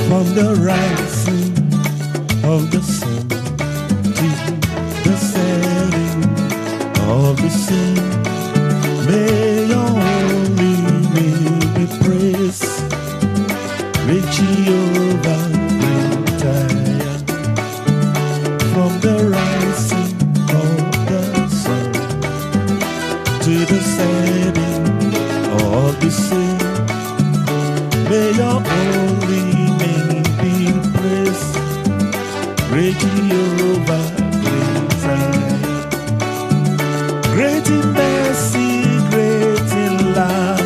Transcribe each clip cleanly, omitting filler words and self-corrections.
from the rising of the sun to the setting of the sun. May your holy name be praised. Great Jehovah, great I am. From the rising of the sun to the setting of the sun. May your holy name be praised. Great Jehovah, great I am. Great in mercy, great in love.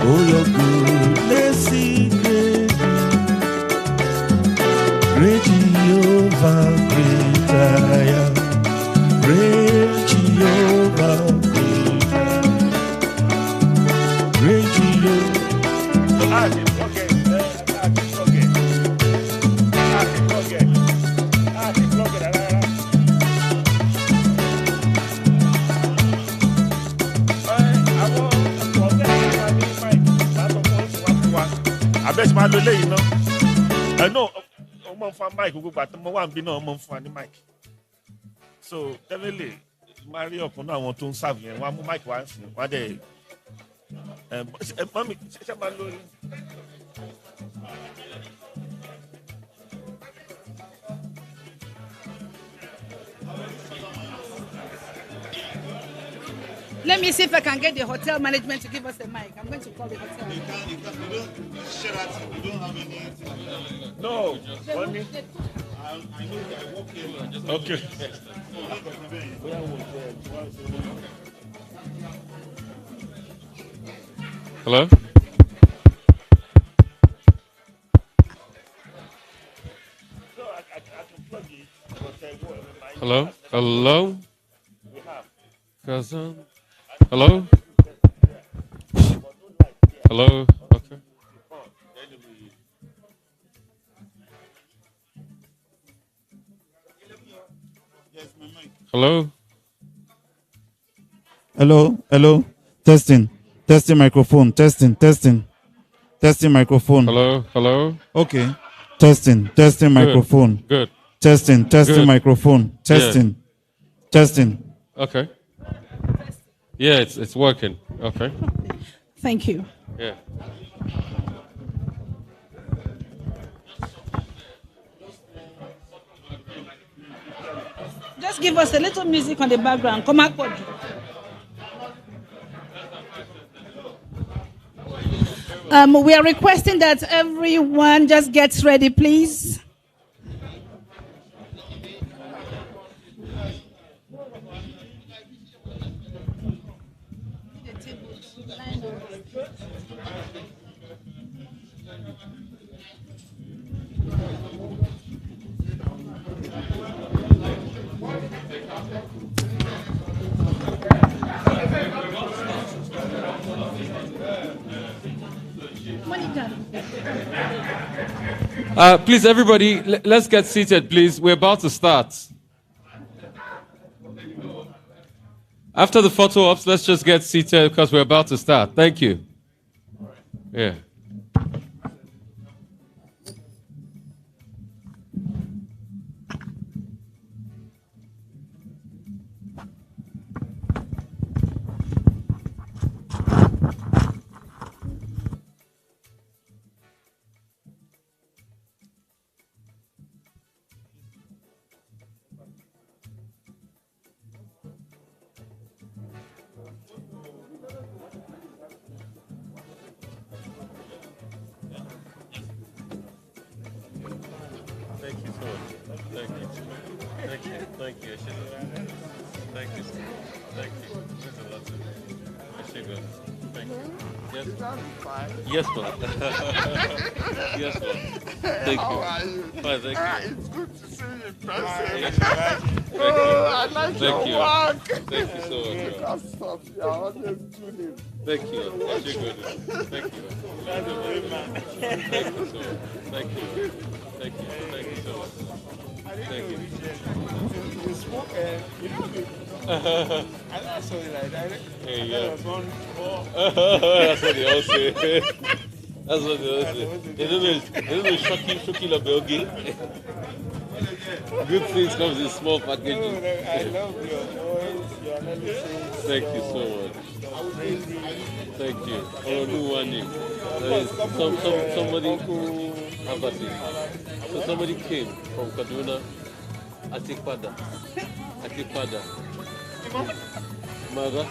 Oh, your goodness is great. Great Jehovah, great I am. Great Jehovah, great I am. Great Jehovah. I didn't forget. I bet my lady, you know. I know. I'm on mic, but I'm one be no on for any mic. So definitely, Mario, I want to serve you. One mic once, one day. Mommy, let me see if I can get the hotel management to give us a mic. I'm going to call the hotel. Sheraton, we don't have any. I No, know that I work here. Okay. Hello? Hello? Hello? Cousin? Hello? Hello? Okay. Hello? Hello, hello. Testing microphone. Testing microphone. Hello? Okay. Testing microphone. Good. Testing Good. microphone. Testing. Okay. Yeah, it's working. Okay. Thank you. Yeah. Just give us a little music on the background. Come on. We are requesting that everyone just gets ready, please. Please, everybody, let's get seated, please. We're about to start. After the photo ops, let's just get seated because we're about to start. Thank you. Yeah. Yes, ma'am. Yes, ma'am. Thank you. How are you? Fine, thank you. It's good to see you in person. Yes, I like your work. Thank you so much. You can't stop. You are always doing it. Thank you. Thank you. Thank you. Thank you so much. Thank you. Thank you. Thank you so much. Thank you. You spoke, I saw it like that. Hey, yeah. I was on before. That's what they all say. That's what they always say. They don't know shocking Labelgi. Good things comes in small packages. I love your voice. You are not listening. Thank you so much. Thank you. Somebody so somebody came from Kaduna. Atipada. Maga.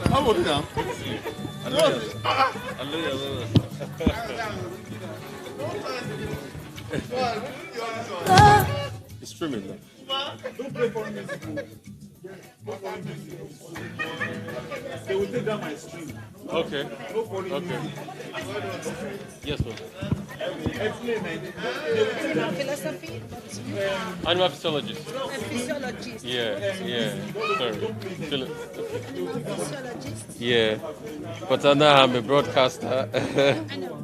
How old are you now? It's streaming now. They will take down my stream. Okay. Yes, ma'am. Philosophy, Animal physiologist. physiologist. Yeah. Sorry. Physiologist. Yeah. But now I'm a broadcaster. I know.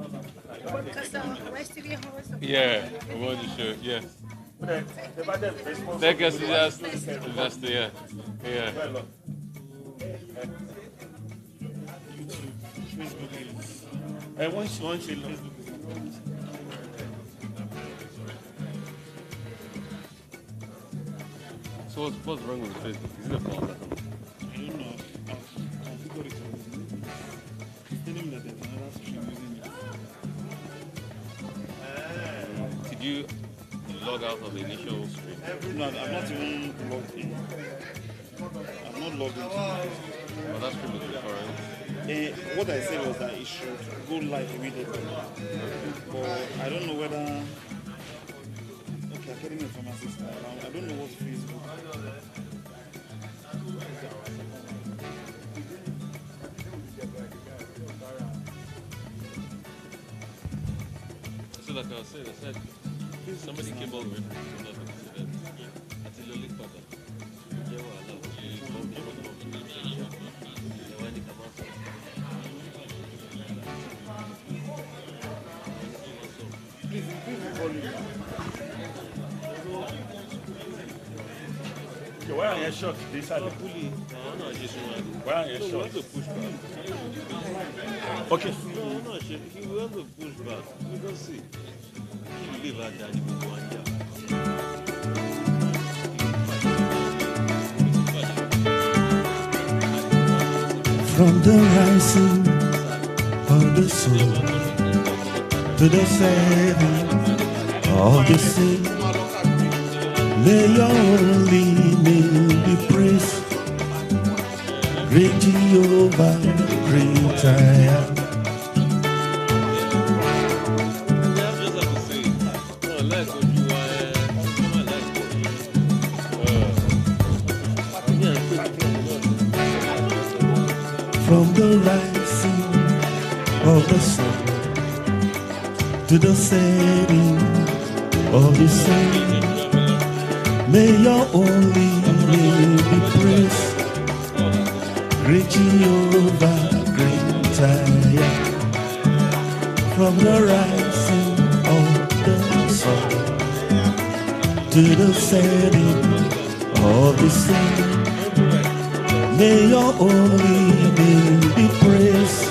Broadcaster, Rice TV host. Yeah. I'm on the show. Yeah. That guy's just investor. Yeah. So what's wrong with Facebook? Is it a problem? I don't know. I've got it. It's telling me that there's another stream using it. Did you log out of the initial stream? No, I'm not even logged in. I'm not logged in. Well, that stream is recurrent. What I said was that it should go live immediately. But I don't know whether. Okay, Academy of Pharmacists. I don't know what Facebook. So like I said, somebody came over with something at the Lily Father. Okay, why are you shocked? This are the why are you shocked? Okay. No, he want to push back. You don't see. He live at Daddy Bukwanja. From the rising of the sun to the setting of the sea, may your holy name be praised. Great Jehovah, great I am. From the rising of the sun to the setting of the sun, may your holy name be praised. Great Jehovah, great I am. From the rising of the sun to the setting of the sun, may your holy name be praised.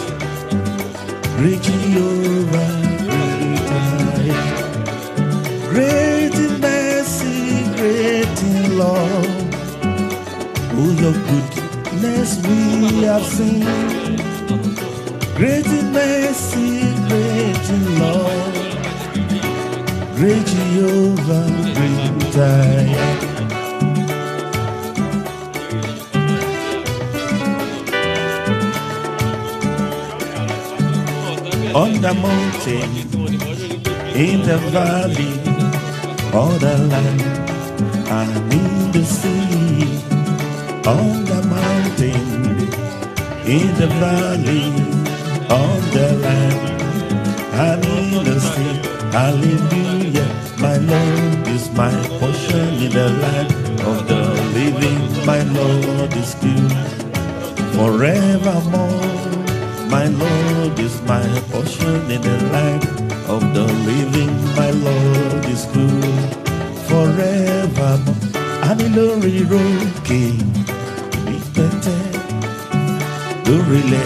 Great Jehovah, great I am. Great in mercy, great in love. Oh, your goodness we have seen. Great in mercy, great in love. Great Jehovah, great I am. On the mountain, in the valley, on the land, and in the sea. On the mountain, in the valley, on the land, and in the sea. Hallelujah, my Lord is my portion in the land of the living. My Lord is good forevermore. My Lord is my portion in the land of the living. My Lord is good forevermore. Anilori roke, mi pete, lorile,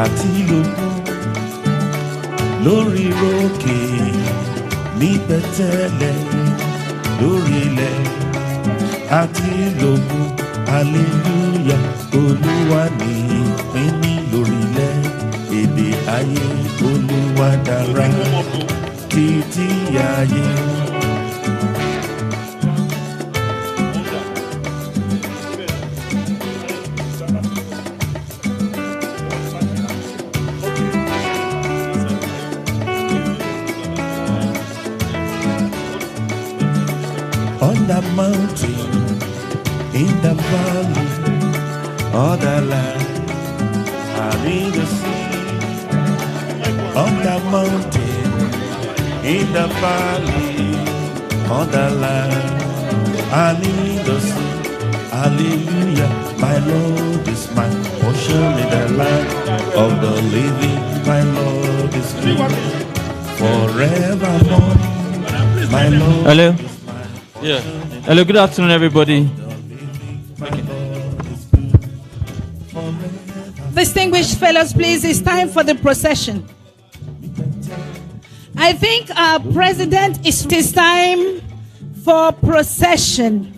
àti lógún lórí rókè ní pẹ̀tẹ́lẹ̀ lórí ilẹ̀ àti lógún hallelujah olúwa ní ìpín ní lórí ilẹ̀ èdè ayé olúwa dára títí ayé. On the mountain, in the valley, on the land, and in the sea. On the mountain, in the valley, on the land, and in the sea. Hallelujah, my Lord is my portion in the land of the living. My Lord is good forevermore. My Lord. Hello. Yeah. Hello, good afternoon, everybody. Distinguished fellows, please, it's time for the procession. I think our president it is time for procession.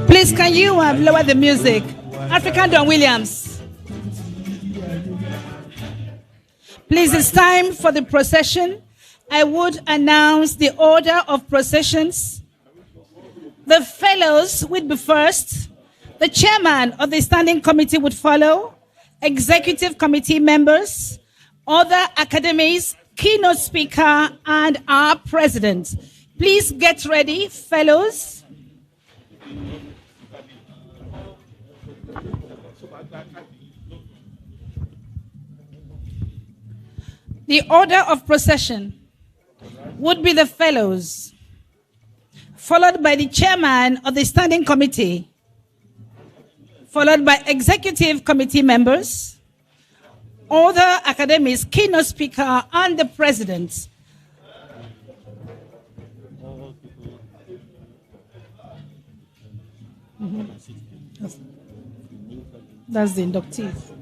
Please, can you lower the music? African Don Williams. Please, it's time for the procession. I would announce the order of processions. The fellows would be first. The chairman of the standing committee would follow. Executive committee members, other academies, keynote speaker, and our president. Please get ready, fellows. The order of procession would be the fellows, followed by the chairman of the standing committee, followed by executive committee members, other academies, keynote speaker, and the president. That's the inductees.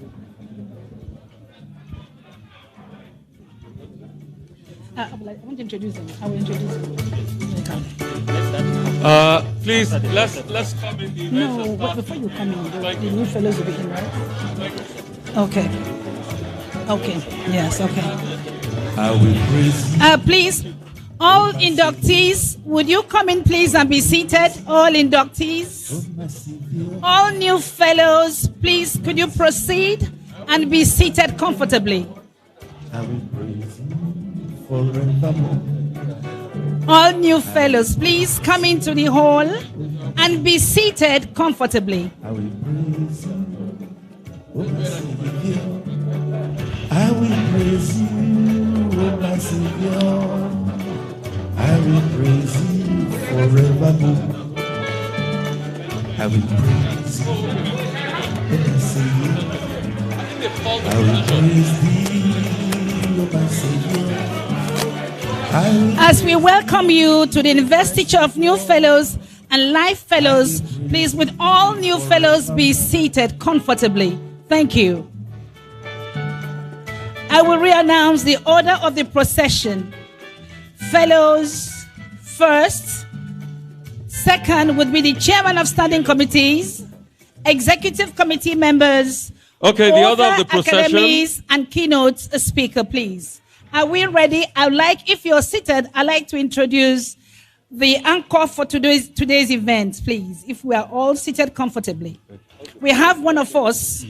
I want to introduce them. I will introduce them. Please, let's come in the event. No, but before you come in, the new fellows will be in, right? Okay. Okay. Yes, okay. I will praise you. Please, all inductees, would you come in, please, and be seated? All inductees. All new fellows, please, could you proceed and be seated comfortably? I will praise you forevermore. All new fellows, please come into the hall and be seated comfortably. I will praise you, oh my Savior. I will praise you, oh my Savior. I will praise you forevermore. I will praise you, oh my Savior. I will praise thee, oh my Savior. As we welcome you to the investiture of new fellows and life fellows, please, with all new fellows, be seated comfortably. Thank you. I will re-announce the order of the procession. Fellows first. Second would be the chairman of standing committees, executive committee members, okay, the order of the procession, academies, and keynote speaker, please. Are we ready? If you're seated, I'd like to introduce the anchor for today's event, please. If we are all seated comfortably. We have one of us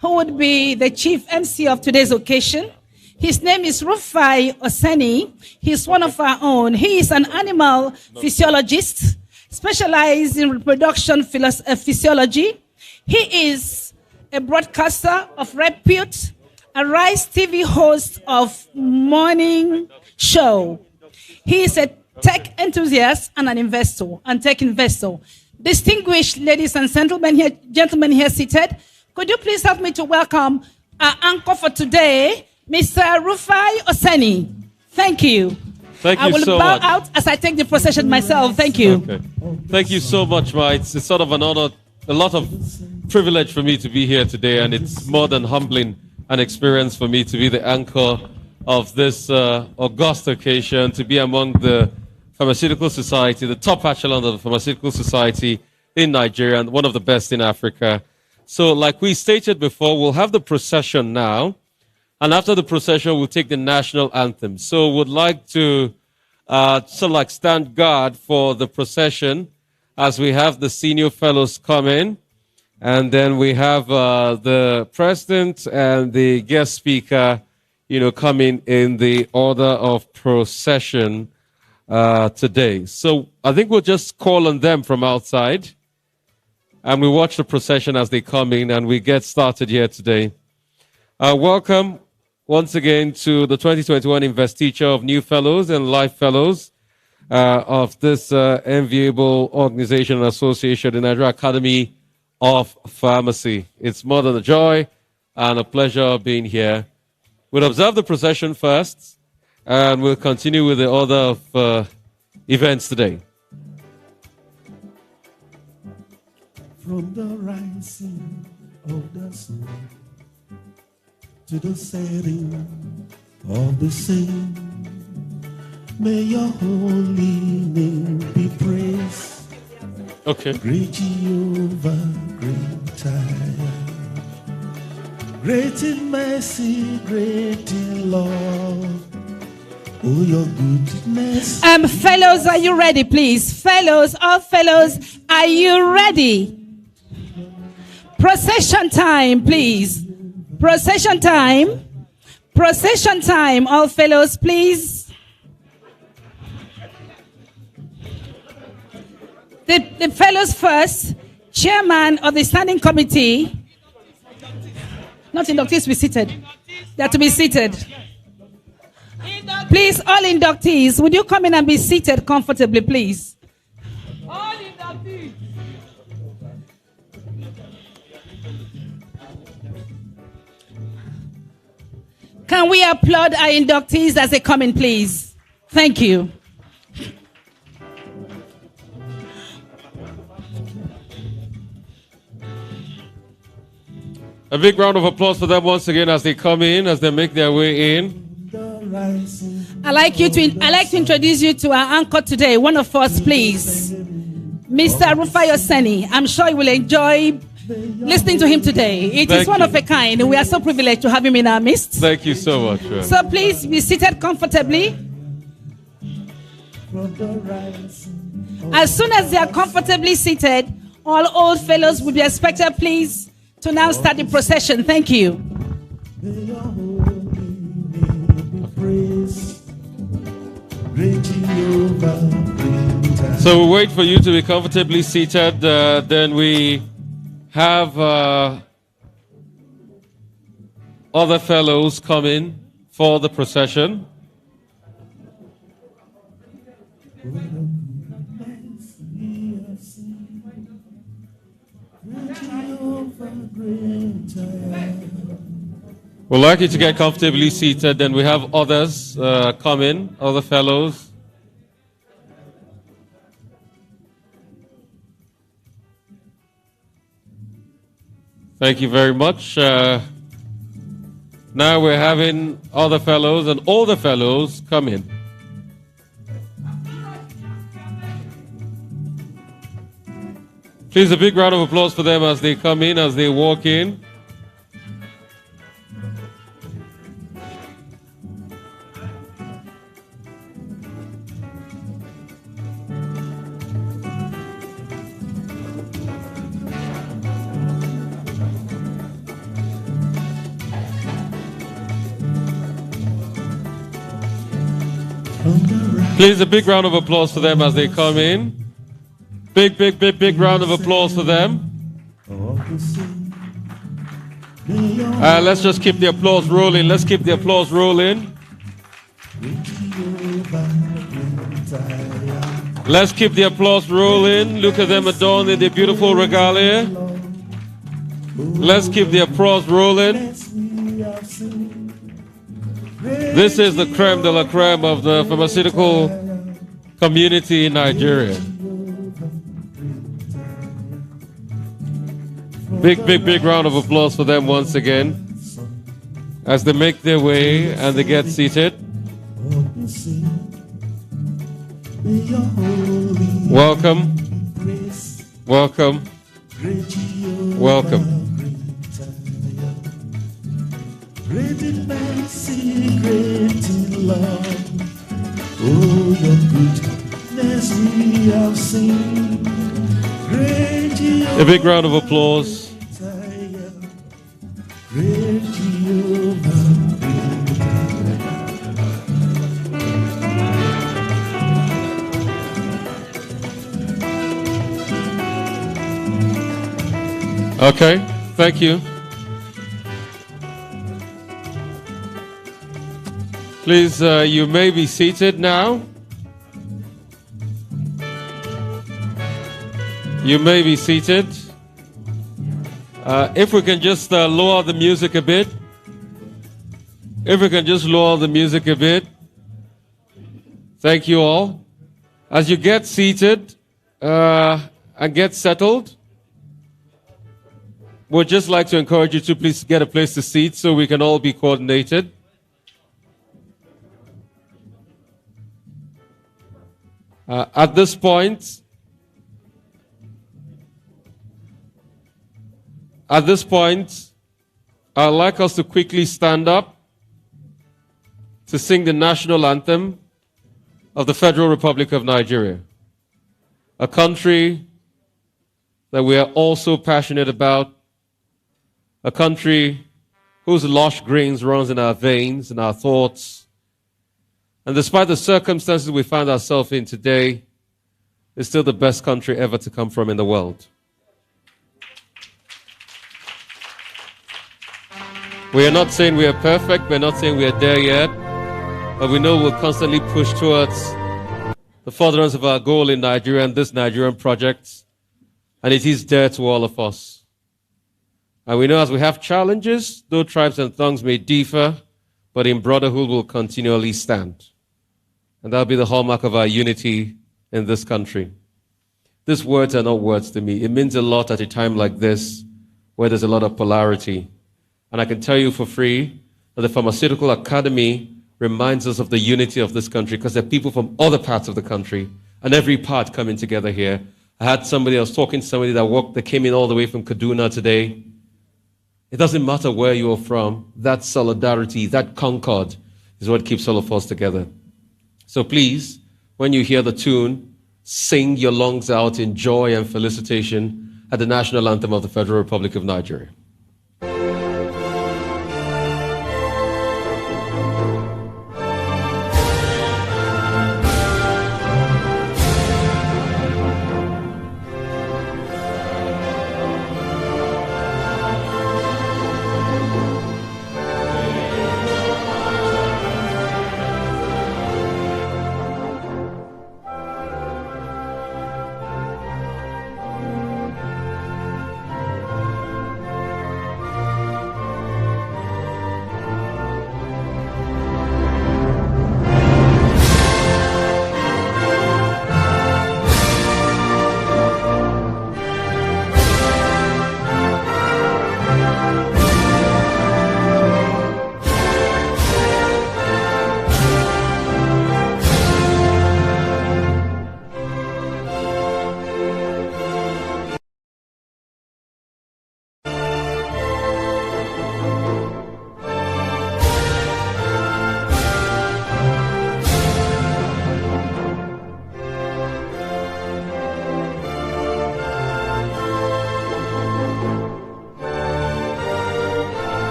who would be the chief MC of today's occasion. His name is Rufai Oseni. He's one of our own. He is an animal physiologist, specialized in reproduction physiology. He is a broadcaster of repute, a Rise TV host of morning show. He is a tech enthusiast and an investor, and tech investor. Distinguished ladies and gentlemen here seated, could you please help me to welcome our anchor for today, Mr. Rufai Oseni. Thank you. Thank I you will so bow much. out as I take the procession myself. Thank you. Okay. Thank you so much, Ma. It's sort of an honor, a lot of privilege for me to be here today, and it's more than humbling an experience for me to be the anchor of this august occasion, to be among the Pharmaceutical Society, the top echelon of the Pharmaceutical Society in Nigeria, and one of the best in Africa. So, like we stated before, we'll have the procession now, and after the procession, we'll take the national anthem. So, would like to stand guard for the procession as we have the senior fellows come in, and then we have the president and the guest speaker, coming in the order of procession today. So I think we'll just call on them from outside, and we watch the procession as they come in, and we get started here today. Welcome once again to the 2021 Investiture of New Fellows and Life Fellows of this enviable organization and association, the Nigeria Academy of Pharmacy. It's more than a joy and a pleasure being here. We'll observe the procession first, and we'll continue with the order of events today. From the rising of the sun to the setting of the same, may your holy name be praised. Okay. Great Jehovah, great I am. Great in mercy, great in love. Oh, your goodness. Fellows, are you ready, please? Fellows, all fellows, are you ready? Procession time, please. Procession time. Procession time, all fellows, please. The fellows first, chairman of the standing committee. Not inductees, be seated. They are to be seated. Please, all inductees, would you come in and be seated comfortably, please? All inductees. Can we applaud our inductees as they come in, please? Thank you. A big round of applause for them once again as they come in, as they make their way in. I'd like to introduce you to our anchor today. One of us, please. Mr. Rufai Oseni. I'm sure you will enjoy listening to him today. It is one of a kind. We are so privileged to have him in our midst. Thank you so much. So please be seated comfortably. As soon as they are comfortably seated, all old fellows will be expected, please, to now start the procession. Thank you. So we'll wait for you to be comfortably seated. Then we have other fellows come in for the procession. We'd like you to get comfortably seated. Then we have others come in, other fellows. Thank you very much. Now we're having other fellows and all the fellows come in. Please, a big round of applause for them as they come in, as they walk in. Please, a big round of applause for them as they come in. Big round of applause for them. Let's just keep the applause rolling. Let's keep the applause rolling. Let's keep the applause rolling. Look at them adorned in their beautiful regalia. Let's keep the applause rolling. This is the creme de la creme of the pharmaceutical community in Nigeria. Big round of applause for them once again as they make their way and they get seated. Welcome, welcome, welcome. Great in mercy, great in love. Oh, your goodness we have seen. Great Jehovah. A big round of applause. Great Jehovah. Okay, thank you. Please, you may be seated now. You may be seated. If we can just lower the music a bit. If we can just lower the music a bit. Thank you all. As you get seated and get settled, we'd just like to encourage you to please get a place to sit so we can all be coordinated. At this point, I'd like us to quickly stand up to sing the national anthem of the Federal Republic of Nigeria, a country that we are all so passionate about, a country whose lush greens runs in our veins, in our thoughts. And despite the circumstances we find ourselves in today, it's still the best country ever to come from in the world. We are not saying we are perfect, we're not saying we are there yet, but we know we'll constantly push towards the furtherance of our goal in Nigeria and this Nigerian project, and it is dear to all of us. And we know as we have challenges, though tribes and tongues may differ, but in brotherhood we'll continually stand. And that'll be the hallmark of our unity in this country. These words are not words to me. It means a lot at a time like this, where there's a lot of polarity. And I can tell you for free that the Pharmaceutical Academy reminds us of the unity of this country, because there are people from other parts of the country and every part coming together here. I was talking to somebody that came in all the way from Kaduna today. It doesn't matter where you're from. That solidarity, that concord is what keeps all of us together. So please, when you hear the tune, sing your lungs out in joy and felicitation at the national anthem of the Federal Republic of Nigeria.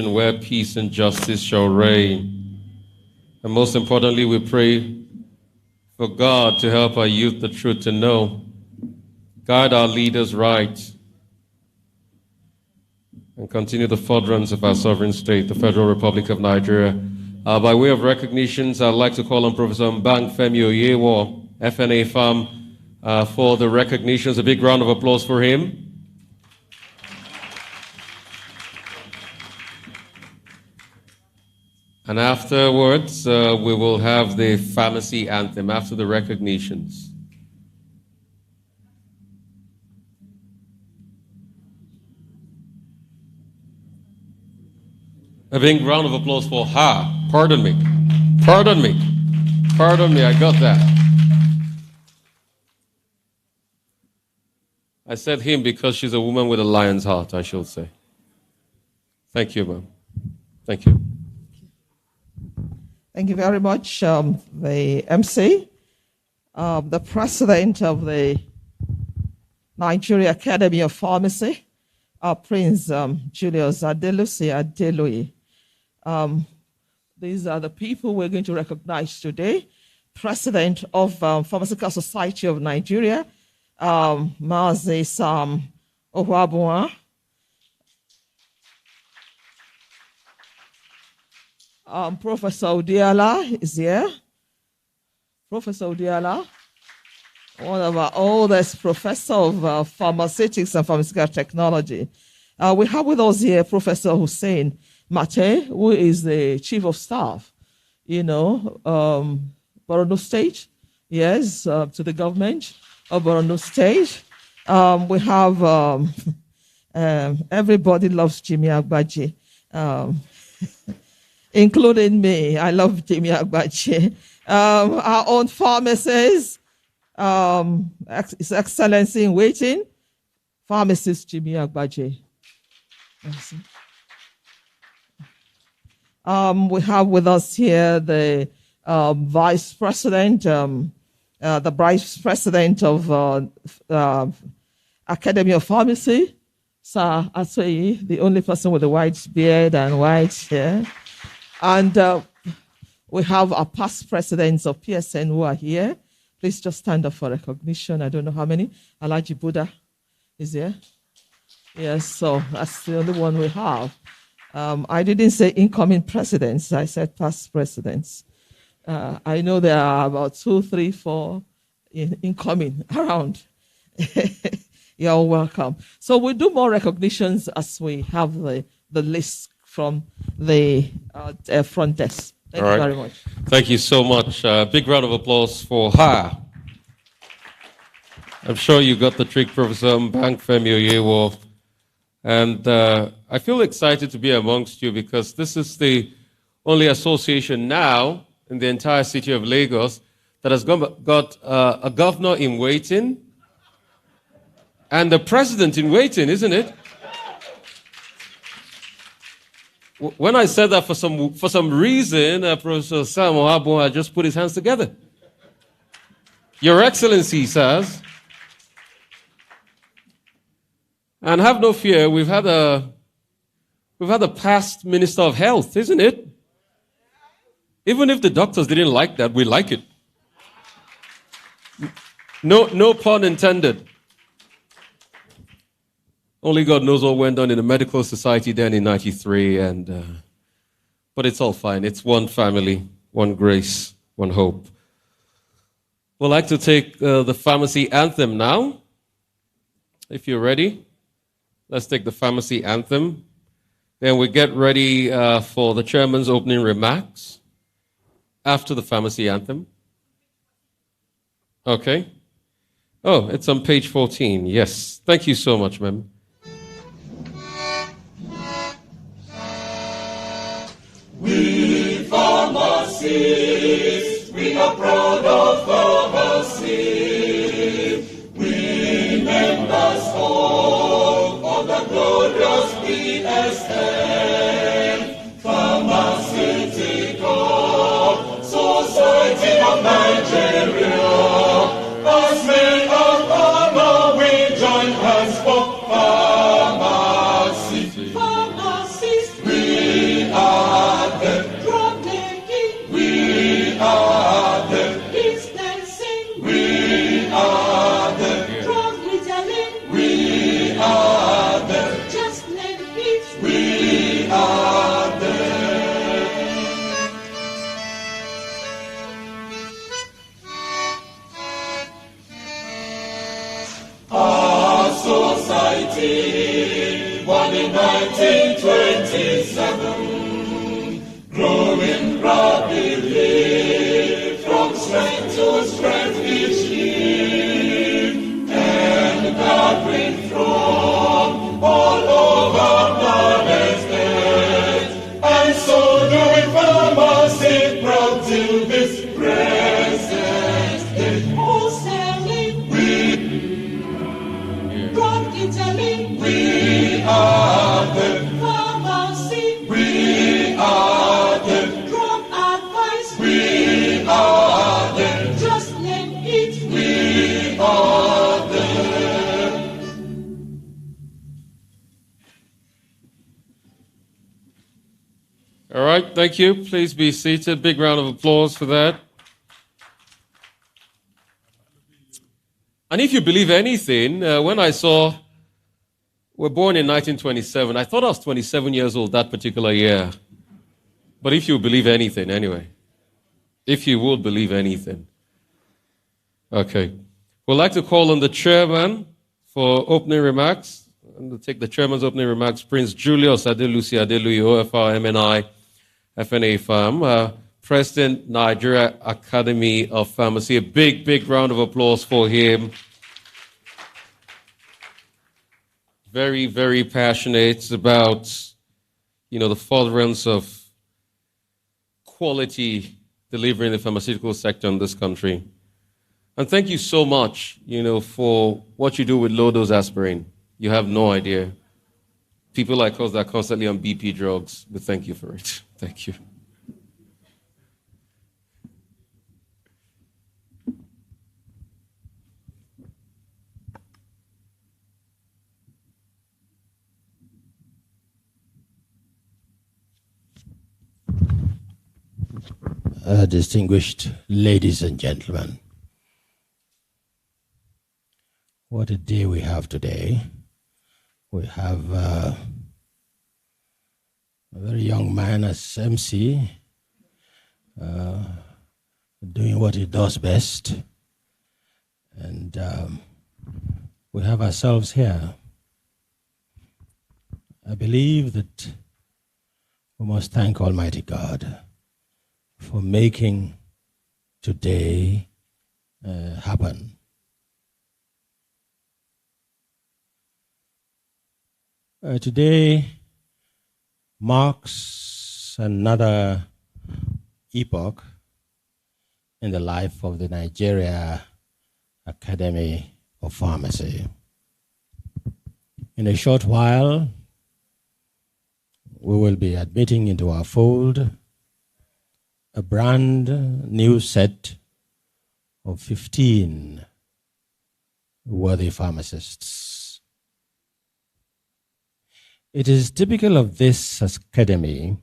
where peace and justice shall reign. And most importantly, we pray for God to help our youth the truth to know, guide our leaders right, and continue the furtherance of our sovereign state, the Federal Republic of Nigeria. By way of recognitions, I'd like to call on Professor Mbang Femi Oyewo, FNA FAM, for the recognitions. A big round of applause for him. And afterwards, we will have the pharmacy anthem after the recognitions. A big round of applause for her. Pardon me. Pardon me. Pardon me, I got that. I said him because she's a woman with a lion's heart, I shall say. Thank you, ma'am. Thank you. Thank you very much, the MC, the president of the Nigeria Academy of Pharmacy, Prince Julius Adelusi Adeloye. These are the people we're going to recognize today. President of Pharmaceutical Society of Nigeria, Mazi Sam Ohuabua. Professor Odiala is here. Professor Odiala, one of our oldest professors of pharmaceutics and pharmaceutical technology. We have with us here Professor Hussein Mate, who is the chief of staff, Borno State, yes, to the government of Borno State. We have everybody loves Jimmy Agbaji. Including me. I love Jimmy Agbaji. Our own pharmacist, His Excellency in waiting, pharmacist Jimmy Agbaji. We have with us here the vice president, the vice president of Academy of Pharmacy, Sir Atsoyi, the only person with a white beard and white hair. And we have our past presidents of PSN who are here. Please just stand up for recognition. I don't know how many. Alaji Buddha is here. Yes, so that's the only one we have. I didn't say incoming presidents. I said past presidents. I know there are about 2, 3, 4 incoming around. You're welcome. So we'll do more recognitions as we have the list from the front desk. Thank you very much. Thank you so much. Big round of applause for her. I'm sure you got the trick, Professor Mbang Femi Oyewo. And I feel excited to be amongst you because this is the only association now in the entire city of Lagos that has got a governor in waiting and a president in waiting, isn't it? When I said that for some reason, Professor Sam Ohabon just put his hands together. Your Excellency, sirs, and have no fear, we've had a past Minister of Health, isn't it? Even if the doctors didn't like that, we like it. No pun intended. Only God knows what went on in the medical society then in 93, but it's all fine. It's one family, one grace, one hope. We'd like to take the pharmacy anthem now. If you're ready, let's take the pharmacy anthem. Then we get ready for the chairman's opening remarks after the pharmacy anthem. Okay. Oh, it's on page 14. Yes. Thank you so much, ma'am. We pharmacists, we are proud of pharmacy. We members all of the glorious PSN, Pharmaceutical Society of Nigeria. As men of honor, we join hands for pharmacy. Pharmacists, we mighty, born in 1927, growing rapidly from strength to strength each year, and gathering from all over Mother's Earth, and so doing pharmacy proud till this present day. Wholesaling, from Italy, We are the, pharmacy, we are the, drug advice, we are the, just name it. we are the. All right, thank you. Please be seated. Big round of applause for that. And if you believe anything, when I saw we're born in 1927, I thought I was 27 years old that particular year. But if you believe anything, anyway. If you would believe anything. Okay. We'd like to call on the chairman for opening remarks. I'm going to take the chairman's opening remarks. Prince Julius Adelusi Adeluyi, OFR, MNI, FNA Farm, President, Nigeria Academy of Pharmacy. A big, big round of applause for him. Very, very passionate about, the furtherance of quality delivery in the pharmaceutical sector in this country. And thank you so much, for what you do with low-dose aspirin. You have no idea. People like us that are constantly on BP drugs, we thank you for it. Thank you. Distinguished ladies and gentlemen, what a day we have today. We have a very young man as MC, doing what he does best, and we have ourselves here. I believe that we must thank Almighty God for making today happen. Today marks another epoch in the life of the Nigeria Academy of Pharmacy. In a short while, we will be admitting into our fold a brand new set of 15 worthy pharmacists. It is typical of this academy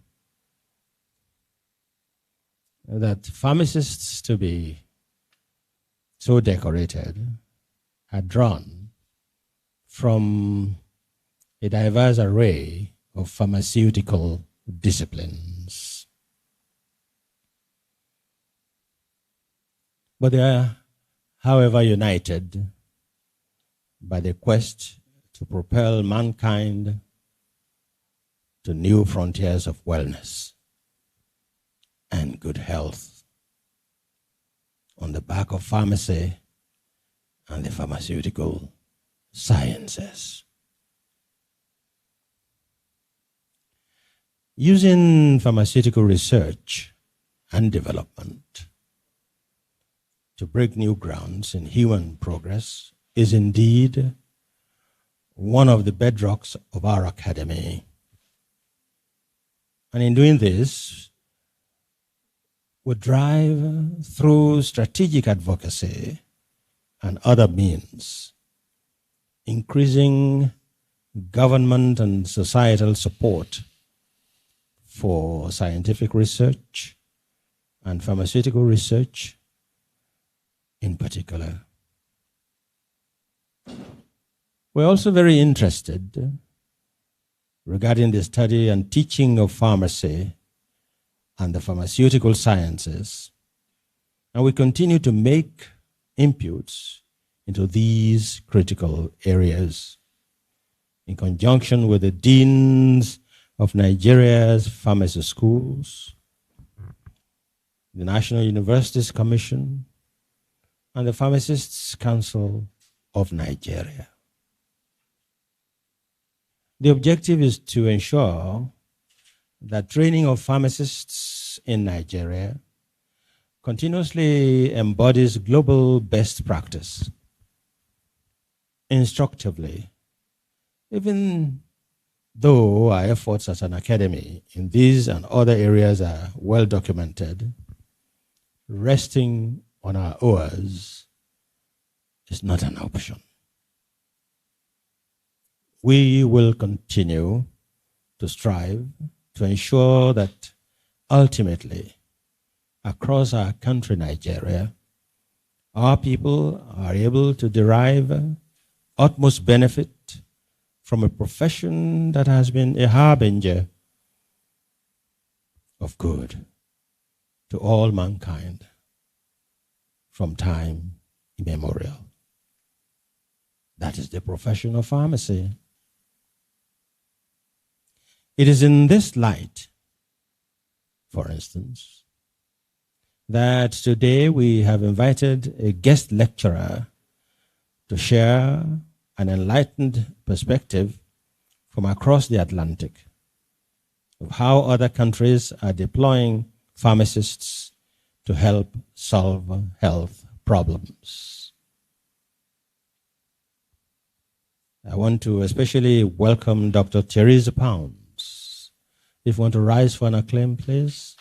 that pharmacists to be so decorated are drawn from a diverse array of pharmaceutical disciplines. But they are, however, united by the quest to propel mankind to new frontiers of wellness and good health on the back of pharmacy and the pharmaceutical sciences. Using pharmaceutical research and development to break new grounds in human progress is indeed one of the bedrocks of our academy. And in doing this, we drive through strategic advocacy and other means, increasing government and societal support for scientific research and pharmaceutical research in particular. We're also very interested regarding the study and teaching of pharmacy and the pharmaceutical sciences, and we continue to make inputs into these critical areas. in conjunction with the deans of Nigeria's pharmacy schools, the National Universities Commission, and the Pharmacists Council of Nigeria. The objective is to ensure that training of pharmacists in Nigeria continuously embodies global best practice instructively, even though our efforts as an academy in these and other areas are well documented. Resting on our oars is not an option. We will continue to strive to ensure that ultimately, across our country, Nigeria, our people are able to derive utmost benefit from a profession that has been a harbinger of good to all mankind from time immemorial. That is the profession of pharmacy. It is in this light, for instance, that today we have invited a guest lecturer to share an enlightened perspective from across the Atlantic of how other countries are deploying pharmacists to help solve health problems. I want to especially welcome Dr. Teresa Pounds. If you want to rise for an acclaim, please.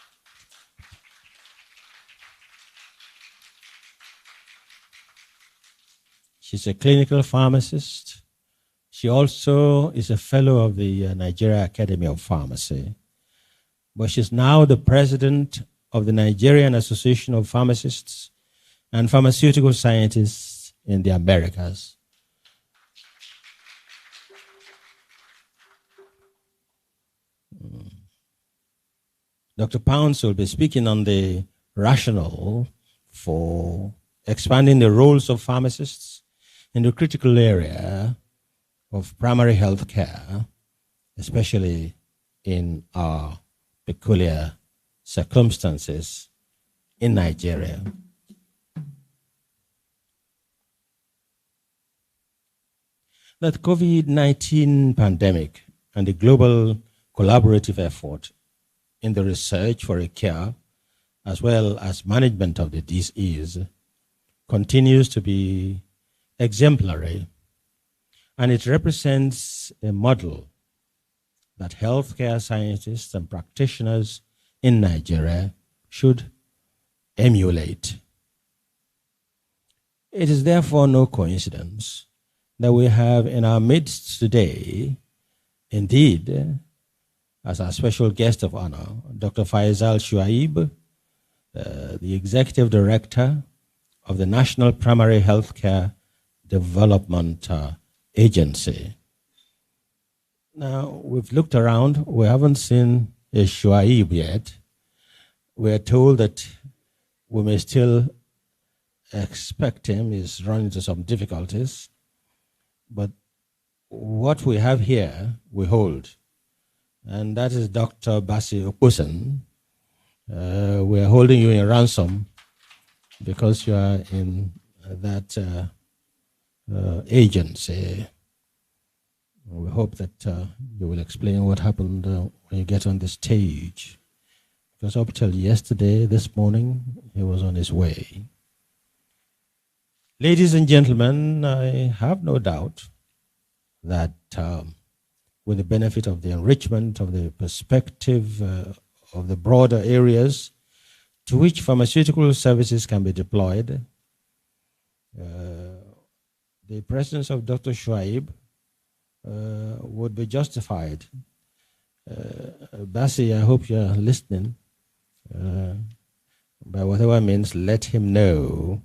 She's a clinical pharmacist. She also is a fellow of the Nigeria Academy of Pharmacy. But she's now the president of the Nigerian Association of Pharmacists and Pharmaceutical Scientists in the Americas. Dr. Pounds will be speaking on the rationale for expanding the roles of pharmacists in the critical area of primary health care, especially in our peculiar circumstances in Nigeria. That COVID-19 pandemic and the global collaborative effort in the research for a cure, as well as management of the disease, continues to be exemplary, and it represents a model that healthcare scientists and practitioners in Nigeria should emulate. It is therefore no coincidence that we have in our midst today, indeed, as our special guest of honor, Dr. Faisal Shuaib, the Executive Director of the National Primary Healthcare Development Agency. Now, we've looked around. We haven't seen a Shuaib yet. We're told that we may still expect him. He's run into some difficulties. But what we have here, we hold. And that is Dr. Basi Okusen. We are holding you in ransom because you are in that agency. We hope that you will explain what happened when you get on the stage. Because up till yesterday, this morning, he was on his way. Ladies and gentlemen, I have no doubt that with the benefit of the enrichment of the perspective of the broader areas to which pharmaceutical services can be deployed, the presence of Dr. Shuaib would be justified. Basi, I hope you're listening. By whatever means, let him know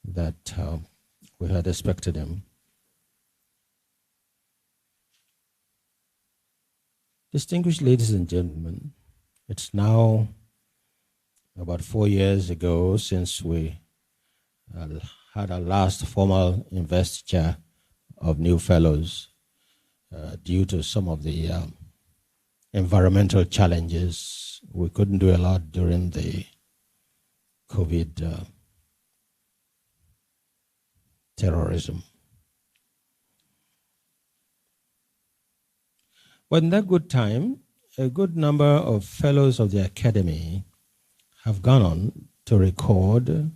that we had expected him. Distinguished ladies and gentlemen, it's now about 4 years ago since we had our last formal investiture of new fellows. due to some of the environmental challenges. We couldn't do a lot during the COVID terrorism. But in that good time, a good number of fellows of the Academy have gone on to record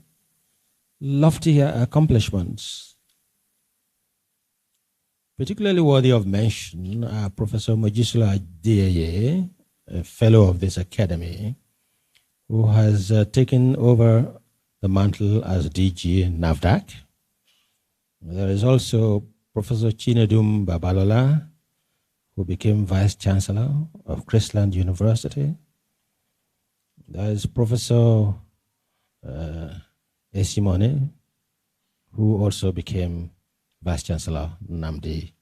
lofty accomplishments. Particularly worthy of mention are Professor Mojisola Adeyeye, a fellow of this Academy, who has taken over the mantle as DG in NAFDAC. There is also Professor Chinedum Babalola, who became Vice Chancellor of Christland University. There is Professor Esimone, who also became Vice Chancellor Nnamdi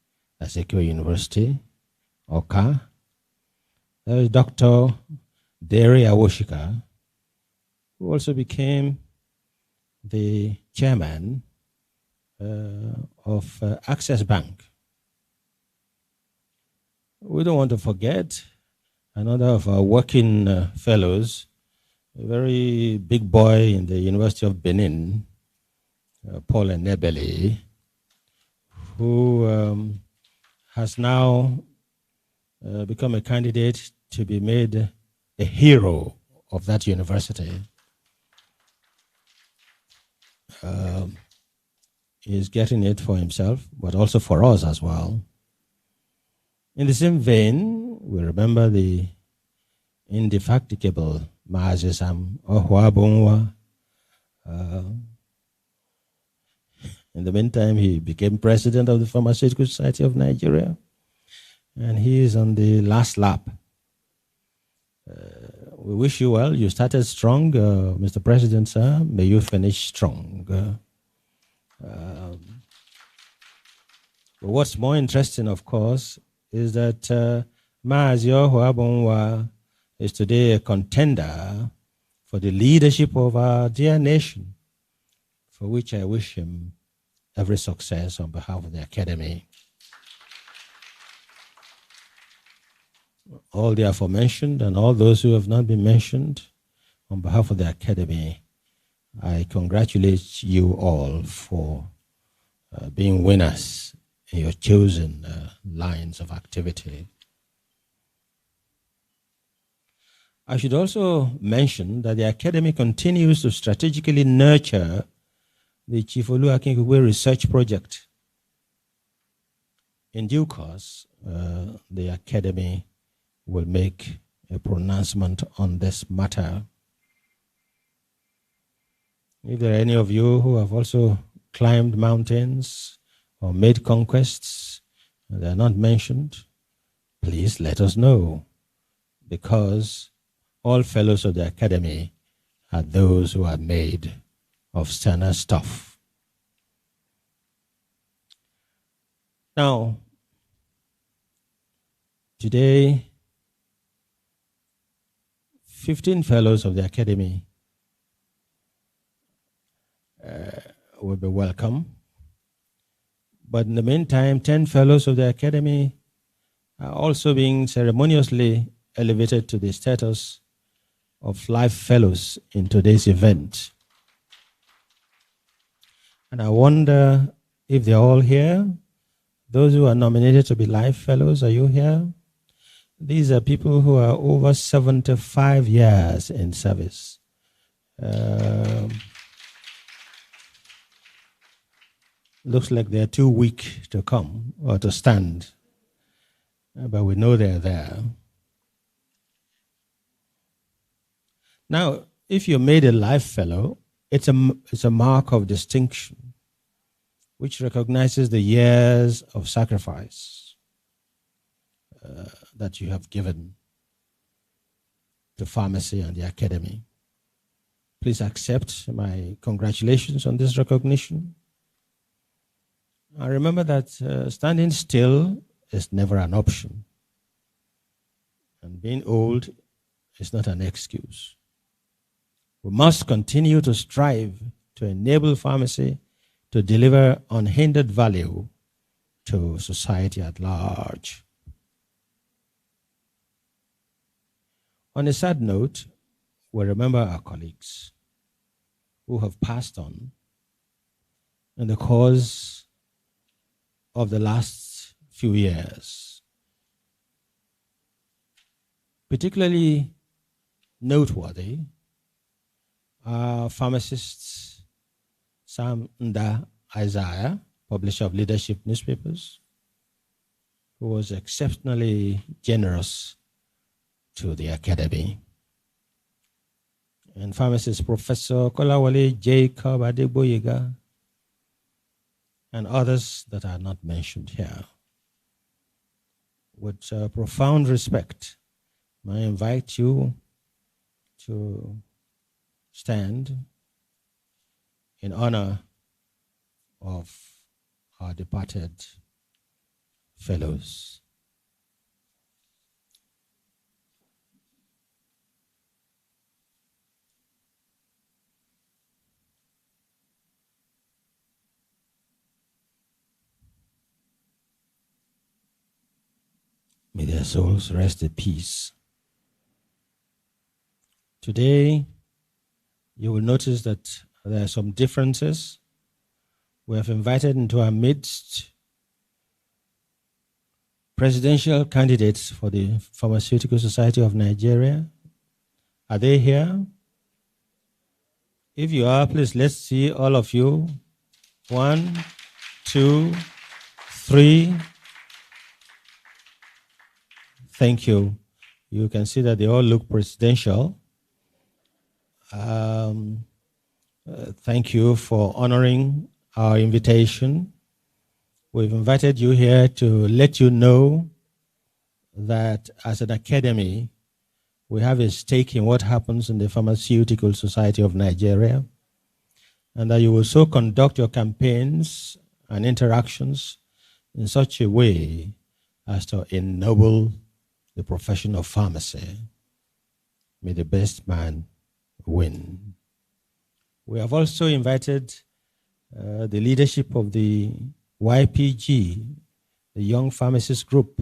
Azikiwe University, Oka. There is Dr. Dere Awoshika, who also became the chairman of Access Bank. We don't want to forget another of our working fellows, a very big boy in the University of Benin, Paul Enebele, who has now become a candidate to be made a hero of that university. He's getting it for himself, but also for us as well. In the same vein, we remember the indefatigable Maazi Sam Ohwabonwa. In the meantime, he became president of the Pharmaceutical Society of Nigeria, and he is on the last lap. We wish you well. You started strong, Mr. President, sir. May you finish strong. But what's more interesting, of course, is that Maazi Ohwabonwa is today a contender for the leadership of our dear nation, for which I wish him every success on behalf of the Academy. All the aforementioned and all those who have not been mentioned, on behalf of the Academy, I congratulate you all for being winners in your chosen lines of activity. I should also mention that the Academy continues to strategically nurture the Chief Oluwakinkugbe Research Project. In due course, the Academy will make a pronouncement on this matter. If there are any of you who have also climbed mountains or made conquests, and they are not mentioned, please let us know, because all fellows of the Academy are those who are made of sterner stuff. Now, today, 15 fellows of the Academy will be welcome. But in the meantime, 10 fellows of the Academy are also being ceremoniously elevated to the status of life fellows in today's event. And I wonder if they're all here. Those who are nominated to be life fellows, are you here? These are people who are over 75 years in service. Looks like they're too weak to come or to stand, but we know they're there. Now, if you're made a life fellow, it's a mark of distinction, which recognizes the years of sacrifice that you have given to pharmacy and the Academy. Please accept my congratulations on this recognition. I remember that standing still is never an option, and being old is not an excuse. We must continue to strive to enable pharmacy to deliver unhindered value to society at large. On a sad note, we remember our colleagues who have passed on in the course of the last few years. Particularly noteworthy are pharmacists Sam Nda Isaiah, publisher of leadership newspapers, who was exceptionally generous to the academy, and pharmacist Professor Kolawole Jacob Adegboyega, and others that are not mentioned here. With profound respect, I invite you to stand in honor of our departed fellows. May their souls rest in peace. Today, you will notice that there are some differences. We have invited into our midst presidential candidates for the Pharmaceutical Society of Nigeria. Are they here? If you are, please let's see all of you. 1, 2, 3. Thank you. You can see that they all look presidential. Thank you for honoring our invitation. We've invited you here to let you know that as an academy, we have a stake in what happens in the Pharmaceutical Society of Nigeria, and that you will so conduct your campaigns and interactions in such a way as to ennoble the profession of pharmacy. May the best man win. We have also invited the leadership of the YPG, the Young Pharmacist Group.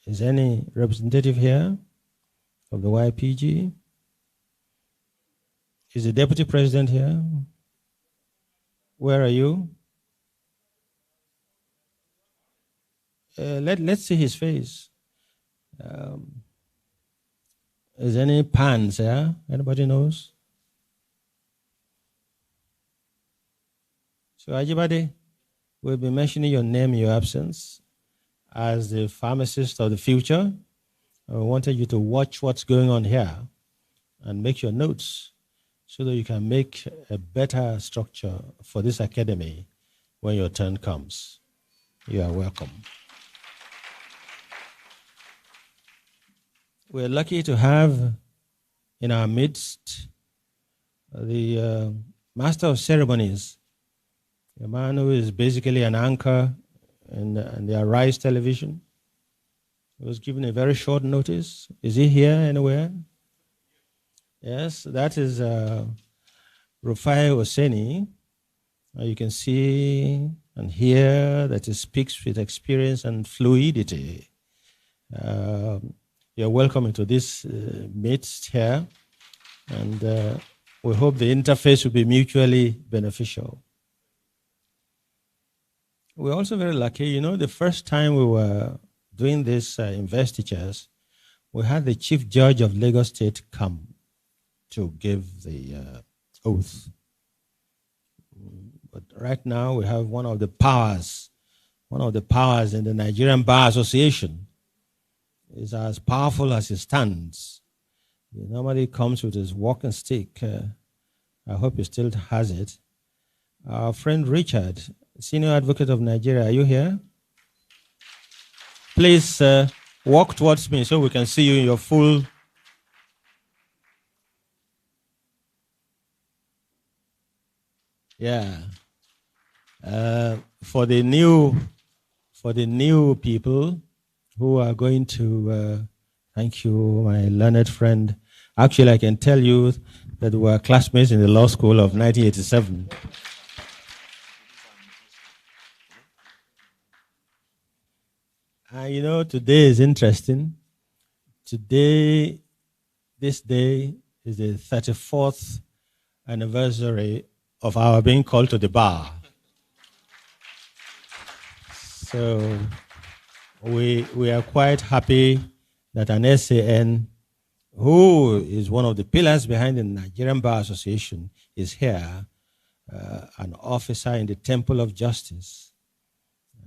Is any representative here of the YPG? Is the deputy president here? Where are you? Let's see his face. Is any PANS here? Anybody knows? So Ajibade, we'll be mentioning your name in your absence as the pharmacist of the future. I wanted you to watch what's going on here and make your notes so that you can make a better structure for this academy when your turn comes. You are welcome. We're lucky to have in our midst the Master of Ceremonies, a man who is basically an anchor in the Arise television. He was given a very short notice. Is he here anywhere? Yes, that is Rufai Oseni. You can see and hear that he speaks with experience and fluidity. You're welcome into this midst here, and we hope the interface will be mutually beneficial. We're also very lucky. You know, the first time we were doing this investitures, we had the Chief Judge of Lagos State come to give the oath. But right now we have one of the powers in the Nigerian Bar Association. Is as powerful as he stands. He normally comes with his walking stick. I hope he still has it. Our friend Richard, Senior Advocate of Nigeria, are you here? Please walk towards me so we can see you in your full. Yeah. For the new people who are going to, thank you, my learned friend. Actually, I can tell you that we were classmates in the law school of 1987. You know, today is interesting. Today, this day is the 34th anniversary of our being called to the bar. So we are quite happy that an SAN, who is one of the pillars behind the Nigerian Bar Association, is here, an officer in the Temple of Justice,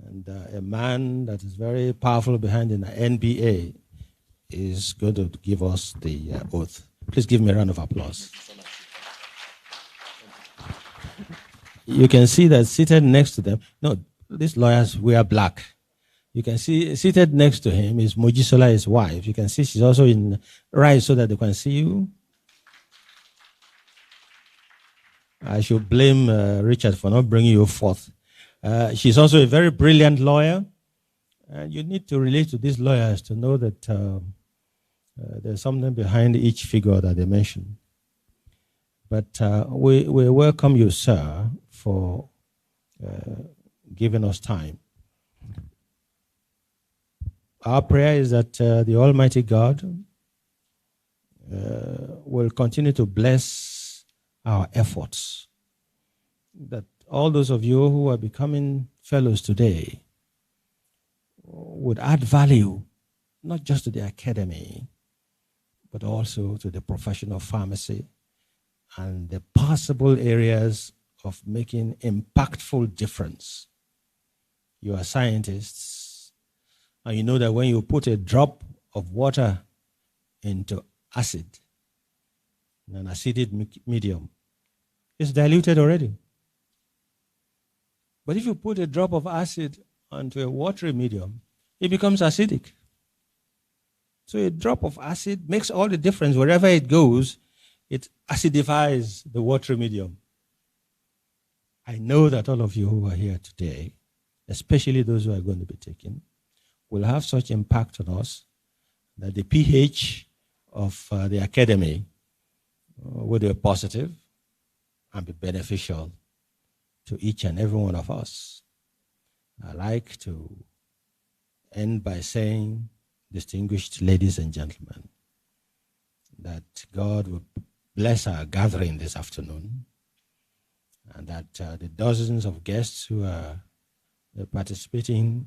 and a man that is very powerful behind the NBA is going to give us the oath. Please give me a round of applause. You can see that seated next to them, no, these lawyers wear black. You can see seated next to him is Mojisola, his wife. You can see she's also in right so that they can see you. I should blame Richard for not bringing you forth. She's also a very brilliant lawyer. And you need to relate to these lawyers to know that there's something behind each figure that they mention. But we welcome you, sir, for giving us time. Our prayer is that the Almighty God will continue to bless our efforts, that all those of you who are becoming fellows today would add value, not just to the academy, but also to the profession of pharmacy and the possible areas of making impactful difference. You are scientists, and you know that when you put a drop of water into acid, in an acidic medium, it's diluted already. But if you put a drop of acid onto a watery medium, it becomes acidic. So a drop of acid makes all the difference. Wherever it goes, it acidifies the watery medium. I know that all of you who are here today, especially those who are going to be taken, will have such impact on us that the pH of the academy will be positive and be beneficial to each and every one of us. I like to end by saying, distinguished ladies and gentlemen, that God will bless our gathering this afternoon, and that the dozens of guests who are participating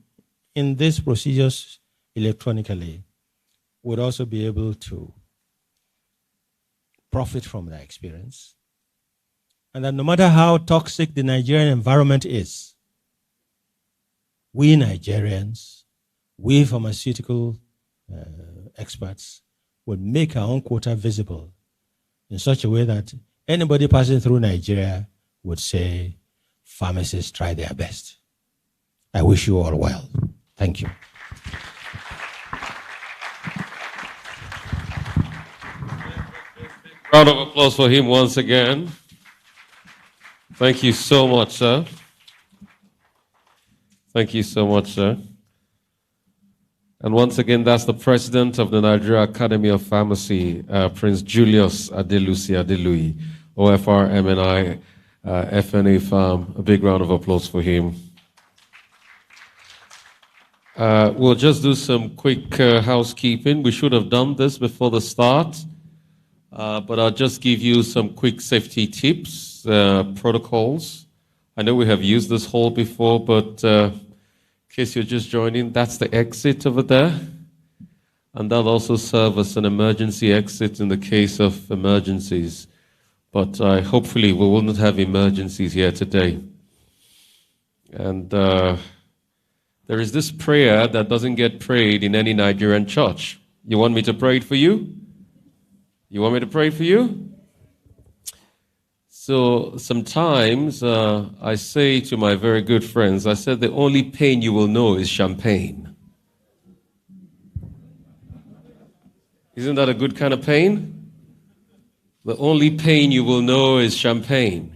in these procedures electronically would also be able to profit from their experience, and that no matter how toxic the Nigerian environment is, we Nigerians, we pharmaceutical experts, will make our own quota visible in such a way that anybody passing through Nigeria would say, pharmacists try their best. I wish you all well. Thank you. Round of applause for him once again. Thank you so much, sir. Thank you so much, sir. And once again, that's the president of the Nigeria Academy of Pharmacy, Prince Julius Adelusi Adelui, OFR, MNI, FNA Farm. A big round of applause for him. We'll just do some quick housekeeping. We should have done this before the start, but I'll just give you some quick safety tips, protocols. I know we have used this hall before, but in case you're just joining, that's the exit over there. And that'll also serve as an emergency exit in the case of emergencies. But hopefully we will not have emergencies here today. And there is this prayer that doesn't get prayed in any Nigerian church. You want me to pray it for you? You want me to pray for you? So sometimes I say to my very good friends, I said, the only pain you will know is champagne. Isn't that a good kind of pain? The only pain you will know is champagne.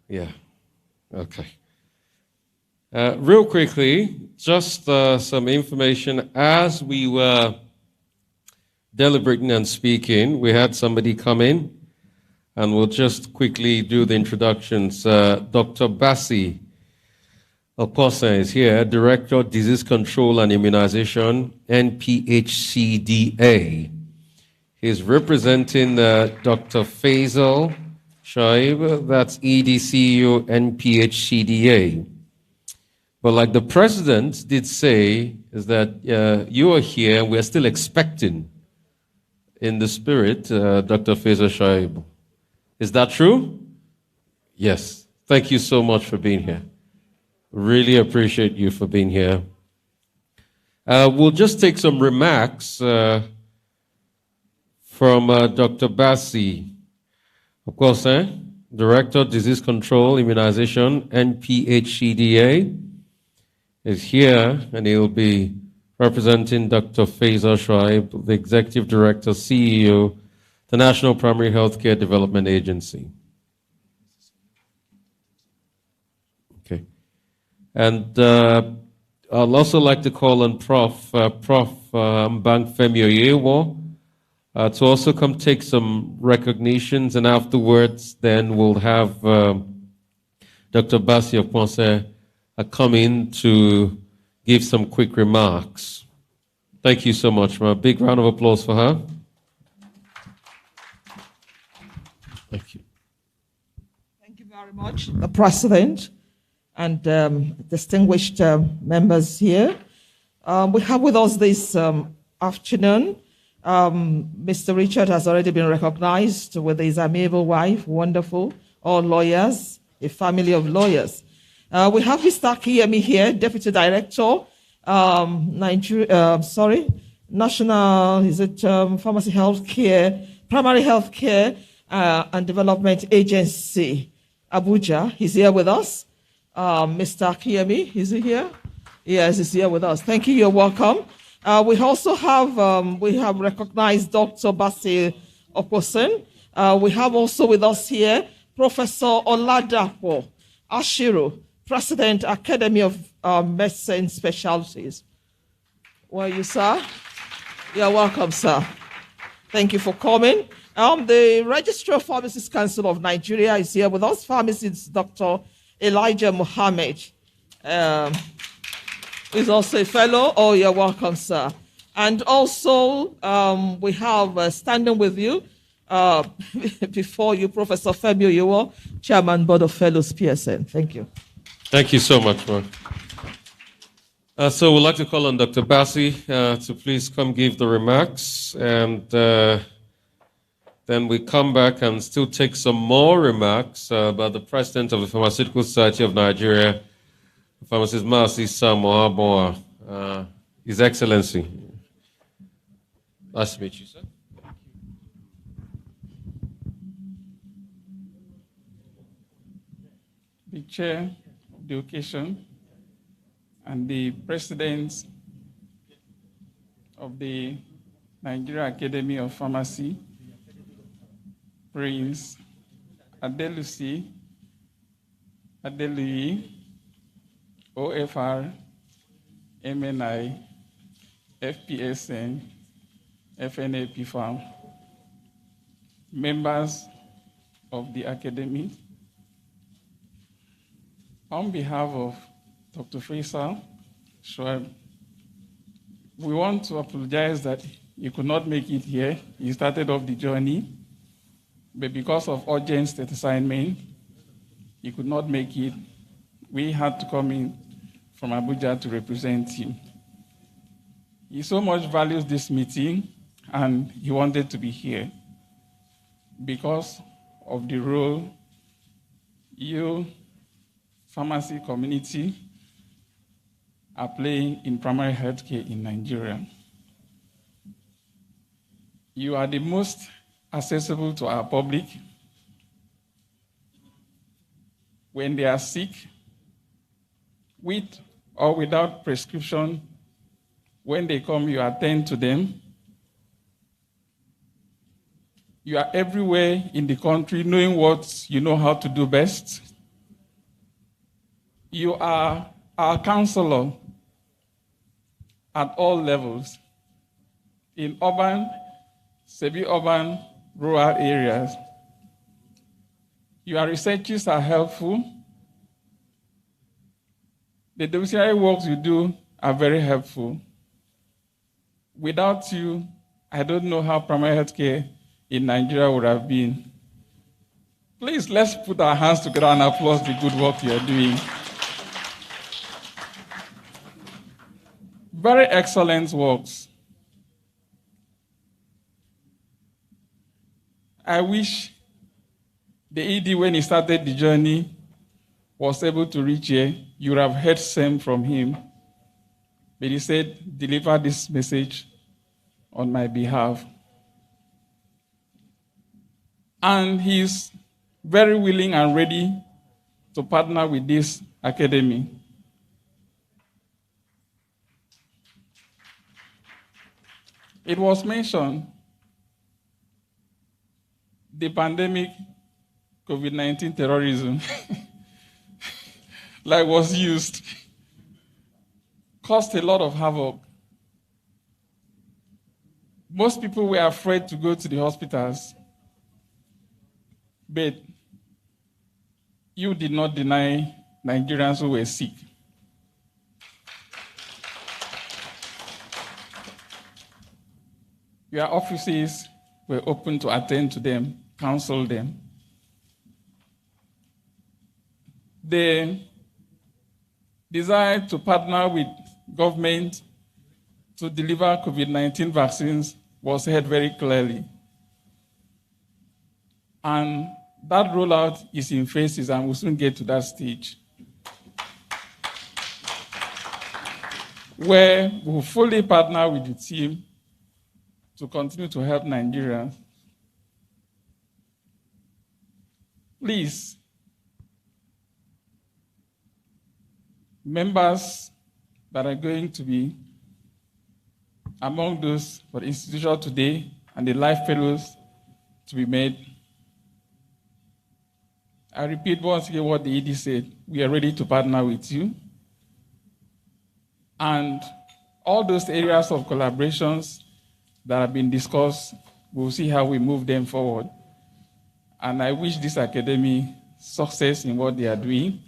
Yeah, okay. Real quickly, just some information. As we were deliberating and speaking, we had somebody come in. And we'll just quickly do the introductions. Dr. Bassi Okosa is here, Director, Disease Control and Immunization, NPHCDA. He's representing Dr. Faisal Shaib, that's EDCU, NPHCDA. But like the president did say, is that you are here, we're still expecting in the spirit, Dr. Faisal Shaib. Is that true? Yes. Thank you so much for being here. Really appreciate you for being here. We'll just take some remarks from Dr. Bassi. Of course, Director, Disease Control, Immunization, NPHCDA, is here, and he'll be representing Dr. Faisal Shoaib, the Executive Director, CEO, the National Primary Healthcare Development Agency. Okay. And I'd also like to call on Prof. Mbangfemi Oyewo to also come take some recognitions, and afterwards then we'll have Dr. Bassi of Ponce come in to give some quick remarks. Thank you so much. A big round of applause for her. Thank you. Thank you very much, the President and distinguished members here. We have with us this afternoon, Mr. Richard has already been recognized with his amiable wife, wonderful, all lawyers, a family of lawyers. We have Mr. Akiyemi here, Deputy Director, National, Pharmacy Healthcare, Primary Healthcare and Development Agency, Abuja. He's here with us. Mr. Akiyemi, is he here? Yes, he's here with us. Thank you, you're welcome. We also have, recognized Dr. Basil Oposen. We have also with us here, Professor Oladapo Ashiru, President, Academy of Medicine Specialties. Where are you, sir? You're welcome, sir. Thank you for coming. The Registrar of Pharmacists Council of Nigeria is here with us. Pharmacist Dr. Elijah Mohammed is also a fellow. Oh, you're welcome, sir. And also, we have standing with you before you, Professor Femi Oyewo, Chairman, Board of Fellows, PSN. Thank you. Thank you so much, Mark. So we'd like to call on Dr. Bassi to please come give the remarks, and then we come back and still take some more remarks about the President of the Pharmaceutical Society of Nigeria, Pharmacist Mercy Samoa, His Excellency. Nice to meet you, sir. The chair of the occasion and the president of the Nigeria Academy of Pharmacy, Prince Adelusi Adeluyi, OFR, MNI, FPSN, FNAP Farm, members of the Academy. On behalf of Dr. Faisal Shoaib, we want to apologize that he could not make it here. He started off the journey, but because of urgent state assignment, he could not make it. We had to come in from Abuja to represent him. He so much values this meeting, and he wanted to be here because of the role you, pharmacy community, are playing in primary healthcare in Nigeria. You are the most accessible to our public. When they are sick, with or without prescription, when they come, you attend to them. You are everywhere in the country, knowing what you know how to do best. You are our counselor at all levels, in urban, semi-urban, rural areas. Your researches are helpful. The domiciliary works you do are very helpful. Without you, I don't know how primary health care in Nigeria would have been. Please, let's put our hands together and applaud the good work you're doing. Very excellent works. I wish the ED, when he started the journey, was able to reach here. You would have heard same from him. But he said, deliver this message on my behalf. And he's very willing and ready to partner with this academy. It was mentioned, the pandemic, COVID-19 terrorism, like was used, caused a lot of havoc. Most people were afraid to go to the hospitals, but you did not deny Nigerians who were sick. Your offices were open to attend to them, counsel them. The desire to partner with government to deliver COVID-19 vaccines was heard very clearly. And that rollout is in phases, and we'll soon get to that stage, where we'll fully partner with the team to continue to help Nigerians. Please, members that are going to be among those for the institution today and the life fellows to be made, I repeat once again what the ED said. We are ready to partner with you. And all those areas of collaborations that have been discussed, we'll see how we move them forward. And I wish this academy success in what they are doing,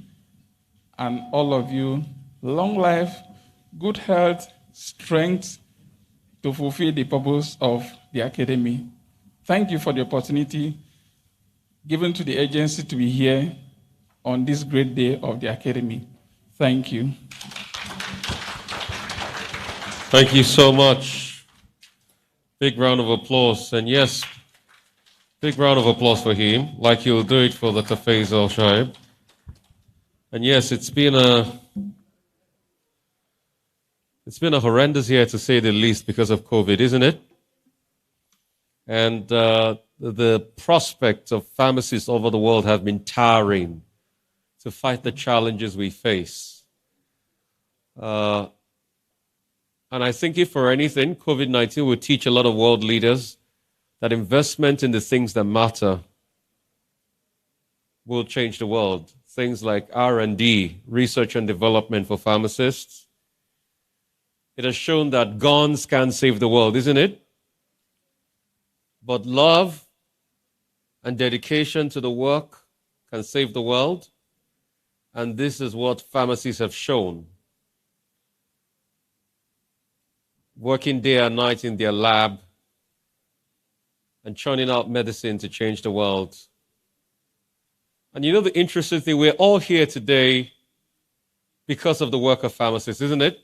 and all of you long life, good health, strength to fulfill the purpose of the academy. Thank you for the opportunity given to the agency to be here on this great day of the academy. Thank you. Thank you so much. Big round of applause. And yes, big round of applause for him, like you'll do it for Dr. Faisal Shaib. And yes, it's been a horrendous year, to say the least, because of COVID, isn't it? And the prospects of pharmacists over the world have been towering to fight the challenges we face. And I think if for anything, COVID-19 will teach a lot of world leaders that investment in the things that matter will change the world. Things like R&D, research and development for pharmacists. It has shown that guns can save the world, isn't it? But love and dedication to the work can save the world. And this is what pharmacists have shown. Working day and night in their lab and churning out medicine to change the world. And you know the interesting thing, we're all here today because of the work of pharmacists, isn't it?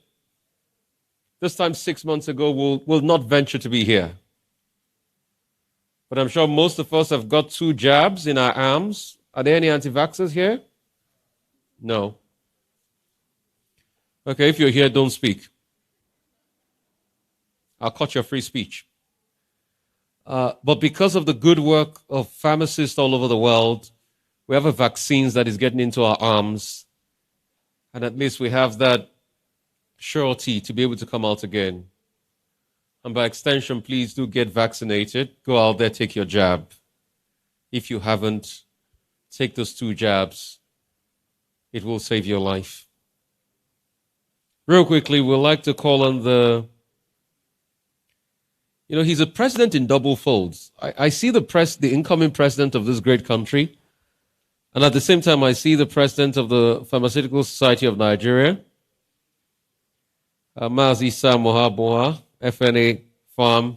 This time 6 months ago, we'll not venture to be here. But I'm sure most of us have got 2 jabs in our arms. Are there any anti-vaxxers here? No. Okay, if you're here, don't speak. I'll cut your free speech. But because of the good work of pharmacists all over the world, we have a vaccine that is getting into our arms. And at least we have that surety to be able to come out again. And by extension, please do get vaccinated. Go out there, take your jab. If you haven't, take those 2 jabs. It will save your life. Real quickly, we'd like to call on he's a president in double folds. I see the incoming president of this great country, and at the same time, I see the president of the Pharmaceutical Society of Nigeria, Maz Isa Mohaboa, FNA Farm.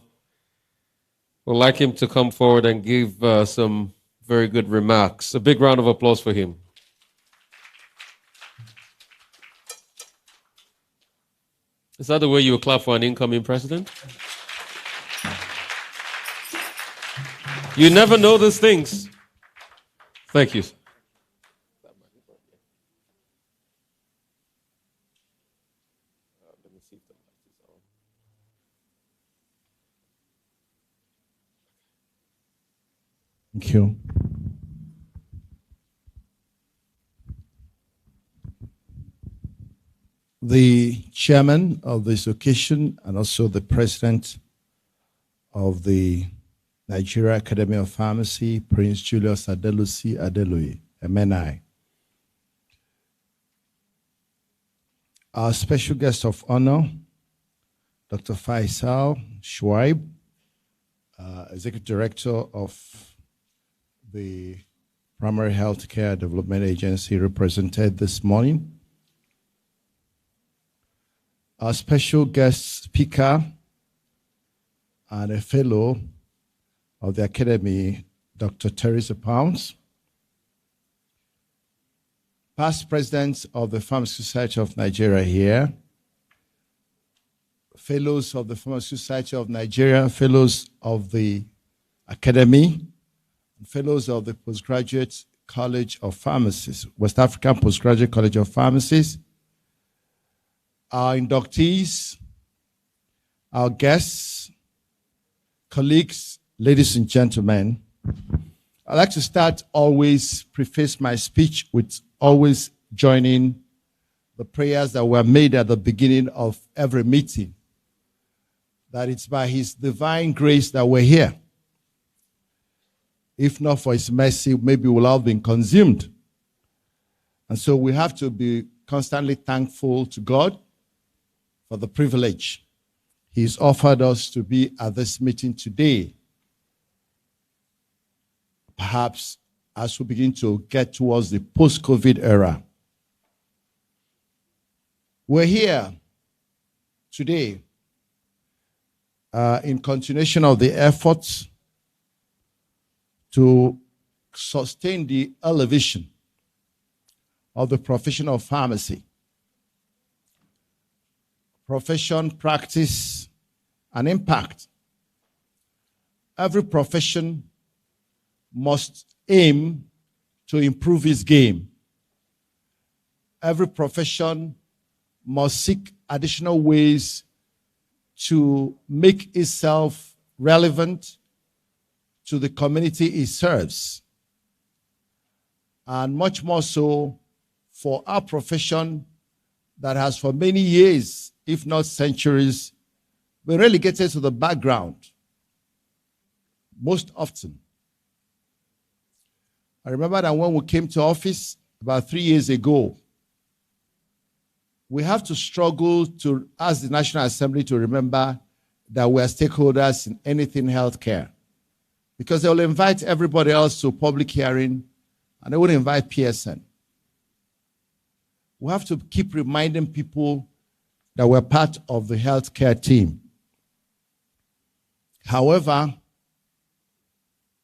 We'd like him to come forward and give some very good remarks. A big round of applause for him. Is that the way you would clap for an incoming president? You never know these things. Thank you. Thank you. The chairman of this occasion and also the president of the Nigeria Academy of Pharmacy, Prince Julius Adelusi Adeluyi, MNI. Our special guest of honor, Dr. Faisal Shuaib, Executive Director of the Primary Healthcare Development Agency, represented this morning. Our special guest speaker and a fellow of the Academy, Dr. Teresa Pounds, past presidents of the Pharmaceutical Society of Nigeria here, fellows of the Pharmaceutical Society of Nigeria, fellows of the Academy, and fellows of the Postgraduate College of Pharmacists, West African Postgraduate College of Pharmacists, our inductees, our guests, colleagues, ladies and gentlemen. I'd like to preface my speech with always joining the prayers that were made at the beginning of every meeting, that it's by His divine grace that we're here. If not for His mercy, maybe we'll have been consumed. And so we have to be constantly thankful to God for the privilege He's offered us to be at this meeting today. Perhaps as we begin to get towards the post-COVID era. We're here today in continuation of the efforts to sustain the elevation of the profession of pharmacy. Profession, practice, and impact. Every profession must aim to improve its game. Every profession must seek additional ways to make itself relevant to the community it serves. And much more so for our profession that has for many years, if not centuries, been relegated to the background most often. I remember that when we came to office about 3 years ago, we have to struggle to ask the National Assembly to remember that we are stakeholders in anything healthcare, because they will invite everybody else to public hearing and they would invite PSN. We have to keep reminding people that we're part of the healthcare team. However,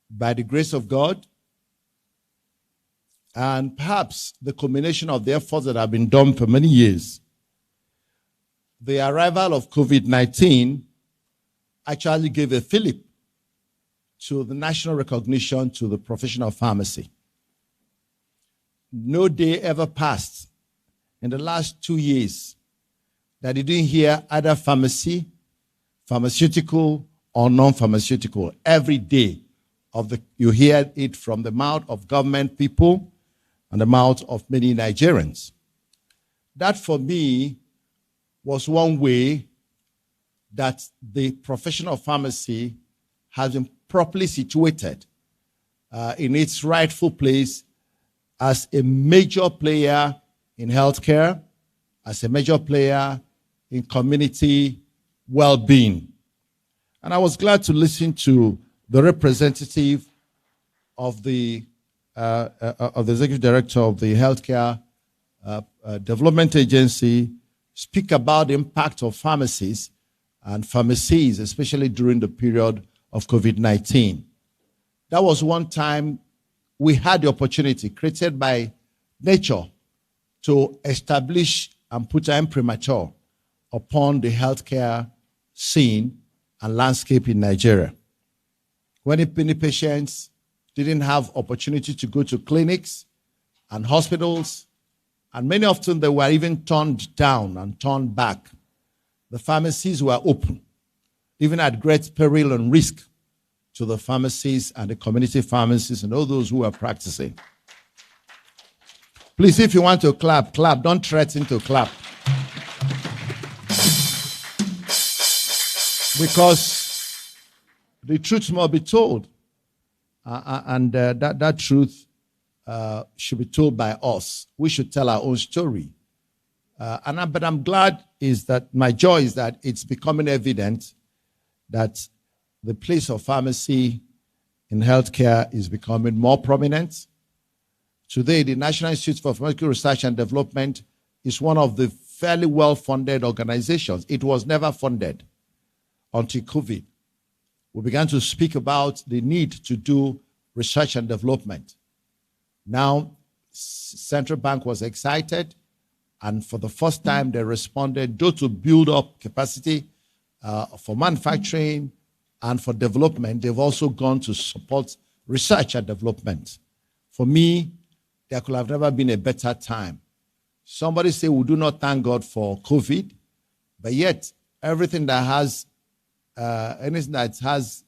by the grace of God, and perhaps the combination of the efforts that have been done for many years, the arrival of COVID-19 actually gave a fillip to the national recognition to the profession of pharmacy. No day ever passed in the last 2 years that you didn't hear either pharmacy, pharmaceutical, or non-pharmaceutical. Every day you hear it from the mouth of government people and the mouth of many Nigerians. That for me was one way that the profession of pharmacy has been properly situated in its rightful place as a major player in healthcare, as a major player in community well-being. And I was glad to listen to the representative of the Executive Director of the Healthcare Development Agency, speak about the impact of pharmacies and pharmacies, especially during the period of COVID-19. That was one time we had the opportunity created by nature to establish and put an imprimatur upon the healthcare scene and landscape in Nigeria. When many patients didn't have opportunity to go to clinics and hospitals, and many often they were even turned down and turned back, the pharmacies were open, even at great peril and risk to the pharmacies and the community pharmacies and all those who are practicing. Please, if you want to clap, clap. Don't threaten to clap. Because the truth must be told. That truth should be told by us. We should tell our own story. But I'm glad my joy is that it's becoming evident that the place of pharmacy in healthcare is becoming more prominent. Today, the National Institute for Pharmaceutical Research and Development is one of the fairly well-funded organizations. It was never funded until COVID. We began to speak about the need to do research and development. Now, Central Bank was excited, and for the first time, they responded, though to build up capacity for manufacturing and for development, they've also gone to support research and development. For me, there could have never been a better time. Somebody say we do not thank God for COVID, but yet everything that has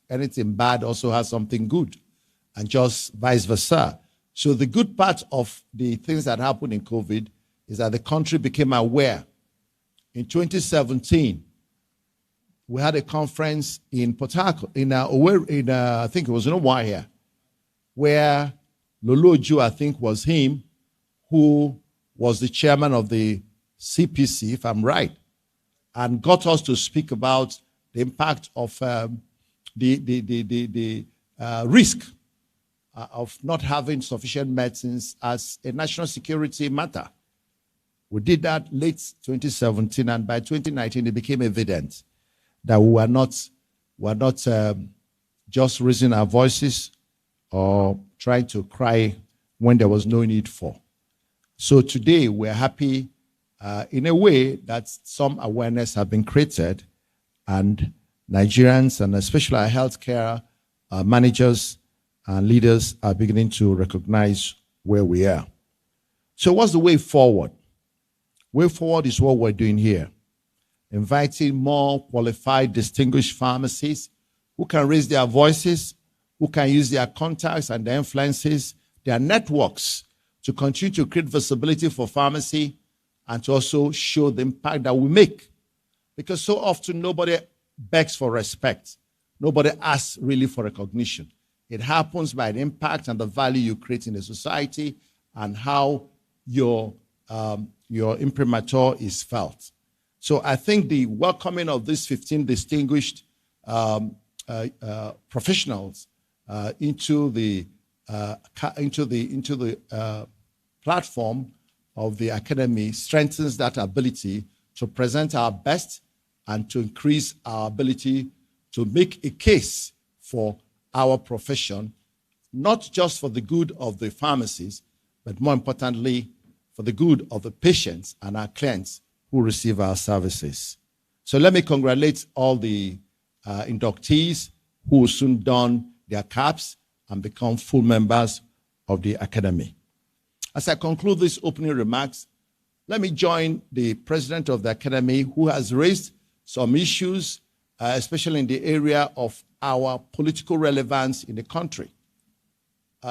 anything bad also has something good, and just vice versa. So the good part of the things that happened in COVID is that the country became aware. In 2017, we had a conference in Port Harcourt, I think it was in Hawaii, where Loloju, I think was him, who was the chairman of the CPC, if I'm right, and got us to speak about the impact of the risk of not having sufficient medicines as a national security matter. We did that late 2017, and by 2019, it became evident that we were not just raising our voices or trying to cry when there was no need for. So today, we're happy in a way that some awareness have been created, and Nigerians, and especially our healthcare managers and leaders, are beginning to recognize where we are. So what's the way forward? Way forward is what we're doing here. Inviting more qualified, distinguished pharmacists who can raise their voices, who can use their contacts and their influences, their networks, to continue to create visibility for pharmacy and to also show the impact that we make. Because so often nobody begs for respect. Nobody asks really for recognition. It happens by the impact and the value you create in the society and how your imprimatur is felt. So I think the welcoming of these 15 distinguished professionals into the platform of the academy strengthens that ability to present our best and to increase our ability to make a case for our profession, not just for the good of the pharmacies, but more importantly, for the good of the patients and our clients who receive our services. So let me congratulate all the inductees who will soon don their caps and become full members of the academy. As I conclude these opening remarks, let me join the president of the academy, who has raised some issues, especially in the area of our political relevance in the country.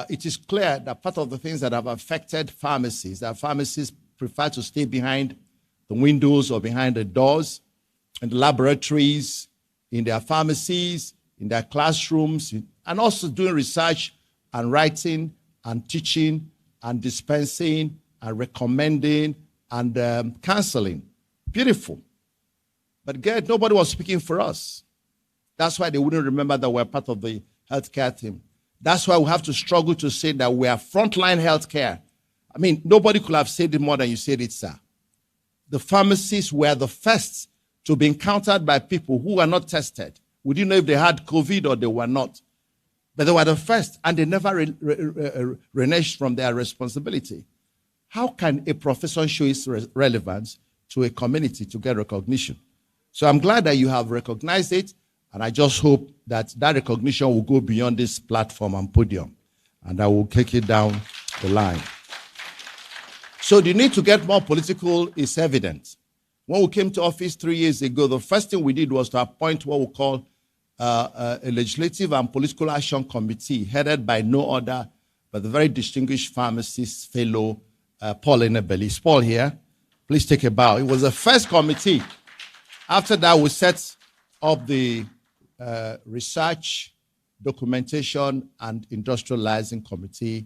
It is clear that part of the things that have affected pharmacies, that pharmacists prefer to stay behind the windows or behind the doors, in the laboratories, in their pharmacies, in their classrooms, and also doing research and writing and teaching and dispensing and recommending and counseling. Beautiful. But yet, nobody was speaking for us. That's why they wouldn't remember that we're part of the healthcare team. That's why we have to struggle to say that we are frontline healthcare. I mean, nobody could have said it more than you said it, sir. the pharmacists were the first to be encountered by people who were not tested. We didn't know if they had COVID or they were not. But they were the first, and they never reneged from their responsibility. How can a profession show its relevance to a community to get recognition? So I'm glad that you have recognized it, and I just hope that that recognition will go beyond this platform and podium, and I will take it down the line. So the need to get more political is evident. When we came to office 3 years ago, the first thing we did was to appoint what we call a legislative and political action committee headed by no other but the very distinguished pharmacist fellow Paul Enebeli. Is Paul here? Please take a bow. It was the first committee. After that, we set up the research, documentation, and industrializing committee,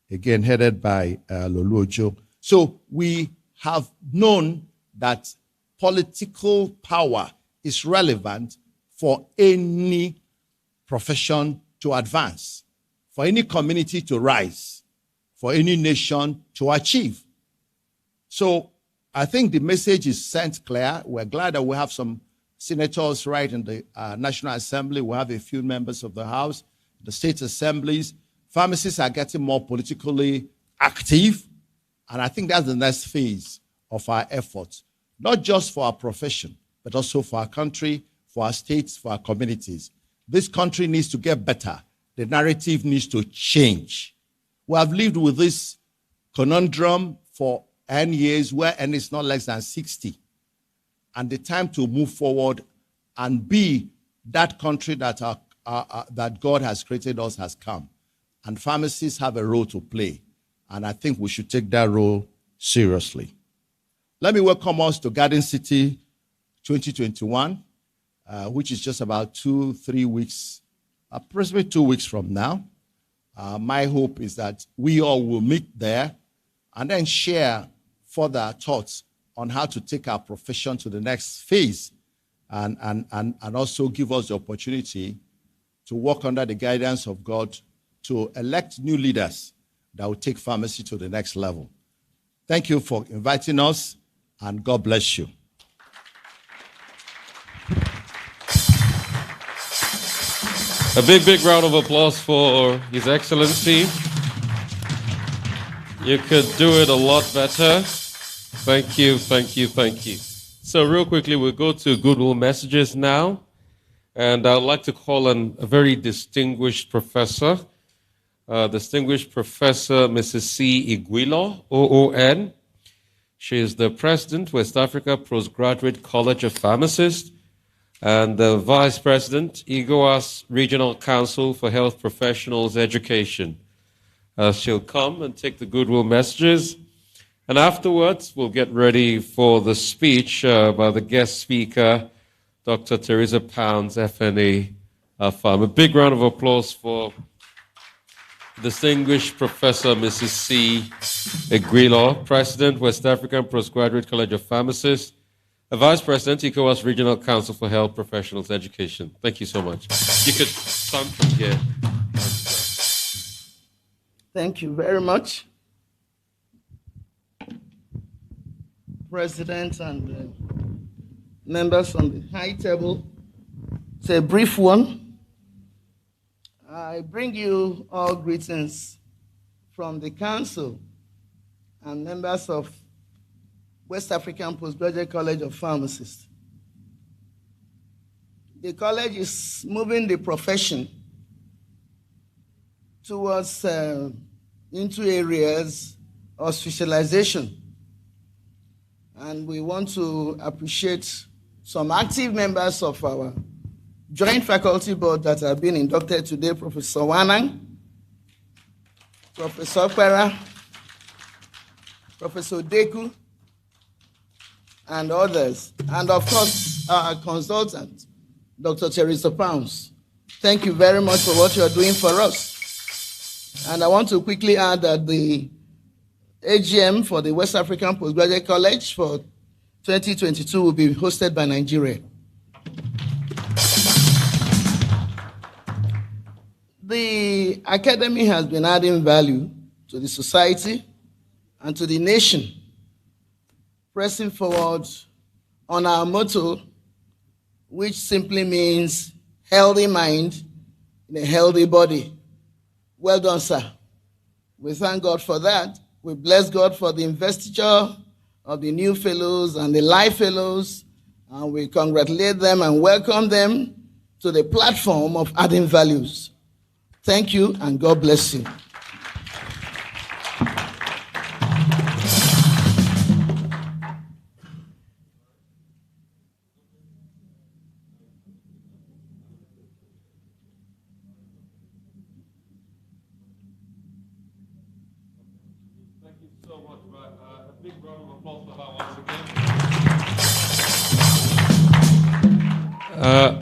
again headed by Lolu Ojo. So we have known that political power is relevant for any profession to advance, for any community to rise, for any nation to achieve. So I think the message is sent clear. We're glad that we have some senators right in the National Assembly. We have a few members of the House, the state assemblies. Pharmacists are getting more politically active, and I think that's the next phase of our efforts, not just for our profession, but also for our country, for our states, for our communities. This country needs to get better. The narrative needs to change. We have lived with this conundrum for N years, where N is not less than 60. And the time to move forward and be that country that, that God has created us has come. And pharmacists have a role to play. And I think we should take that role seriously. Let me welcome us to Garden City 2021. Which is just about 2-3 weeks, approximately 2 weeks from now. My hope is that we all will meet there and then share further thoughts on how to take our profession to the next phase and also give us the opportunity to work under the guidance of God to elect new leaders that will take pharmacy to the next level. Thank you for inviting us, and God bless you. A big round of applause for His Excellency. You could do it a lot better. Thank you. So real quickly, we'll go to Goodwill messages now. And I'd like to call on a very distinguished professor, Mrs. C. Iguilo, OON. She is the President, West Africa Postgraduate College of Pharmacists, and the Vice President, EGOAS Regional Council for Health Professionals Education. She'll come and take the Goodwill messages. And afterwards, we'll get ready for the speech by the guest speaker, Dr. Teresa Pounds, FNA Pharm. A big round of applause for distinguished Professor Mrs. C. Iguilo, President, West African Postgraduate College of Pharmacists, Vice President, ECOWAS Regional Council for Health Professionals Education. Thank you so much. You could stand from here. Thank you very much, President and members on the high table. It's a brief one. I bring you all greetings from the Council and members of West African Postgraduate College of Pharmacists. The college is moving the profession towards into areas of specialization. And we want to appreciate some active members of our joint faculty board that have been inducted today, Professor Wanang, Professor Kwera, Professor Deku, and others. And of course, our consultant, Dr. Teresa Pounds. Thank you very much for what you're doing for us. And I want to quickly add that the AGM for the West African Postgraduate College for 2022 will be hosted by Nigeria. The academy has been adding value to the society and to the nation pressing forward on our motto, which simply means healthy mind in a healthy body. Well done, sir. We thank God for that. We bless God for the investiture of the new fellows and the life fellows, and we congratulate them and welcome them to the platform of adding values. Thank you, and God bless you.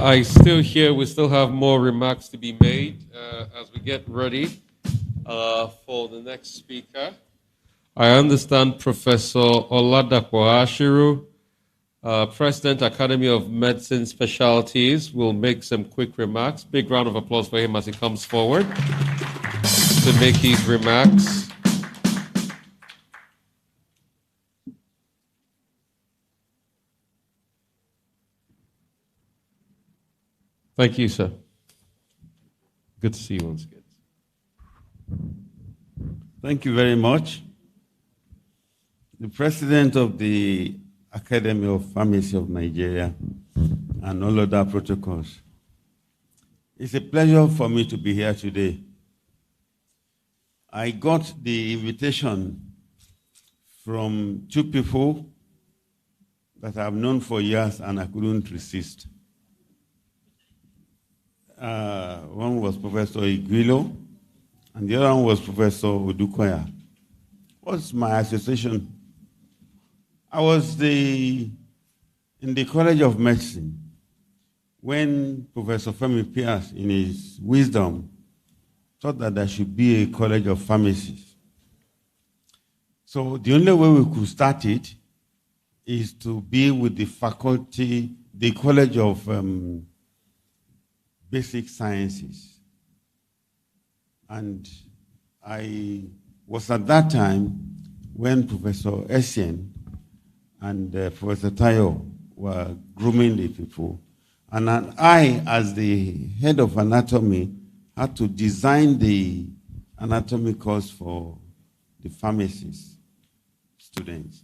I still hear we still have more remarks to be made as we get ready for the next speaker. I understand Professor Oladapo Ashiru, President, Academy of Medicine Specialties, will make some quick remarks. Big round of applause for him as he comes forward to make his remarks. Thank you, sir. Good to see you once again. Thank you very much. The President of the Academy of Pharmacy of Nigeria and all other protocols. It's a pleasure for me to be here today. I got the invitation from two people that I've known for years and I couldn't resist. One was Professor Goodwill, and the other one was Professor Odukoya. What's my association? I was in the College of Medicine when Professor Femi Pierce, in his wisdom, thought that there should be a College of Pharmacists. So the only way we could start it is to be with the faculty, the College of Basic Sciences. And I was at that time when Professor Essien and Professor Tayo were grooming the people. And I, as the head of anatomy, had to design the anatomy course for the pharmacist students.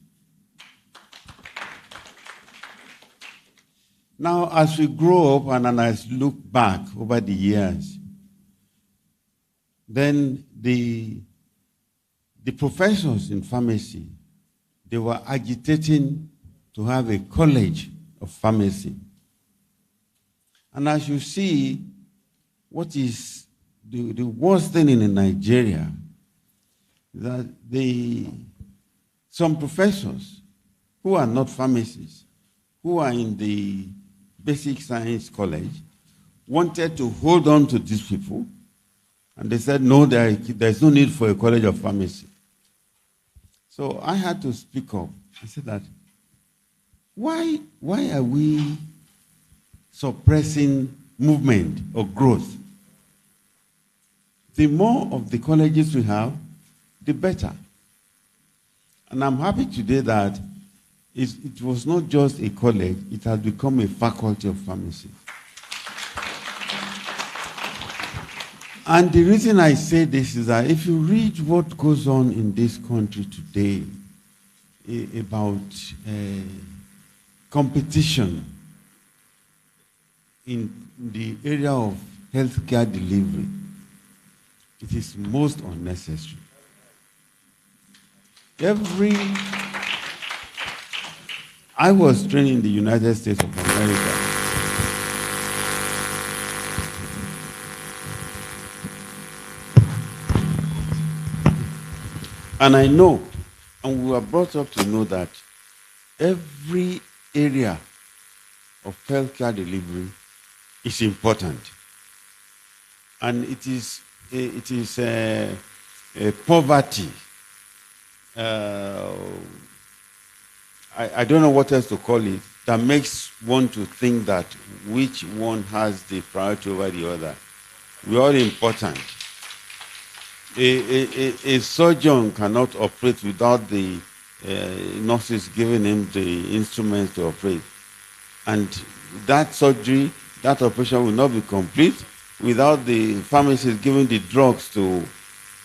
Now, as we grow up and as we look back over the years, then the professors in pharmacy, they were agitating to have a college of pharmacy. And as you see, what is the worst thing in Nigeria is that some professors who are not pharmacists, who are in the Basic Science College, wanted to hold on to these people, and they said, no, there's no need for a college of pharmacy. So I had to speak up. I said that, why are we suppressing movement or growth? The more of the colleges we have, the better. And I'm happy today that it was not just a college, it has become a faculty of pharmacy. And the reason I say this is that if you read what goes on in this country today about competition in the area of healthcare delivery, it is most unnecessary. I was trained in the United States of America. And I know, and we were brought up to know that every area of healthcare delivery is important. And it is poverty. I don't know what else to call it, that makes one to think that which one has the priority over the other. We're all important. A surgeon cannot operate without the nurses giving him the instruments to operate. And that surgery, that operation will not be complete without the pharmacist giving the drugs to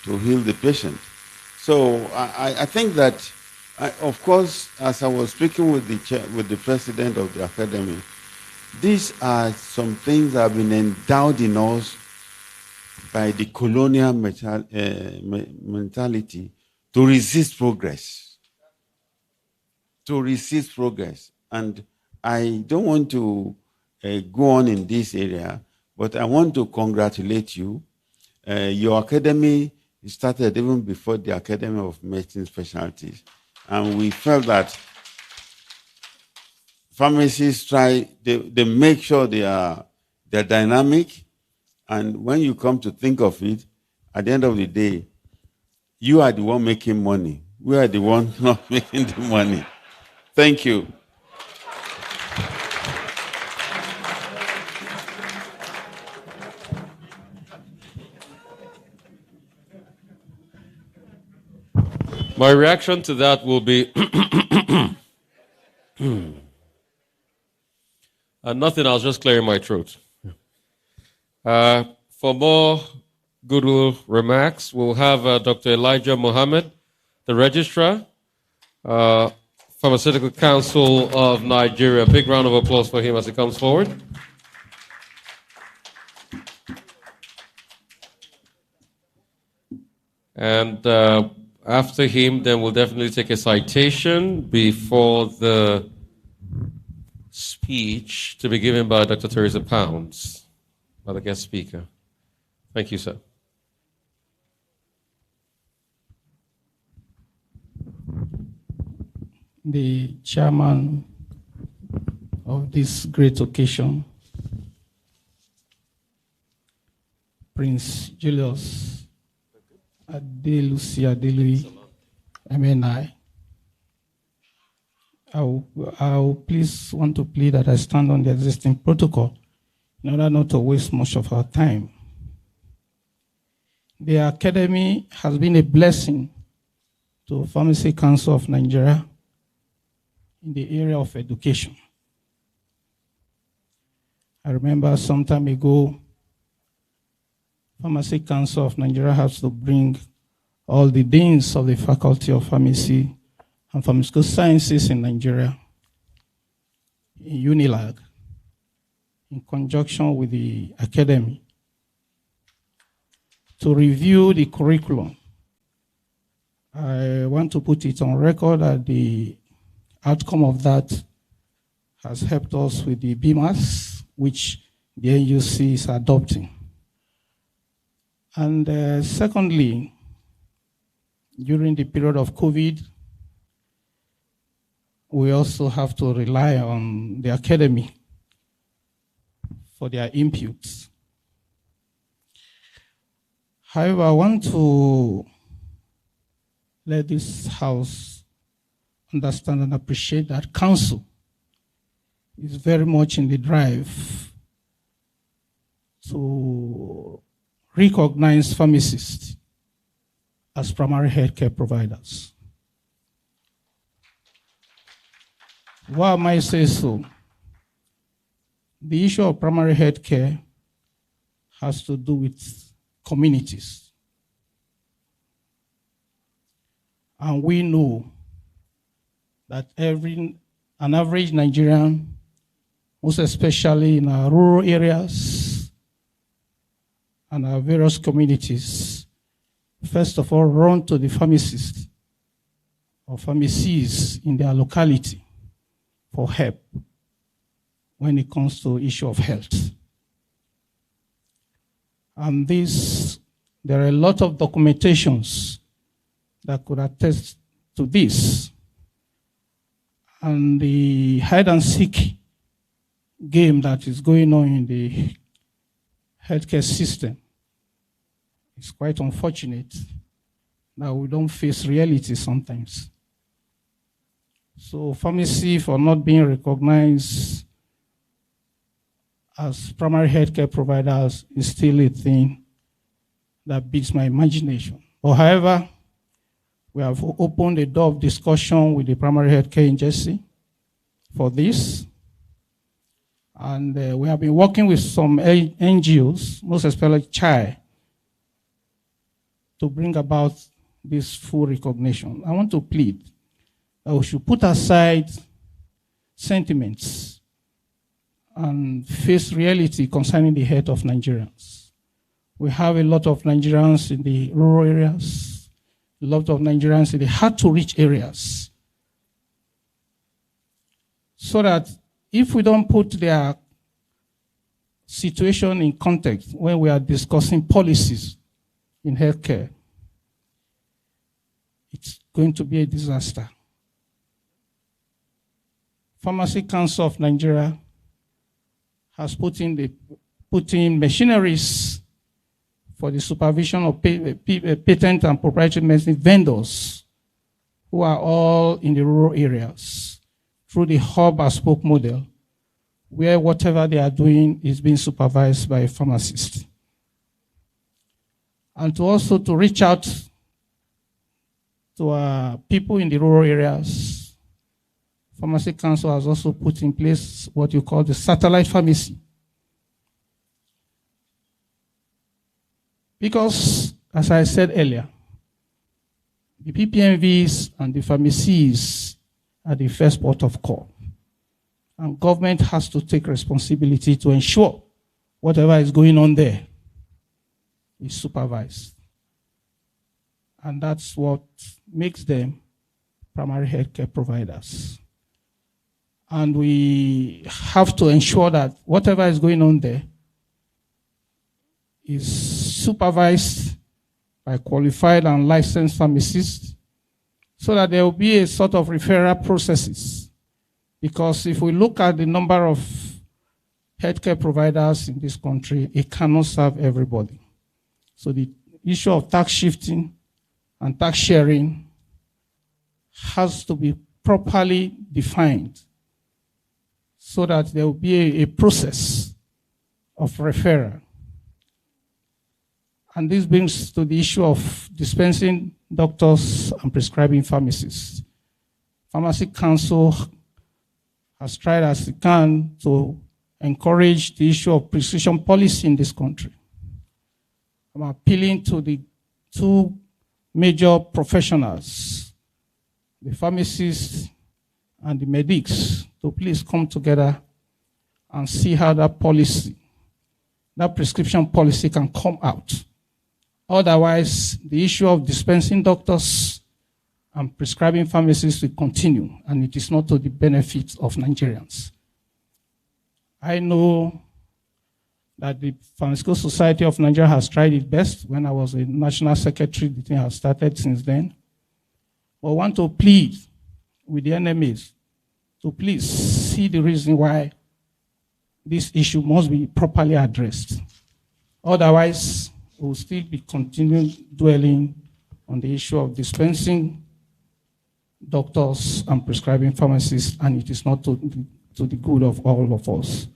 heal the patient. So I think that, of course, as I was speaking with the president of the academy, these are some things that have been endowed in us by the colonial mentality to resist progress. To resist progress. And I don't want to go on in this area, but I want to congratulate you. Your academy started even before the Academy of Medicine Specialties. And we felt that pharmacists they make sure they're dynamic. And when you come to think of it, at the end of the day, you are the one making money. We are the one not making the money. Thank you. My reaction to that will be nothing, I was just clearing my throat. For more Goodwill remarks, we'll have Dr. Elijah Mohammed, the registrar, Pharmaceutical Council of Nigeria. Big round of applause for him as he comes forward. And after him, then we'll definitely take a citation before the speech to be given by Dr. Teresa Pounds, by the guest speaker. Thank you, sir. The chairman of this great occasion, Prince Julius Adelusi Adelui, MNI. I will please want to plead that I stand on the existing protocol in order not to waste much of our time. The Academy has been a blessing to Pharmacy Council of Nigeria in the area of education. I remember some time ago, Pharmacy Council of Nigeria has to bring all the deans of the Faculty of Pharmacy and Pharmaceutical Sciences in Nigeria in Unilag, in conjunction with the Academy, to review the curriculum. I want to put it on record that the outcome of that has helped us with the BMAS, which the NUC is adopting. And secondly, during the period of COVID, we also have to rely on the Academy for their inputs. However, I want to let this House understand and appreciate that Council is very much in the drive to recognize pharmacists as primary healthcare providers. Why am I saying so? The issue of primary healthcare has to do with communities. And we know that an average Nigerian, most especially in our rural areas and our various communities, first of all, run to the pharmacist or pharmacies in their locality for help when it comes to issue of health. And there are a lot of documentations that could attest to this. And the hide and seek game that is going on in the healthcare system is quite unfortunate that we don't face reality sometimes. So pharmacy, for not being recognized as primary healthcare providers, is still a thing that beats my imagination. But however, We have opened a door of discussion with the primary healthcare agency for this. And we have been working with some NGOs, most especially CHI, to bring about this full recognition. I want to plead that we should put aside sentiments and face reality concerning the health of Nigerians. We have a lot of Nigerians in the rural areas, a lot of Nigerians in the hard-to-reach areas. So that if we don't put their situation in context when we are discussing policies in healthcare, it's going to be a disaster. Pharmacy Council of Nigeria has put in machineries for the supervision of patent and proprietary medicine vendors who are all in the rural areas through the hub-and-spoke model, where whatever they are doing is being supervised by a pharmacist. And also to reach out to people in the rural areas, Pharmacy Council has also put in place what you call the satellite pharmacy. Because, as I said earlier, the PPMVs and the pharmacies are the first port of call. And government has to take responsibility to ensure whatever is going on there is supervised. And that's what makes them primary healthcare providers. And we have to ensure that whatever is going on there is supervised by qualified and licensed pharmacists so that there will be a sort of referral processes. Because if we look at the number of healthcare providers in this country, it cannot serve everybody. So the issue of tax shifting and tax sharing has to be properly defined so that there will be a process of referral. And this brings to the issue of dispensing doctors and prescribing pharmacists. Pharmacy Council has tried as it can to encourage the issue of precision policy in this country. I'm appealing to the two major professionals, the pharmacists and the medics, to please come together and see how that policy, that prescription policy can come out. Otherwise, the issue of dispensing doctors and prescribing pharmacists will continue, and it is not to the benefit of Nigerians. I know that the Pharmaceutical Society of Nigeria has tried its best. When I was a national secretary, the thing has started since then. But I want to plead with the enemies to please see the reason why this issue must be properly addressed. Otherwise, we will still be continuing dwelling on the issue of dispensing doctors and prescribing pharmacists, and it is not to the good of all of us.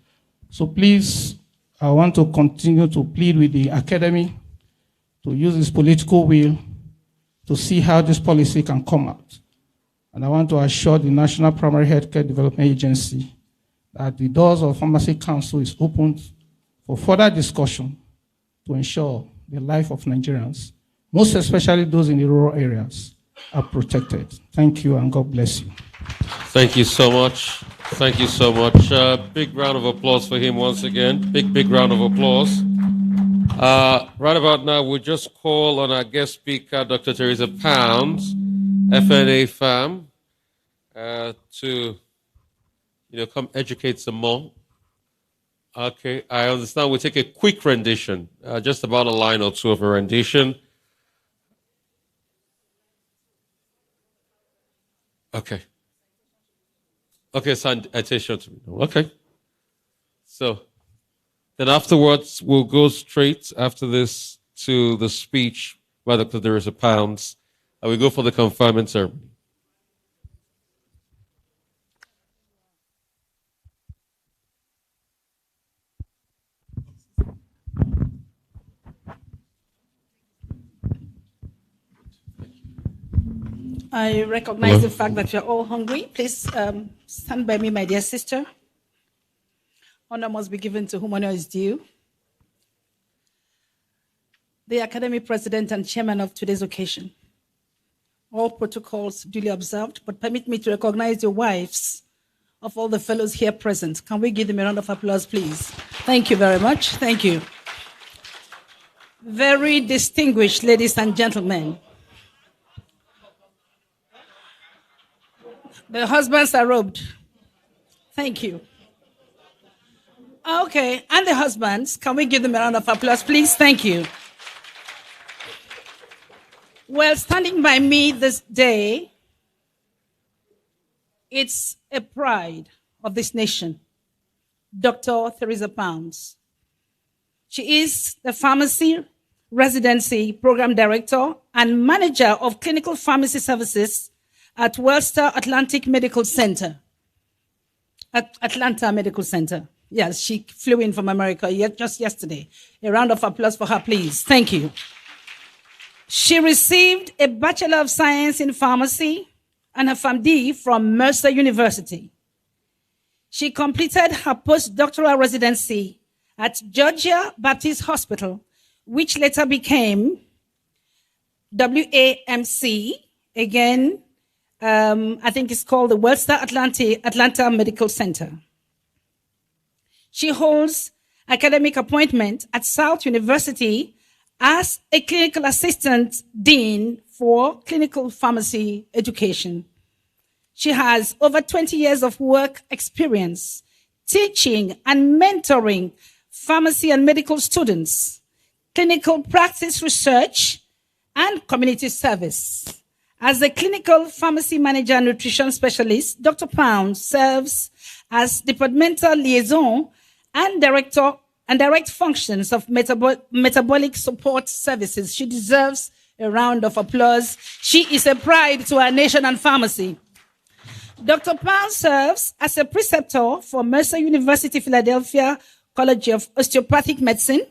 So please, I want to continue to plead with the academy to use its political will to see how this policy can come out. And I want to assure the National Primary Healthcare Development Agency that the doors of Pharmacy Council is opened for further discussion to ensure the life of Nigerians, most especially those in the rural areas, are protected. Thank you, and God bless you. Thank you so much. Thank you so much. Big round of applause for him once again. Big round of applause. Right about now, we'll just call on our guest speaker, Dr. Teresa Pounds, FNA FAM, to come educate some more. Okay, I understand. We'll take a quick rendition, just about a line or two of a rendition. Okay. Okay, citation to me. Okay. So then afterwards, we'll go straight after this to the speech by Dr. Teresa Pounds, and we go for the conferment ceremony. I recognize the fact that you're all hungry. Please stand by me, my dear sister. Honor must be given to whom honor is due. The Academy President and Chairman of today's occasion. All protocols duly observed, but permit me to recognize the wives of all the fellows here present. Can we give them a round of applause, please? Thank you very much. Thank you. Very distinguished ladies and gentlemen. The husbands are robed. Thank you. Okay, and the husbands, can we give them a round of applause, please? Thank you. Well, standing by me this day, it's a pride of this nation, Dr. Theresa Pounds. She is the Pharmacy Residency Program Director and Manager of Clinical Pharmacy Services at Wellstar Atlantic Medical Center. At Atlanta Medical Center. Yes, she flew in from America just yesterday. A round of applause for her, please. Thank you. She received a Bachelor of Science in Pharmacy and a PharmD from Mercer University. She completed her postdoctoral residency at Georgia Baptist Hospital, which later became WAMC, again, I think it's called the Wellstar Atlanta Medical Center. She holds academic appointment at South University as a clinical assistant dean for clinical pharmacy education. She has over 20 years of work experience teaching and mentoring pharmacy and medical students, clinical practice research, and community service. As a clinical pharmacy manager and nutrition specialist, Dr. Pounds serves as departmental liaison and director and direct functions of metabolic support services. She deserves a round of applause. She is a pride to our nation and pharmacy. Dr. Pounds serves as a preceptor for Mercer University, Philadelphia College of Osteopathic Medicine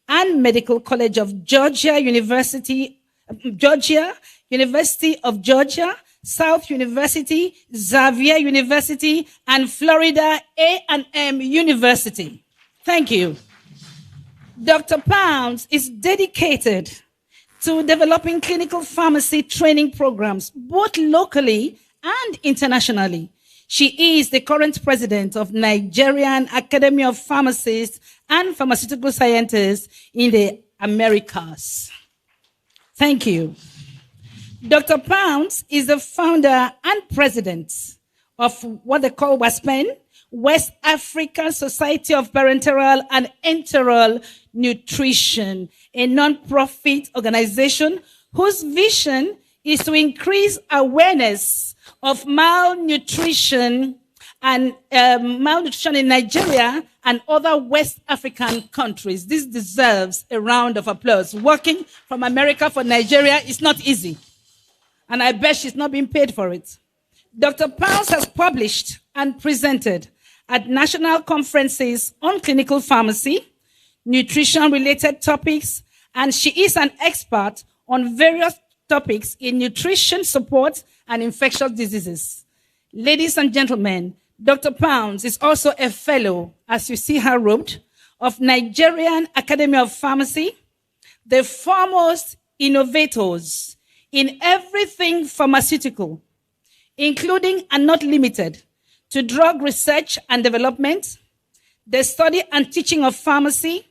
and Medical College of Georgia University of Georgia, South University, Xavier University, and Florida A&M University. Thank you. Dr. Pounds is dedicated to developing clinical pharmacy training programs, both locally and internationally. She is the current president of Nigerian Academy of Pharmacists and Pharmaceutical Scientists in the Americas. Thank you. Dr. Pounds is the founder and president of what they call WASPEN, West African Society of Parenteral and Enteral Nutrition, a non-profit organization whose vision is to increase awareness of malnutrition and malnutrition in Nigeria and other West African countries. This deserves a round of applause. Working from America for Nigeria is not easy, and I bet she's not being paid for it. Dr. Pounds has published and presented at national conferences on clinical pharmacy, nutrition-related topics, and she is an expert on various topics in nutrition support and infectious diseases. Ladies and gentlemen, Dr. Pounds is also a fellow, as you see her robed, of Nigerian Academy of Pharmacy, the foremost innovators in everything pharmaceutical, including and not limited to drug research and development, the study and teaching of pharmacy,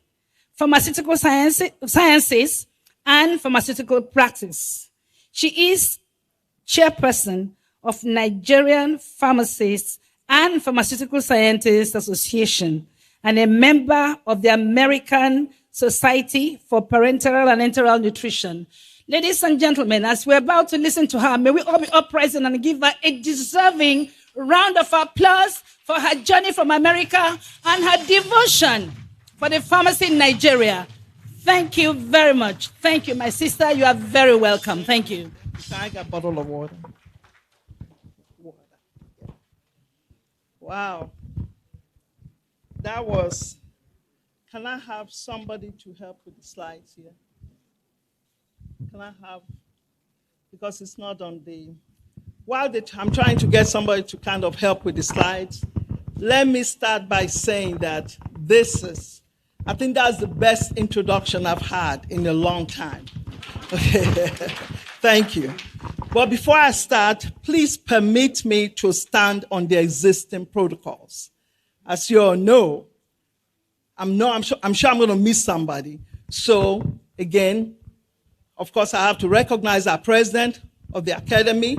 pharmaceutical sciences, and pharmaceutical practice. She is chairperson of Nigerian Pharmacists and Pharmaceutical Scientists Association and a member of the American Society for Parenteral and Enteral Nutrition. Ladies and gentlemen, as we're about to listen to her, may we all be up present and give her a deserving round of applause for her journey from America and her devotion for the pharmacy in Nigeria. Thank you very much. Thank you, my sister. You are very welcome. Thank you. Can I get a bottle of water? Wow. That was, can I have somebody to help with the slides here? Can I have because it's not on the, I'm trying to get somebody to kind of help with the slides. Let me start by saying that I think that's the best introduction I've had in a long time. Okay. Thank you. But before I start, please permit me to stand on the existing protocols. As you all know, I'm sure I'm going to miss somebody. So again, of course, I have to recognize our president of the Academy.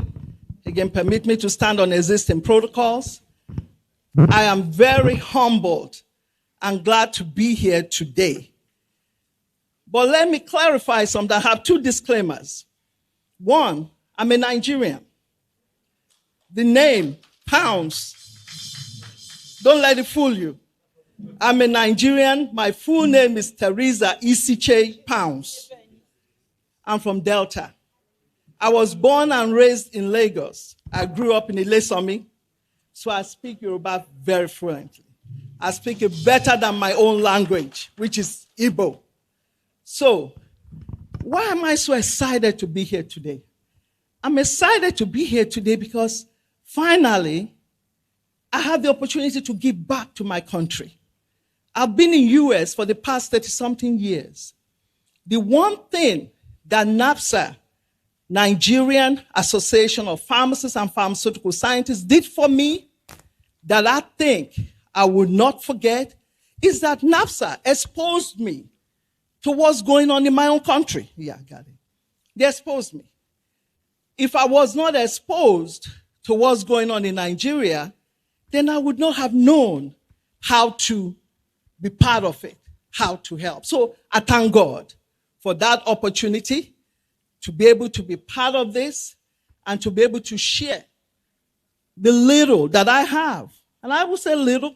Again, permit me to stand on existing protocols. I am very humbled and glad to be here today. But let me clarify something. I have two disclaimers. One, I'm a Nigerian. The name, Pounds, don't let it fool you. I'm a Nigerian. My full name is Teresa Isiche Pounds. I'm from Delta. I was born and raised in Lagos. I grew up in Ilesami, so I speak Yoruba very fluently. I speak it better than my own language, which is Igbo. So, why am I so excited to be here today? I'm excited to be here today because finally, I have the opportunity to give back to my country. I've been in US for the past 30-something years. The one thing that NAPSA, Nigerian Association of Pharmacists and Pharmaceutical Scientists, did for me that I think I will not forget is that NAPSA exposed me to what's going on in my own country. Yeah, I got it. They exposed me. If I was not exposed to what's going on in Nigeria, then I would not have known how to be part of it, how to help. So I thank God for that opportunity to be able to be part of this and to be able to share the little that I have, and I will say little,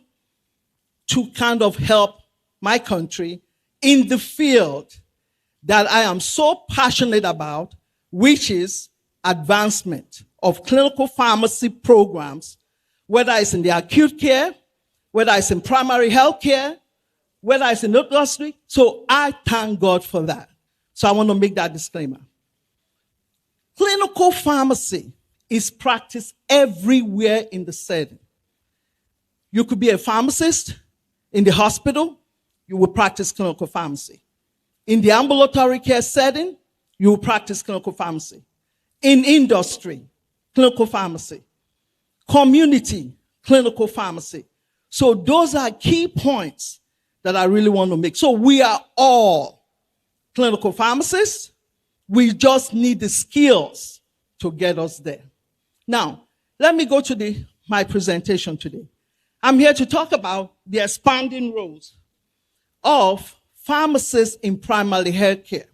to kind of help my country in the field that I am so passionate about, which is advancement of clinical pharmacy programs, whether it's in the acute care, whether it's in primary health care, whether it's in industry. So I thank God for that. So I want to make that disclaimer. Clinical pharmacy is practiced everywhere in the setting. You could be a pharmacist in the hospital, you will practice clinical pharmacy. In the ambulatory care setting, you will practice clinical pharmacy. In industry, clinical pharmacy. Community, clinical pharmacy. So those are key points that I really want to make. So we are all clinical pharmacists. We just need the skills to get us there. Now, let me go to my presentation today. I'm here to talk about the expanding roles of pharmacists in primary health care.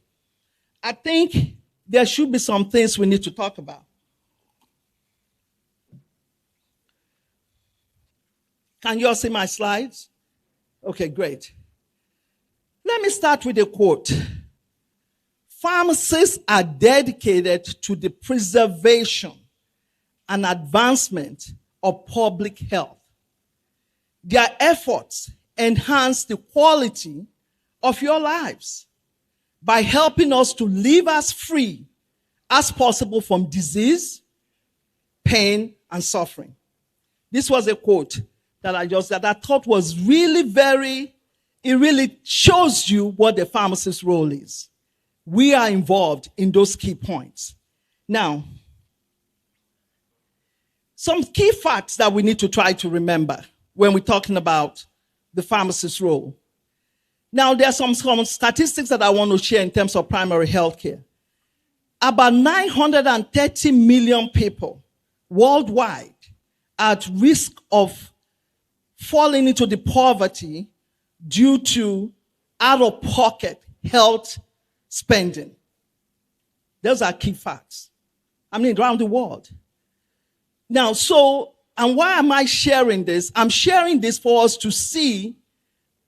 I think there should be some things we need to talk about. Can you all see my slides? Okay, great. Let me start with a quote. Pharmacists are dedicated to the preservation and advancement of public health. Their efforts enhance the quality of your lives by helping us to live as free as possible from disease, pain, and suffering. This was a quote that I thought was really it really shows you what the pharmacist's role is. We are involved in those key points. Now, some key facts that we need to try to remember when we're talking about the pharmacist's role. Now, there are some statistics that I want to share in terms of primary health care. About 930 million people worldwide are at risk of falling into the poverty due to out-of-pocket health spending. Those are key facts. Around the world. Now, and why am I sharing this? I'm sharing this for us to see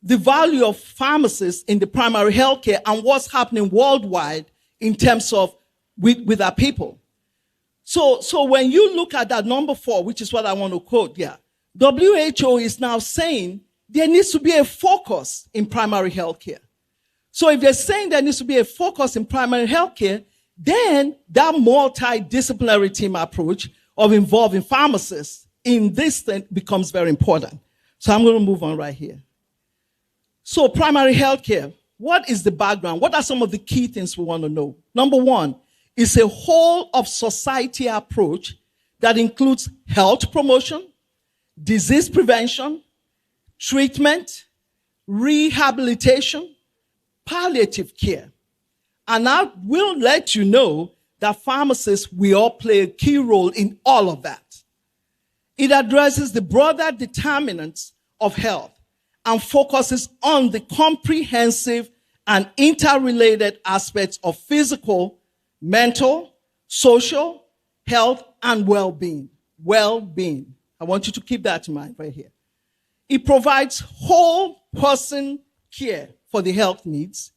the value of pharmacists in the primary health care and what's happening worldwide in terms of with our people. So when you look at that number 4, which is what I want to quote here, WHO is now saying there needs to be a focus in primary health care. So if they're saying there needs to be a focus in primary health care, Then that multidisciplinary team approach of involving pharmacists in this thing becomes very important. So I'm going to move on right here. So primary healthcare, what is the background? What are some of the key things we want to know? Number one, it's a whole of society approach that includes health promotion, disease prevention, treatment, rehabilitation, palliative care. And I will let you know that pharmacists will all play a key role in all of that. It addresses the broader determinants of health and focuses on the comprehensive and interrelated aspects of physical, mental, social, health, and well-being. Well-being. I want you to keep that in mind right here. It provides whole person care for the health needs.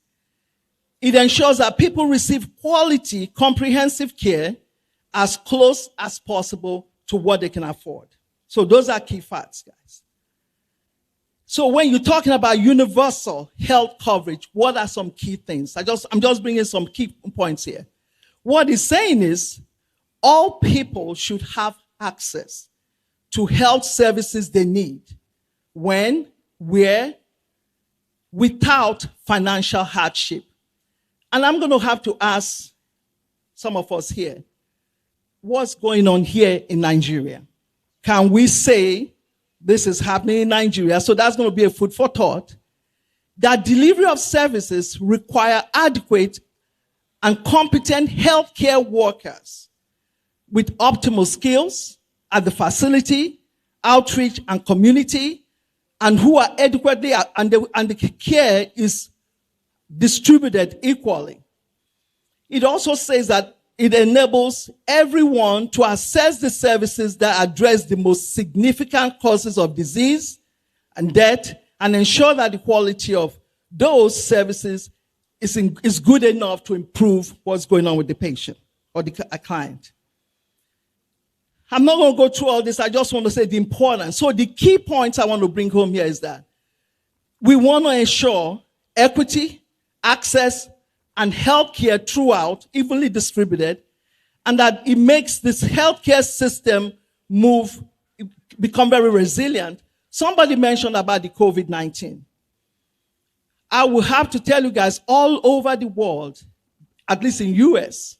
It ensures that people receive quality, comprehensive care as close as possible to what they can afford. So those are key facts, guys. So when you're talking about universal health coverage, what are some key things? I'm just bringing some key points here. What it's saying is all people should have access to health services they need when, where, without financial hardship. And I'm going to have to ask some of us here, what's going on here in Nigeria? Can we say this is happening in Nigeria? So that's going to be a food for thought. That delivery of services require adequate and competent healthcare workers with optimal skills at the facility, outreach, and community, and who are adequately, and the care is distributed equally. It also says that it enables everyone to access the services that address the most significant causes of disease and death and ensure that the quality of those services is good enough to improve what's going on with the patient or the client. I'm not going to go through all this. I just want to say the importance. So the key points I want to bring home here is that we want to ensure equity, access, and healthcare throughout, evenly distributed, and that it makes this healthcare system become very resilient. Somebody mentioned about the COVID-19. I will have to tell you guys, all over the world, at least in US,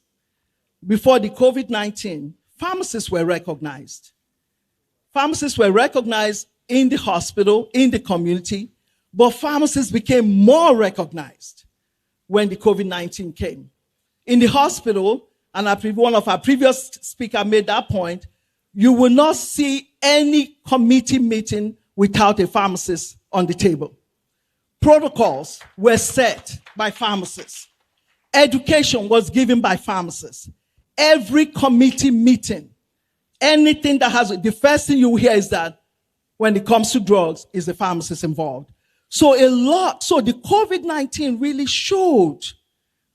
before the COVID-19, pharmacists were recognized. Pharmacists were recognized in the hospital, in the community, but pharmacists became more recognized when the COVID-19 came. In the hospital, and one of our previous speakers made that point, you will not see any committee meeting without a pharmacist on the table. Protocols were set by pharmacists. Education was given by pharmacists. Every committee meeting, anything that has, the first thing you will hear is that when it comes to drugs, is the pharmacist involved. So the COVID-19 really showed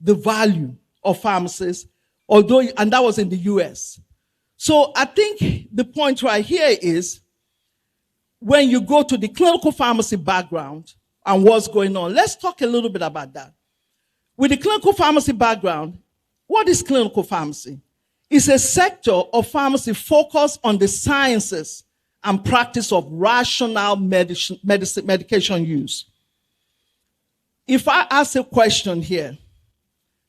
the value of pharmacists, and that was in the US. So I think the point right here is when you go to the clinical pharmacy background and what's going on, let's talk a little bit about that. With the clinical pharmacy background, what is clinical pharmacy? It's a sector of pharmacy focused on the sciences and practice of rational medication use. If I ask a question here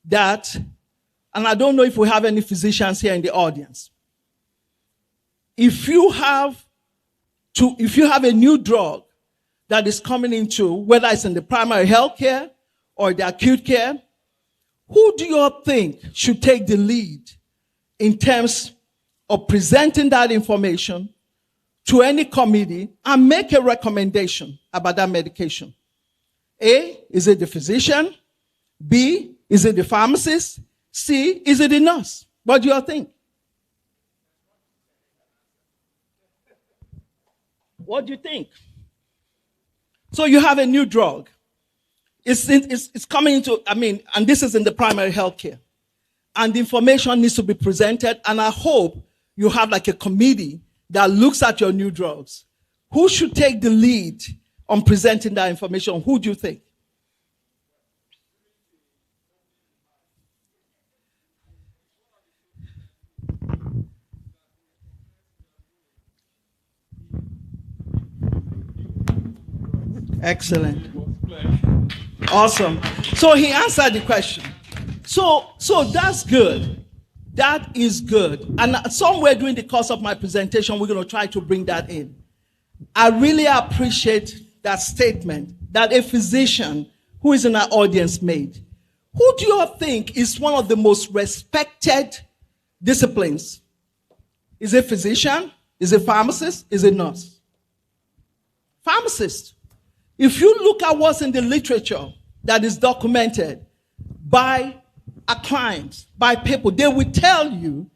that, and I don't know if we have any physicians here in the audience, if you have a new drug that is coming into, whether it's in the primary health care or the acute care, who do you think should take the lead in terms of presenting that information to any committee and make a recommendation about that medication? A, is it the physician? B, is it the pharmacist? C, is it the nurse? What do you think? What do you think? So you have a new drug. It's coming into, and this is in the primary health care. And the information needs to be presented, and I hope you have like a committee that looks at your new drugs. Who should take the lead on presenting that information? Who do you think? Excellent. Awesome. So he answered the question. So that's good. That is good. And somewhere during the course of my presentation, we're going to try to bring that in. I really appreciate that statement that a physician who is in our audience made. Who do you think is one of the most respected disciplines? Is it physician? Is it pharmacist? Is it nurse? Pharmacist. If you look at what's in the literature that is documented by our clients, by people, they will tell you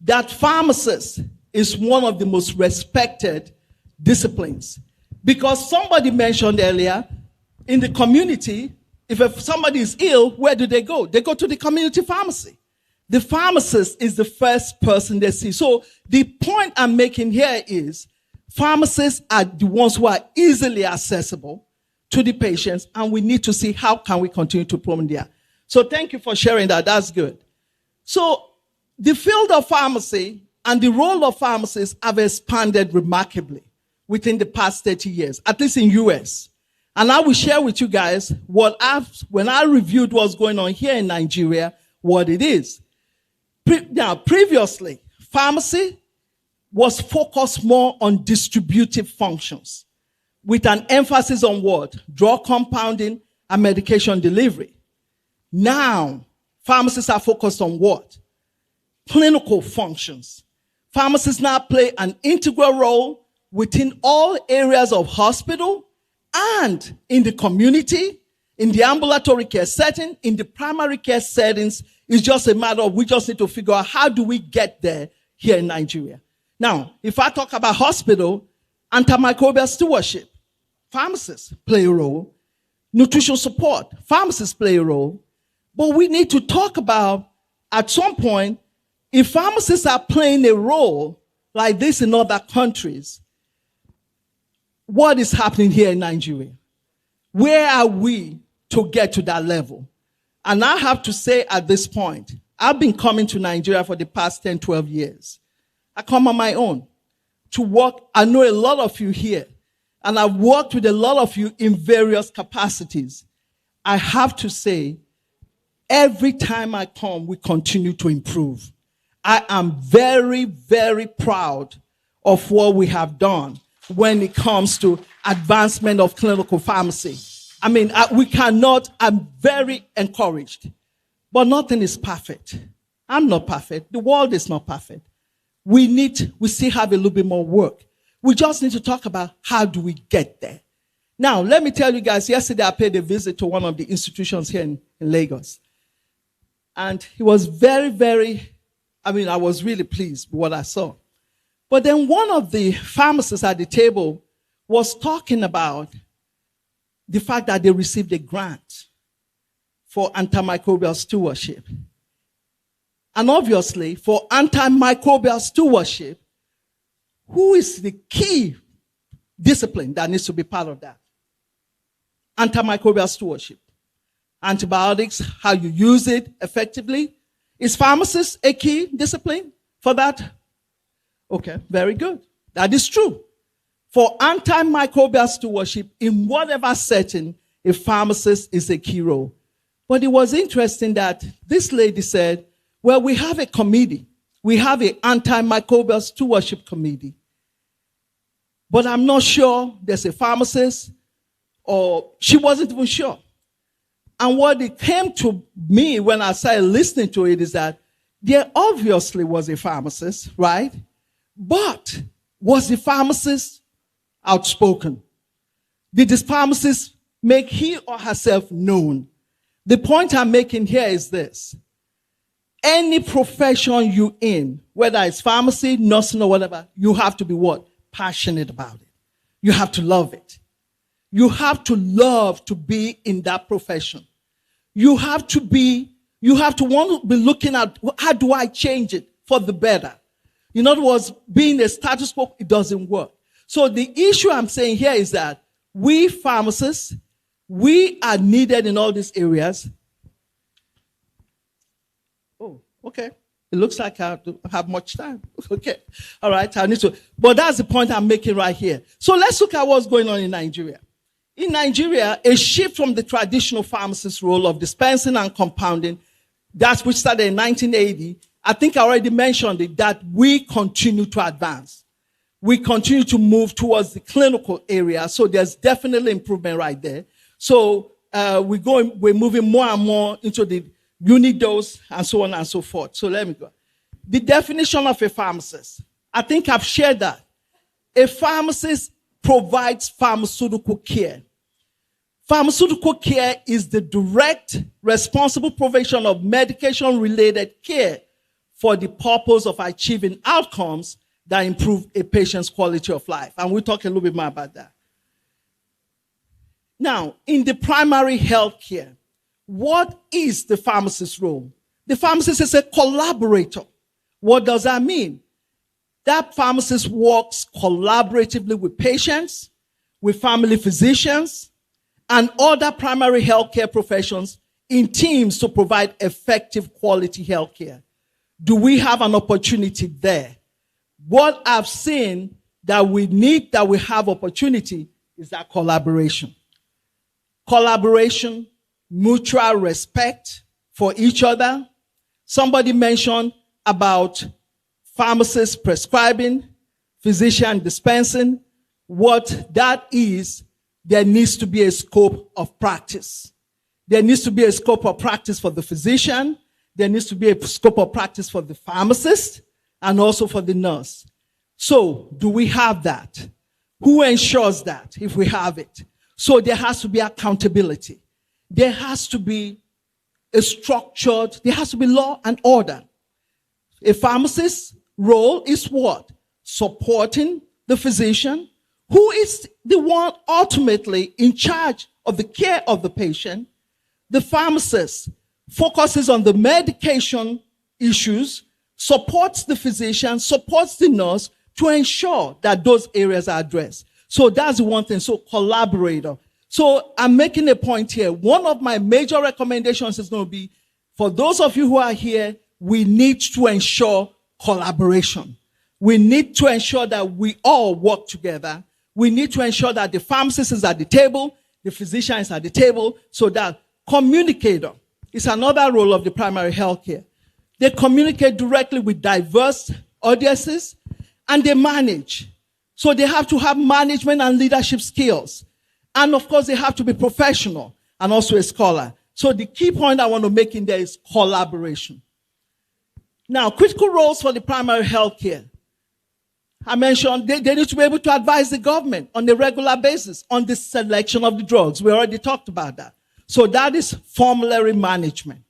that pharmacist is one of the most respected disciplines. Because somebody mentioned earlier, in the community, if somebody is ill, where do they go? They go to the community pharmacy. The pharmacist is the first person they see. So the point I'm making here is pharmacists are the ones who are easily accessible to the patients, and we need to see how can we continue to promote that. So thank you for sharing that. That's good. So the field of pharmacy and the role of pharmacists have expanded remarkably within the past 30 years, at least in US. And I will share with you guys when I reviewed what's going on here in Nigeria, what it is. Now, previously, pharmacy was focused more on distributive functions with an emphasis on what? Drug compounding and medication delivery. Now, pharmacists are focused on what? Clinical functions. Pharmacists now play an integral role within all areas of hospital and in the community, in the ambulatory care setting, in the primary care settings. It's just a matter of we just need to figure out how do we get there here in Nigeria. Now, if I talk about hospital, antimicrobial stewardship, pharmacists play a role. Nutrition support, pharmacists play a role. But we need to talk about, at some point, if pharmacists are playing a role like this in other countries, what is happening here in Nigeria? Where are we to get to that level? And I have to say at this point, I've been coming to Nigeria for the past 10, 12 years. I come on my own to work. I know a lot of you here, and I've worked with a lot of you in various capacities. I have to say, every time I come, we continue to improve. I am very, very proud of what we have done when it comes to advancement of clinical pharmacy. I mean, I'm very encouraged, but nothing is perfect. I'm not perfect. The world is not perfect. We still have a little bit more work. We just need to talk about how do we get there. Now, let me tell you guys, yesterday I paid a visit to one of the institutions here in Lagos. And it was very, I was really pleased with what I saw. But then one of the pharmacists at the table was talking about the fact that they received a grant for antimicrobial stewardship. And obviously, for antimicrobial stewardship, who is the key discipline that needs to be part of that? Antimicrobial stewardship. Antibiotics, how you use it effectively. Is pharmacist a key discipline for that? Okay, very good. That is true. For antimicrobial stewardship, in whatever setting, a pharmacist is a key role. But it was interesting that this lady said, well, we have a committee. We have an antimicrobial stewardship committee. But I'm not sure there's a pharmacist, or she wasn't even sure. And what it came to me when I started listening to it is that there obviously was a pharmacist, right? But was the pharmacist outspoken? Did this pharmacist make he or herself known? The point I'm making here is this. Any profession you in, whether it's pharmacy, nursing, or whatever, you have to be what? Passionate about it. You have to love it. You have to love to be in that profession. You have to want to be looking at how do I change it for the better. In other words, being a status quo, it doesn't work. So the issue I'm saying here is that we pharmacists, we are needed in all these areas. Oh, okay. It looks like I don't have much time. Okay. All right. But that's the point I'm making right here. So let's look at what's going on in Nigeria. In Nigeria, a shift from the traditional pharmacist role of dispensing and compounding, that which started in 1980, I think I already mentioned it, that we continue to advance. We continue to move towards the clinical area, so there's definitely improvement right there. So we're moving more and more into the unit dose and so on and so forth. So let me go. The definition of a pharmacist. I think I've shared that. A pharmacist provides pharmaceutical care. Pharmaceutical care is the direct, responsible provision of medication-related care for the purpose of achieving outcomes that improve a patient's quality of life. And we'll talk a little bit more about that. Now, in the primary health care, what is the pharmacist's role? The pharmacist is a collaborator. What does that mean? That pharmacist works collaboratively with patients, with family physicians, and other primary healthcare professions in teams to provide effective quality healthcare. Do we have an opportunity there? What I've seen that we need, that we have opportunity, is that collaboration. Collaboration, mutual respect for each other. Somebody mentioned about pharmacists prescribing, physician dispensing. What that is, there needs to be a scope of practice. There needs to be a scope of practice for the physician. There needs to be a scope of practice for the pharmacist and also for the nurse. So, do we have that? Who ensures that if we have it? So there has to be accountability. There has to be a structured, there has to be law and order. A pharmacist's role is what? Supporting the physician, who is the one ultimately in charge of the care of the patient. The pharmacist focuses on the medication issues, supports the physician, supports the nurse to ensure that those areas are addressed. So that's the one thing. So collaborator. So I'm making a point here. One of my major recommendations is going to be, for those of you who are here, we need to ensure collaboration. We need to ensure that we all work together. We need to ensure that the pharmacist is at the table, the physician is at the table, so that communicator is another role of the primary health care. They communicate directly with diverse audiences, and they manage. So they have to have management and leadership skills. And of course, they have to be professional and also a scholar. So the key point I want to make in there is collaboration. Now, critical roles for the primary health care. I mentioned they need to be able to advise the government on a regular basis on the selection of the drugs. We already talked about that. So that is formulary management.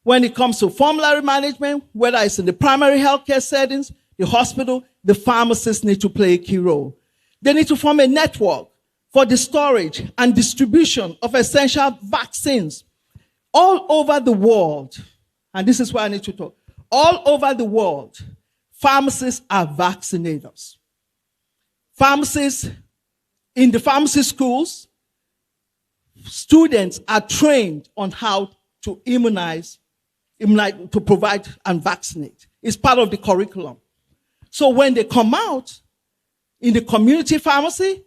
When it comes to formulary management, whether it's in the primary healthcare settings, the hospital, the pharmacists need to play a key role. They need to form a network for the storage and distribution of essential vaccines all over the world. And this is where I need to talk. All over the world, pharmacists are vaccinators. Pharmacists, in the pharmacy schools, students are trained on how to immunize, to provide and vaccinate. It's part of the curriculum. So when they come out in the community pharmacy,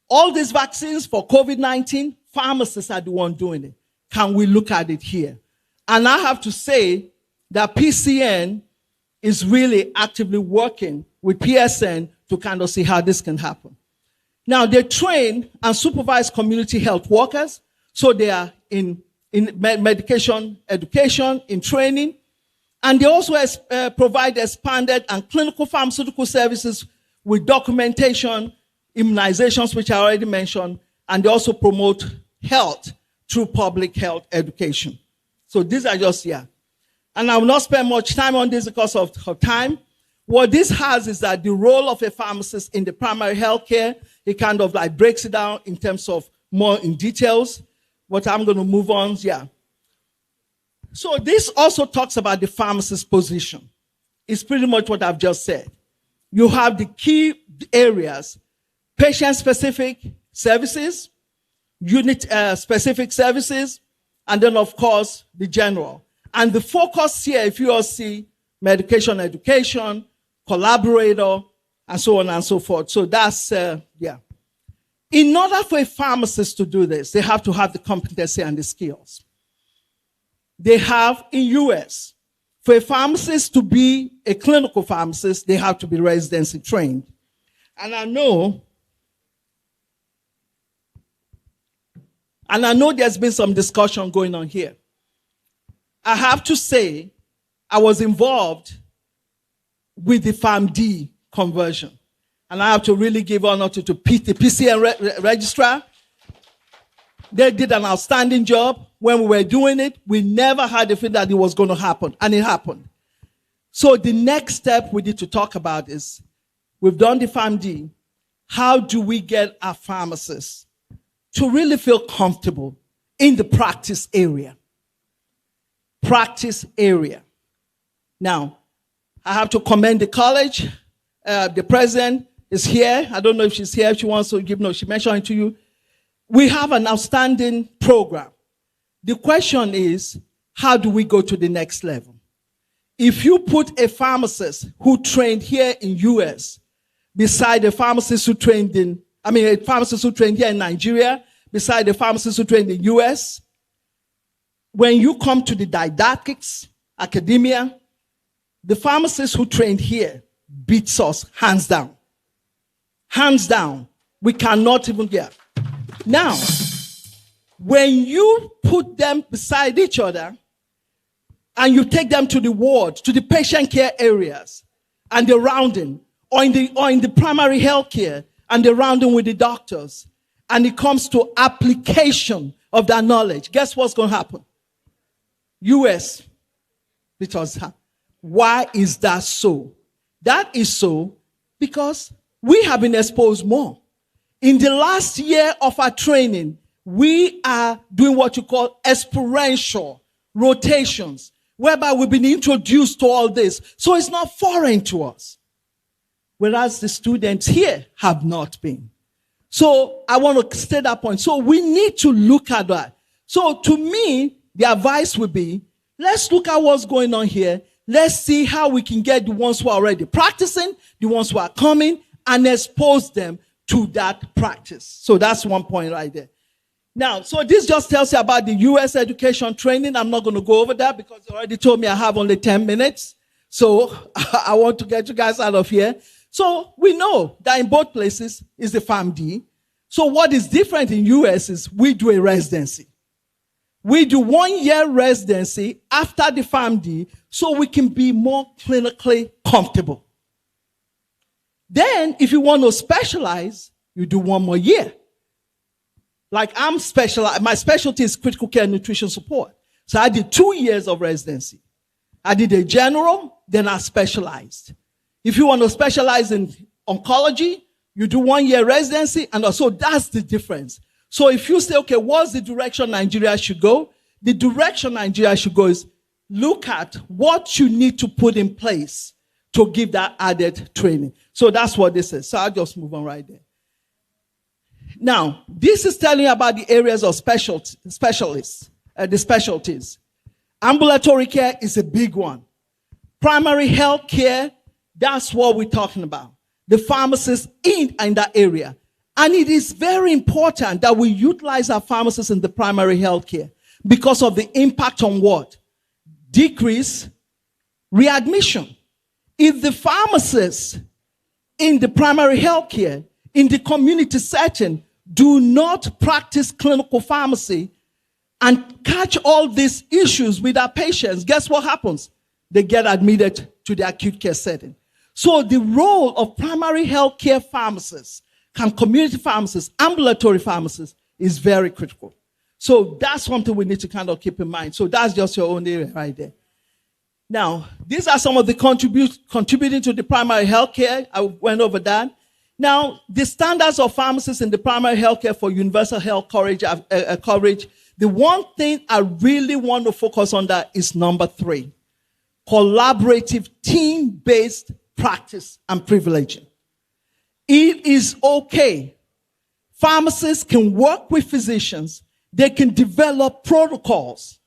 all these vaccines for COVID-19, pharmacists are the one doing it. Can we look at it here? And I have to say that PCN is really actively working with PSN to kind of see how this can happen. Now, they train and supervise community health workers, so they are in medication education, in training, and they also provide expanded and clinical pharmaceutical services with documentation, immunizations, which I already mentioned, and they also promote health through public health education. So these are just here. And I will not spend much time on this because of time. What this has is that the role of a pharmacist in the primary health care, it kind of like breaks it down in terms of more in details. But I'm going to move on, yeah. So this also talks about the pharmacist's position. It's pretty much what I've just said. You have the key areas: patient-specific services, unit-specific services, and then, of course, the general. And the focus here, if you all see, medication education, collaborator, and so on and so forth. So that's, yeah. In order for a pharmacist to do this, they have to have the competency and the skills. They have in US. For a pharmacist to be a clinical pharmacist, they have to be residency trained. And I know there's been some discussion going on here. I have to say, I was involved with the PharmD conversion. And I have to really give honor to the PCN registrar. They did an outstanding job. When we were doing it, we never had the feeling that it was going to happen, and it happened. So the next step we need to talk about is, we've done the PharmD. How do we get our pharmacists to really feel comfortable in the practice area? Practice area. Now, I have to commend the college. The president is here. I don't know if she's here. If she wants to give, no, she mentioned it to you. We have an outstanding program. The question is, how do we go to the next level? If you put a pharmacist who trained here in US beside a pharmacist who trained a pharmacist who trained here in Nigeria, beside a pharmacist who trained in US, when you come to the didactics, academia, the pharmacist who trained here beats us hands down. Hands down. We cannot even get. Now, when you put them beside each other and you take them to the ward, to the patient care areas and the rounding, or in the primary health care and the rounding with the doctors, and it comes to application of that knowledge, guess what's going to happen? US. Because why is that so? That is so because we have been exposed more. In the last year of our training, we are doing what you call experiential rotations, whereby we've been introduced to all this. So it's not foreign to us. Whereas the students here have not been. So I want to state that point. So we need to look at that. So to me, the advice would be, let's look at what's going on here. Let's see how we can get the ones who are already practicing, the ones who are coming, and expose them to that practice. So that's one point right there. Now, so this just tells you about the US education training. I'm not going to go over that because you already told me I have only 10 minutes. So I want to get you guys out of here. So we know that in both places is the PharmD. So what is different in US is we do a residency. We do 1 year residency after the PharmD so we can be more clinically comfortable. Then, if you want to specialize, you do 1 more year. Like I'm specialized, my specialty is critical care nutrition support. So I did 2 years of residency. I did a general, then I specialized. If you want to specialize in oncology, you do 1 year residency, and so that's the difference. So if you say, okay, what's the direction Nigeria should go? The direction Nigeria should go is look at what you need to put in place to give that added training. So that's what this is. So I'll just move on right there. Now, this is telling you about the areas of specialists, the specialties. Ambulatory care is a big one. Primary health care, that's what we're talking about. The pharmacists in that area. And it is very important that we utilize our pharmacists in the primary health care because of the impact on what? Decrease readmission. If the pharmacists in the primary health care, in the community setting, do not practice clinical pharmacy and catch all these issues with our patients, guess what happens? They get admitted to the acute care setting. So the role of primary health care pharmacists, community pharmacists, ambulatory pharmacists is very critical. So that's something we need to kind of keep in mind. So that's just your own area right there. Now, these are some of the contributing to the primary health care. I went over that. Now, the standards of pharmacists in the primary health care for universal health coverage, the one thing I really want to focus on that is number 3, collaborative team-based practice and privileging. It is okay. Pharmacists can work with physicians. They can develop protocols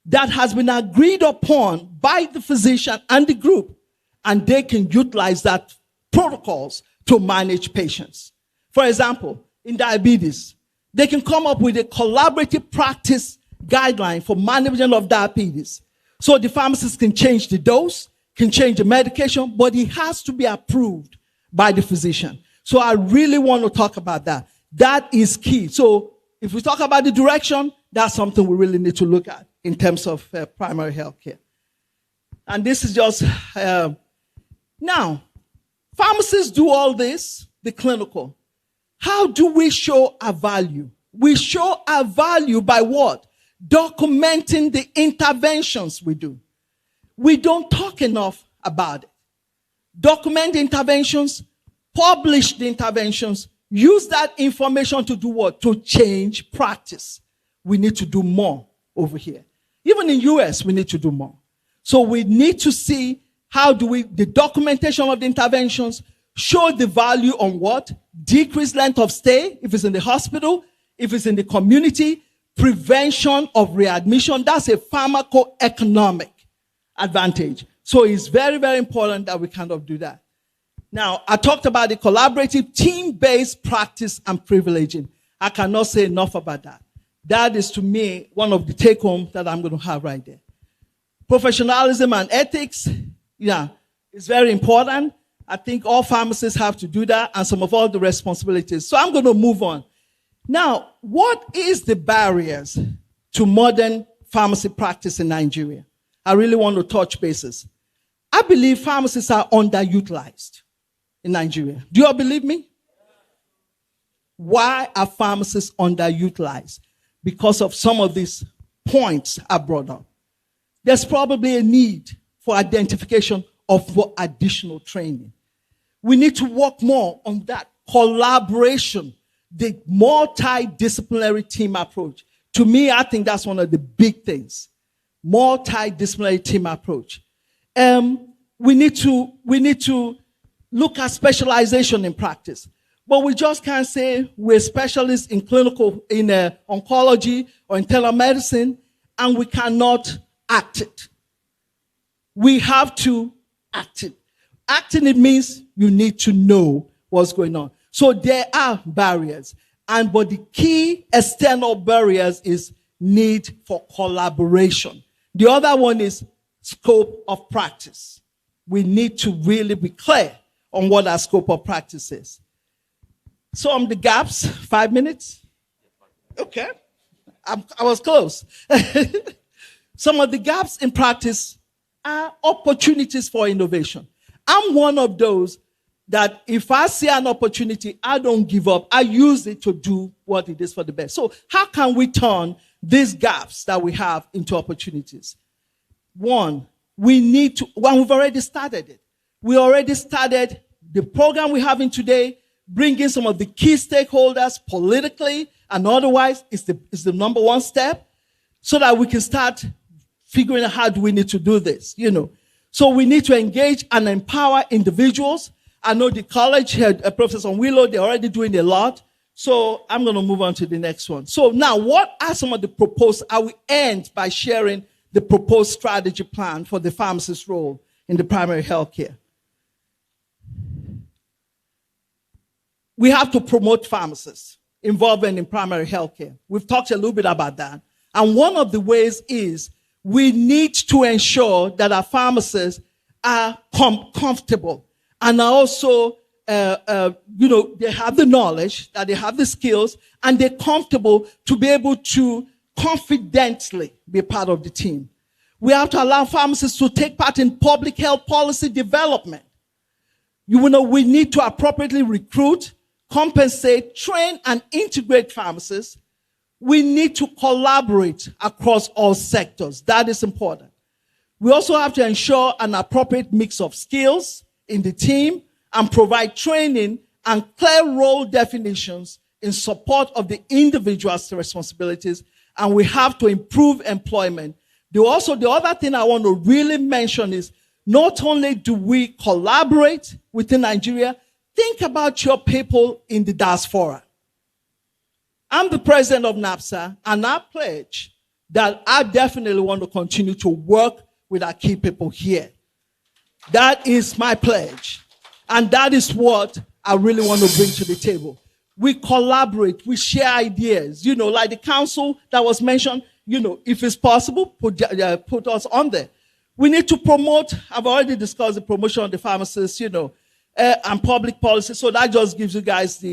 that has been agreed upon by the physician and the group, and they can utilize that protocols to manage patients. For example, in diabetes. They can come up with a collaborative practice guideline for management of diabetes. So the pharmacist can change the dose, can change the medication, but it has to be approved by the physician. So I really want to talk about that. That is key. So if we talk about the direction, that's something we really need to look at in terms of primary health care. And this is just, now, pharmacists do all this, the clinical. How do we show our value? We show our value by what? Documenting the interventions we do. We don't talk enough about it. Document the interventions, publish the interventions, use that information to do what? To change practice. We need to do more over here. Even in US, we need to do more. So we need to see how do we, the documentation of the interventions, show the value on what? Decreased length of stay, if it's in the hospital, if it's in the community, prevention of readmission. That's a pharmacoeconomic advantage. So it's very, very important that we kind of do that. Now, I talked about the collaborative team-based practice and privileging. I cannot say enough about that. That is, to me, one of the take-home that I'm going to have right there. Professionalism and ethics, yeah, is very important. I think all pharmacists have to do that and some of all the responsibilities. So I'm going to move on. Now, what is the barriers to modern pharmacy practice in Nigeria? I really want to touch bases. I believe pharmacists are underutilized in Nigeria. Do you all believe me? Why are pharmacists underutilized? Because of some of these points I brought up. There's probably a need for identification of additional training. We need to work more on that collaboration, the multidisciplinary team approach. To me, I think that's one of the big things. Multidisciplinary team approach. We need to look at specialization in practice. But we just can't say we're specialists in clinical, in oncology or in telemedicine, and we cannot act it. We have to act it. Acting it means you need to know what's going on. So there are barriers. But the key external barriers is need for collaboration. The other one is scope of practice. We need to really be clear on what our scope of practice is. Some of the gaps, 5 minutes? Okay. I was close. Some of the gaps in practice are opportunities for innovation. I'm one of those that if I see an opportunity, I don't give up. I use it to do what it is for the best. So how can we turn these gaps that we have into opportunities? One, we need to, we've already started it. We already started the program we're having today, bringing some of the key stakeholders politically and otherwise is the number one step so that we can start figuring out how do we need to do this, you know. So we need to engage and empower individuals. I know the college had Professor Willow, they're already doing a lot. So I'm going to move on to the next one. So now what are some of the proposed, I will end by sharing the proposed strategy plan for the pharmacist role in the primary health care. We have to promote pharmacists involvement in primary health care. We've talked a little bit about that. And one of the ways is we need to ensure that our pharmacists are comfortable and are also, they have the knowledge, that they have the skills, and they're comfortable to be able to confidently be part of the team. We have to allow pharmacists to take part in public health policy development. We need to appropriately recruit, compensate, train, and integrate pharmacists. We need to collaborate across all sectors. That is important. We also have to ensure an appropriate mix of skills in the team and provide training and clear role definitions in support of the individual's responsibilities. And we have to improve employment. The other thing I want to really mention is not only do we collaborate within Nigeria, think about your people in the diaspora. I'm the president of NAPSA, and I pledge that I definitely want to continue to work with our key people here. That is my pledge. And that is what I really want to bring to the table. we collaborate, we share ideas, like the council that was mentioned, if it's possible, put us on there. We need to promote, I've already discussed the promotion of the pharmacists, and public policy. So that just gives you guys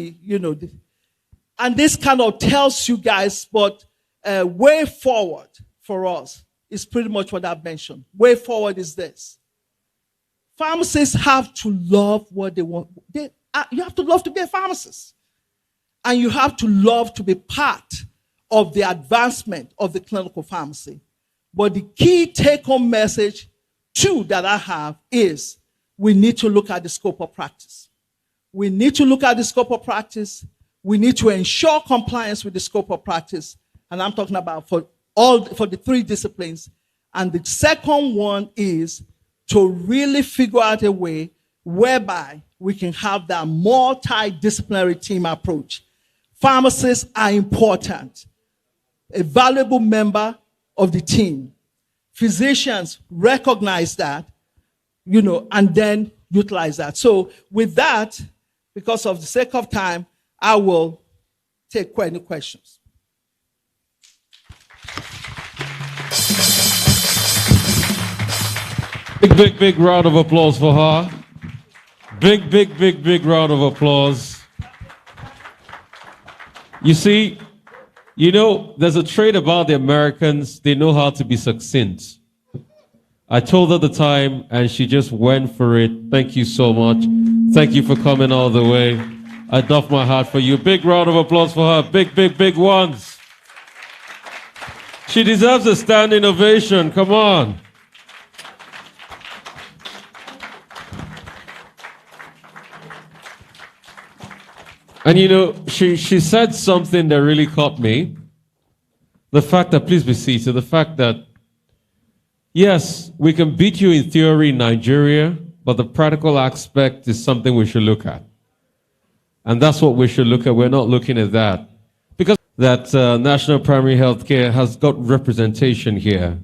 and this kind of tells you guys, but way forward for us is pretty much what I've mentioned. Way forward is this. Pharmacists have to love what they want. You have to love to be a pharmacist. And you have to love to be part of the advancement of the clinical pharmacy. But the key take-home message, too, that I have is we need to look at the scope of practice. We need to look at the scope of practice. We need to ensure compliance with the scope of practice. And I'm talking about for the 3 disciplines. And the second one is to really figure out a way whereby we can have that multidisciplinary team approach. Pharmacists are important, a valuable member of the team. Physicians recognize that, and then utilize that. So with that, because of the sake of time, I will take any questions. Big round of applause for her. Big round of applause. You see, there's a trait about the Americans. They know how to be succinct. I told her the time, and she just went for it. Thank you so much. Thank you for coming all the way. I doff my hat for you. Big round of applause for her. Big ones. She deserves a standing ovation. Come on. And she said something that really caught me. The fact that, please be seated, the fact that, yes, we can beat you in theory in Nigeria, but the practical aspect is something we should look at. And that's what we should look at. We're not looking at that. Because that National Primary Healthcare has got representation here.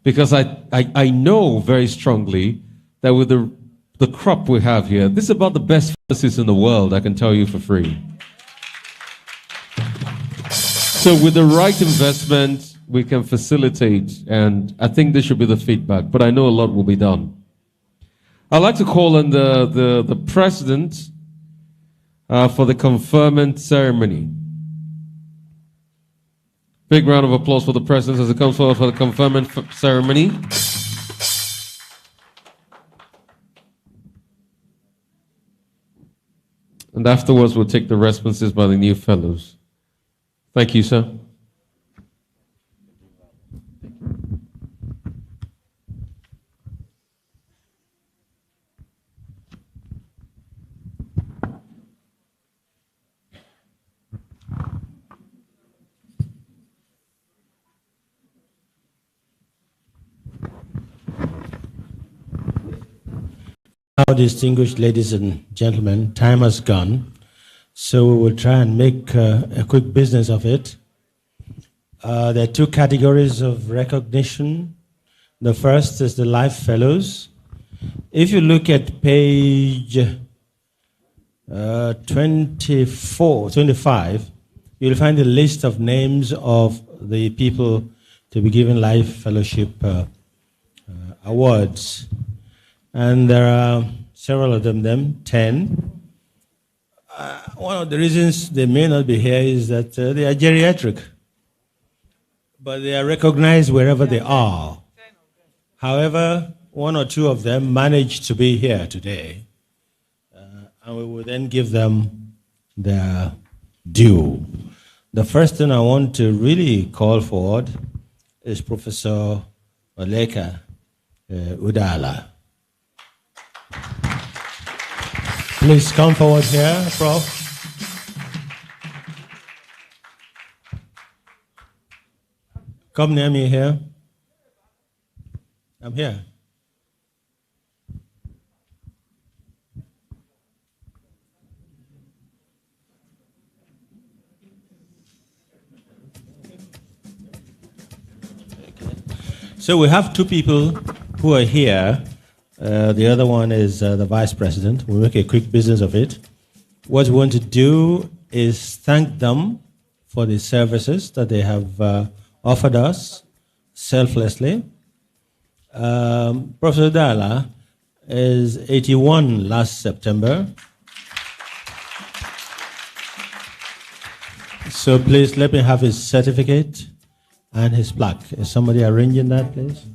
Because I know very strongly that with the crop we have here, this is about the best pharmacists in the world, I can tell you for free. So with the right investment, we can facilitate, and I think this should be the feedback, but I know a lot will be done. I'd like to call on the president for the conferment ceremony. Big round of applause for the president as it comes forward for the conferment ceremony. And afterwards, we'll take the responses by the new fellows. Thank you, sir. Now, distinguished ladies and gentlemen, time has gone, so we will try and make a quick business of it. There are 2 categories of recognition. The first is the Life Fellows. If you look at page 25, you'll find a list of names of the people to be given Life Fellowship awards. And there are several of them, 10. One of the reasons they may not be here is that they are geriatric, but they are recognized wherever they are. However, 1 or 2 of them managed to be here today, and we will then give them their due. The first thing I want to really call forward is Professor Oleka Udala. Please come forward here, Prof. Come near me here. I'm here. So we have 2 people who are here. The other one is the vice president. We'll make a quick business of it. What we want to do is thank them for the services that they have offered us selflessly. Professor Dala is 81 last September. So please let me have his certificate and his plaque. Is somebody arranging that, please?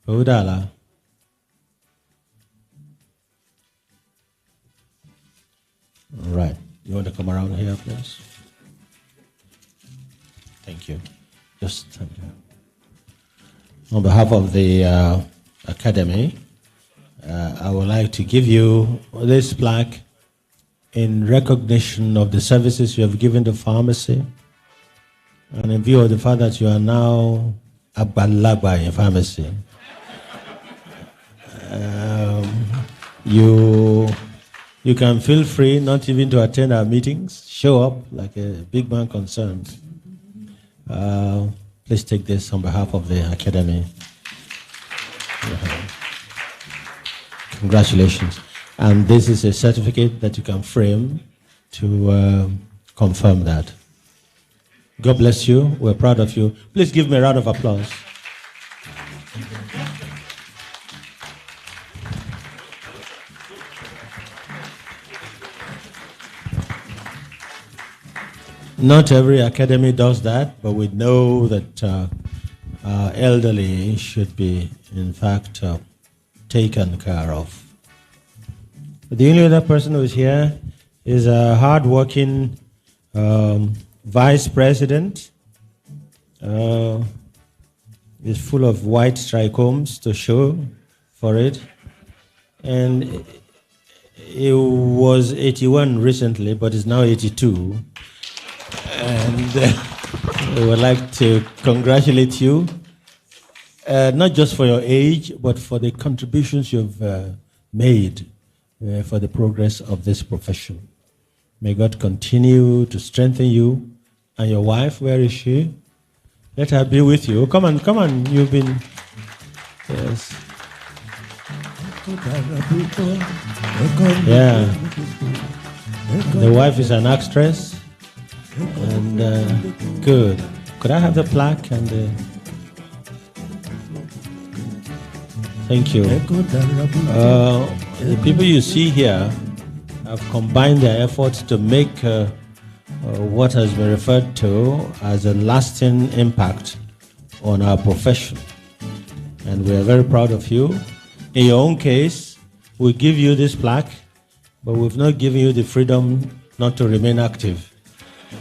Udala. All right. You want to come around here, please? Thank you. Just thank you. On behalf of the Academy, I would like to give you this plaque in recognition of the services you have given to pharmacy and in view of the fact that you are now Abalagba in pharmacy. You can feel free not even to attend our meetings. Show up like a big man concerned. Please take this on behalf of the Academy. Congratulations. And this is a certificate that you can frame to confirm that. God bless you. We're proud of you. Please give me a round of applause. Not every academy does that, but we know that our elderly should be, in fact, taken care of. The only other person who is here is a hard-working vice president. Is full of white trichomes to show for it. And he was 81 recently, but is now 82. And we would like to congratulate you, not just for your age, but for the contributions you've made for the progress of this profession. May God continue to strengthen you. And your wife, where is she? Let her be with you. Come on, come on. You've been, yes. Yeah. The wife is an actress. And good. Could I have the plaque and thank you. The people you see here have combined their efforts to make what has been referred to as a lasting impact on our profession. And we are very proud of you. In your own case, we give you this plaque, but we've not given you the freedom not to remain active.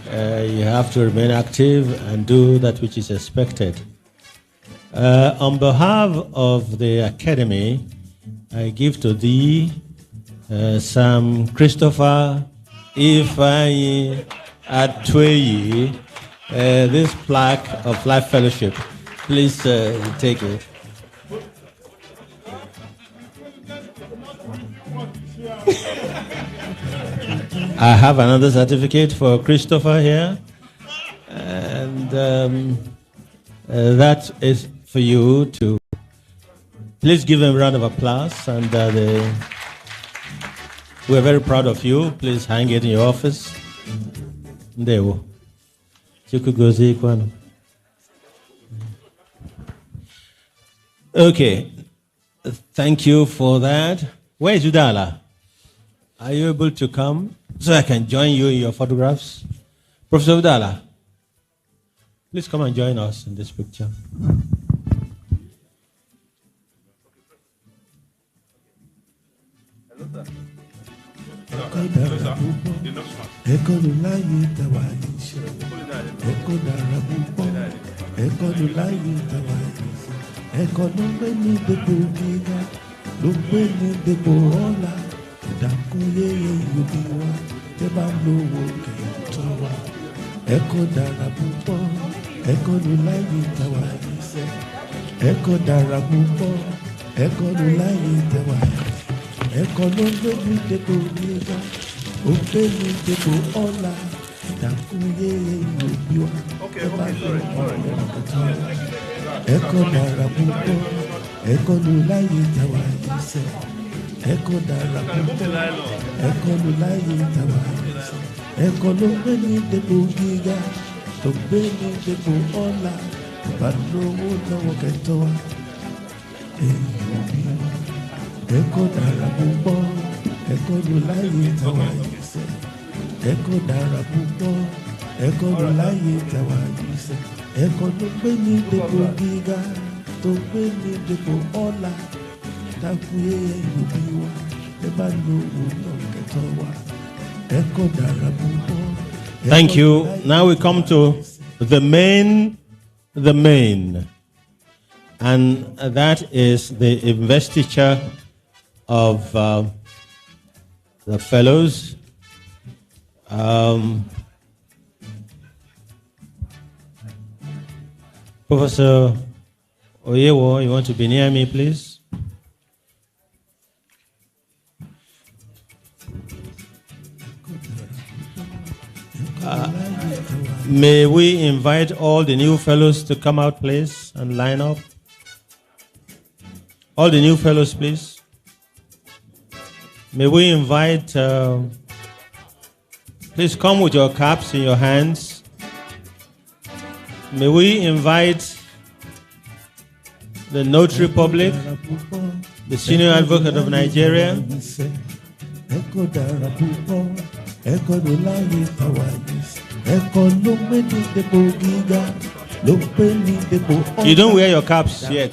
You have to remain active and do that which is expected. On behalf of the Academy, I give to thee, Sam Christopher Ifeanyi Atweyi, this plaque of Life Fellowship. Please take it. I have another certificate for Christopher here, and that is for you to please give them a round of applause. And we're very proud of you. Please hang it in your office. Okay, thank you for that. Where is Udala? Are you able to come so I can join you in your photographs? Professor Udala, please come and join us in this picture. Dakunye yubiwa teba lowo kentowa eko dara púpọ̀ eko lulayi tawa ise eko dara púpọ̀ eko lulayi tawa eko lo gbebi depo niga o gbebi depo ọlá dakunye yubiwa teba lowo kentowa eko dara púpọ̀ eko lulayi tawa ise ẹ̀kọ́ dára púpọ̀ ẹ̀kọ́ ló láyé tàwa ẹ̀kọ́ ló gbé ní dépò gíga tó gbé ní dépò ọ̀la bá lówó lọ́wọ́ kẹtọ́ wa ẹ̀kọ́ dára púpọ̀ ẹ̀kọ́ ló láyé tàwa ẹ̀kọ́ dára púpọ̀ ẹ̀kọ́ ló láyé tàwa ẹ̀kọ́ ló gbé ní dépò gíga tó gbé ní dépò ọ̀la dákúyé ìlúbí wa ẹ bá lówó lọ́wọ́ kẹtọ́ wa ẹ̀kọ́ dára púpọ̀. Thank you. Now we come to the main, and that is the investiture of the fellows. Professor Oyewo, you want to be near me, please? May we invite all the new fellows to come out, please, and line up. All the new fellows, please. May we invite, please come with your caps in your hands. May we invite the Notary Public, the Senior Advocate of Nigeria, you don't wear your caps yet.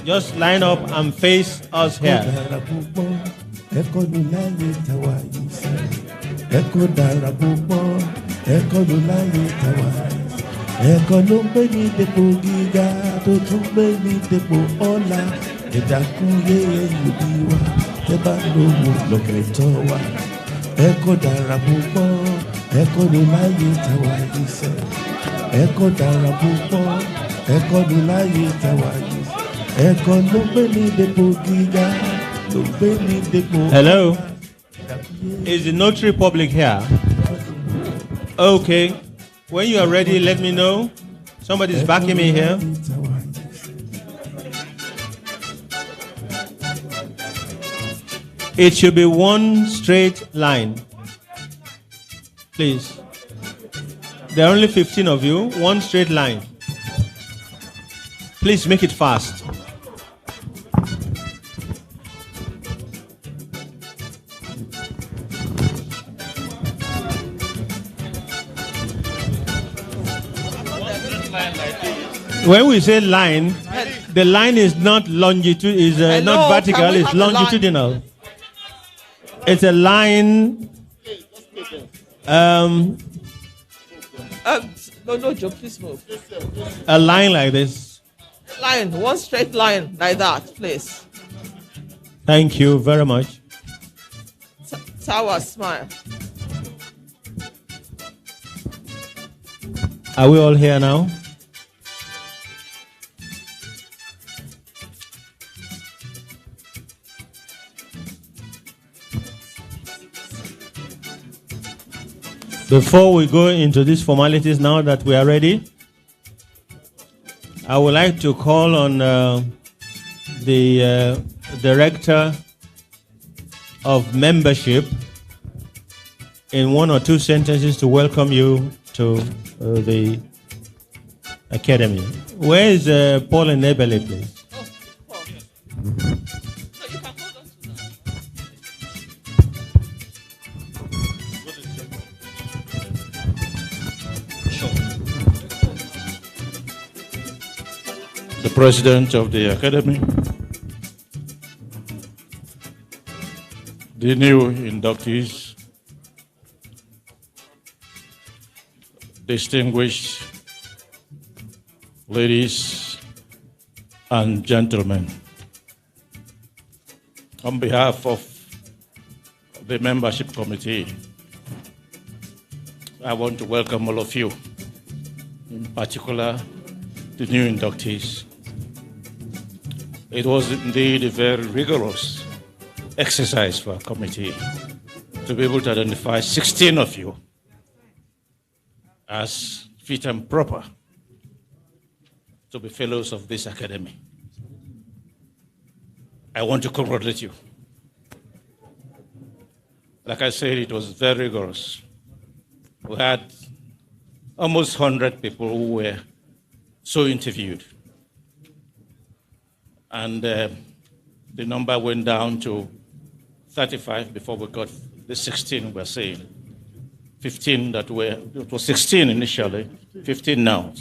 Just line up and face us here. Ẹ̀kọ́ dára púpọ̀ ẹ̀kọ́ ló láyé tàwa yìí sẹ́ ẹ̀kọ́ dára púpọ̀ ẹ̀kọ́ ló láyé tàwa yìí sẹ́ ẹ̀kọ́ ló gbé ní dépò gíga ló gbé ní dépò. Hello, is the Notary Public here? Okay, when you are ready, let me know. Somebody's backing me here. It should be one straight line. Please. There are only 15 of you. One straight line. Please make it fast. When we say line, the line is not longitude, is not vertical, it's longitudinal. It's a line. No, Joe, please move. A line like this. Line, one straight line like that, please. Thank you very much. Tower smile. Are we all here now? Before we go into these formalities, now that we are ready, I would like to call on the Director of Membership in one or two sentences to welcome you to the Academy. Where is Paul and Nebele, please? The President of the Academy, the new inductees, distinguished ladies and gentlemen, on behalf of the membership committee, I want to welcome all of you, in particular the new inductees. It was indeed a very rigorous exercise for our committee to be able to identify 16 of you as fit and proper to be fellows of this academy. I want to congratulate you. Like I said, it was very rigorous. We had almost 100 people who were so interviewed. And the number went down to 35 before we got the 16 we're saying. 15 that were, it was 16 initially, 15 now.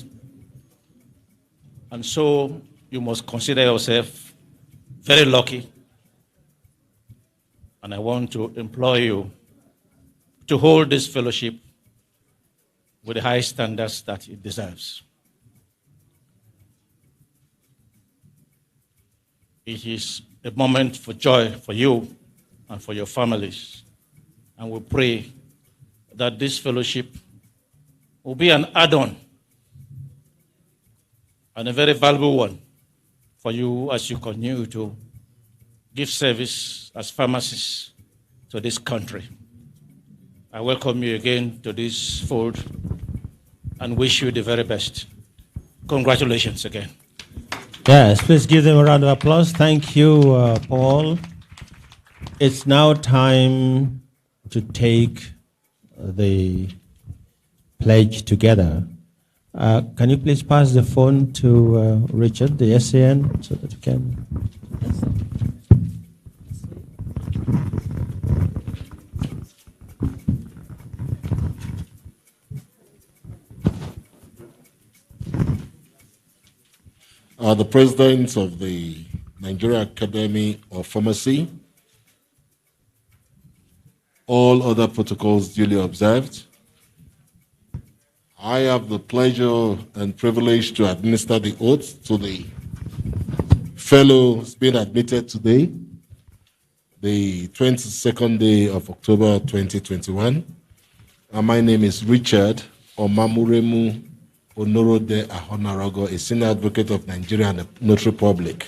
And so you must consider yourself very lucky. And I want to implore you to hold this fellowship with the high standards that it deserves. It is a moment for joy for you and for your families. And we pray that this fellowship will be an add-on and a very valuable one for you as you continue to give service as pharmacists to this country. I welcome you again to this fold and wish you the very best. Congratulations again. Yes, please give them a round of applause. Thank you, Paul. It's now time to take the pledge together. Can you please pass the phone to Richard, the SAN, so that we can... The president of the Nigeria Academy of Pharmacy, all other protocols duly observed. I have the pleasure and privilege to administer the oath to the fellows being admitted today, the 22nd day of October 2021. And my name is Richard Omamuremu Onorode Ahonarago, a senior advocate of Nigeria and the Notary Public.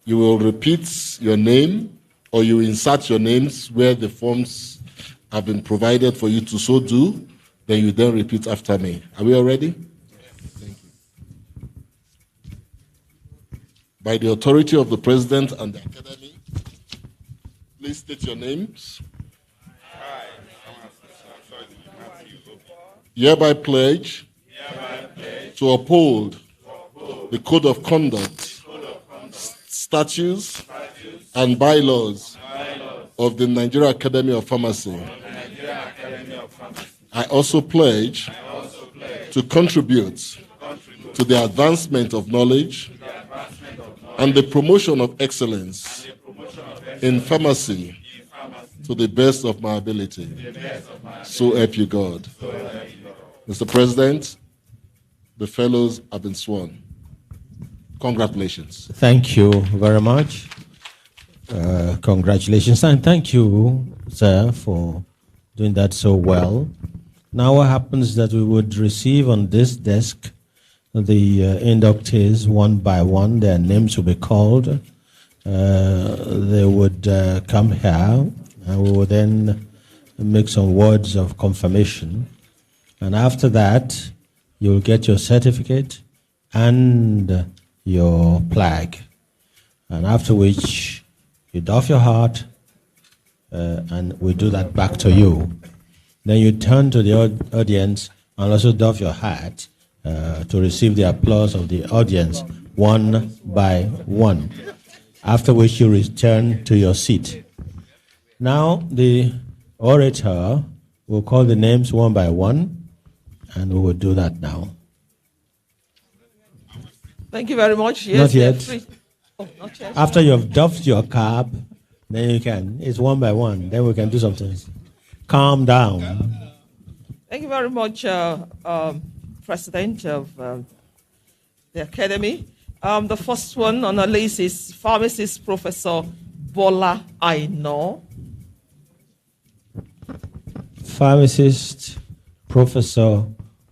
You will repeat your name or you insert your names where the forms have been provided for you to so do. Then you then repeat after me. Are we all ready? Thank you. By the authority of the President and the Academy, please state your names. Hereby pledge to uphold the Code of Conduct, statutes, and bylaws of the Nigeria Academy of Pharmacy. I also pledge to contribute to the advancement of knowledge and the promotion of excellence in pharmacy to the best of my ability. So help you God. Mr. President, the fellows have been sworn. Congratulations. Thank you very much. Congratulations, and thank you, sir, for doing that so well. Now what happens is that we would receive on this desk the inductees one by one. Their names will be called. They would come here, and we will then make some words of confirmation. And after that, you'll get your certificate and your plaque. And after which, you doff your hat, and we do that back to you. Then you turn to the audience and also doff your hat to receive the applause of the audience one by one. After which you return to your seat. Now the orator will call the names one by one, and we will do that now. Thank you very much. Yes, Not yet. Not yet. After you have doffed your cap, then you can. It's one by one. Then we can do something. Calm down. Thank you very much, President of the Academy. The first one on our list is Pharmacist Professor Bola Aino. Pharmacist Professor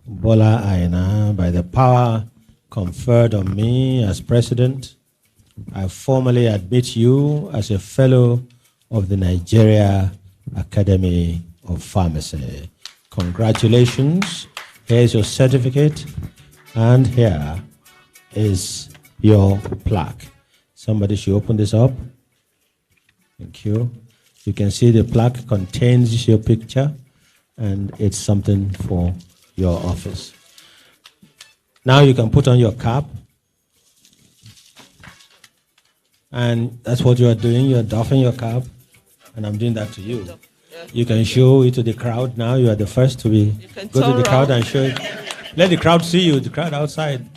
Bola Aina, by the power conferred on me as President, I formally admit you as a fellow of the Nigeria Academy of Pharmacy. Congratulations. Here's your certificate, and here is your plaque. Somebody should open this up. Thank you. You can see the plaque contains your picture, and it's something for your office. Now you can put on your cap. And that's what you are doing. You are doffing your cap, and I'm doing that to you. You can show it to the crowd now. You are the first to be. Go to the crowd and show it. Let the crowd see you, the crowd outside.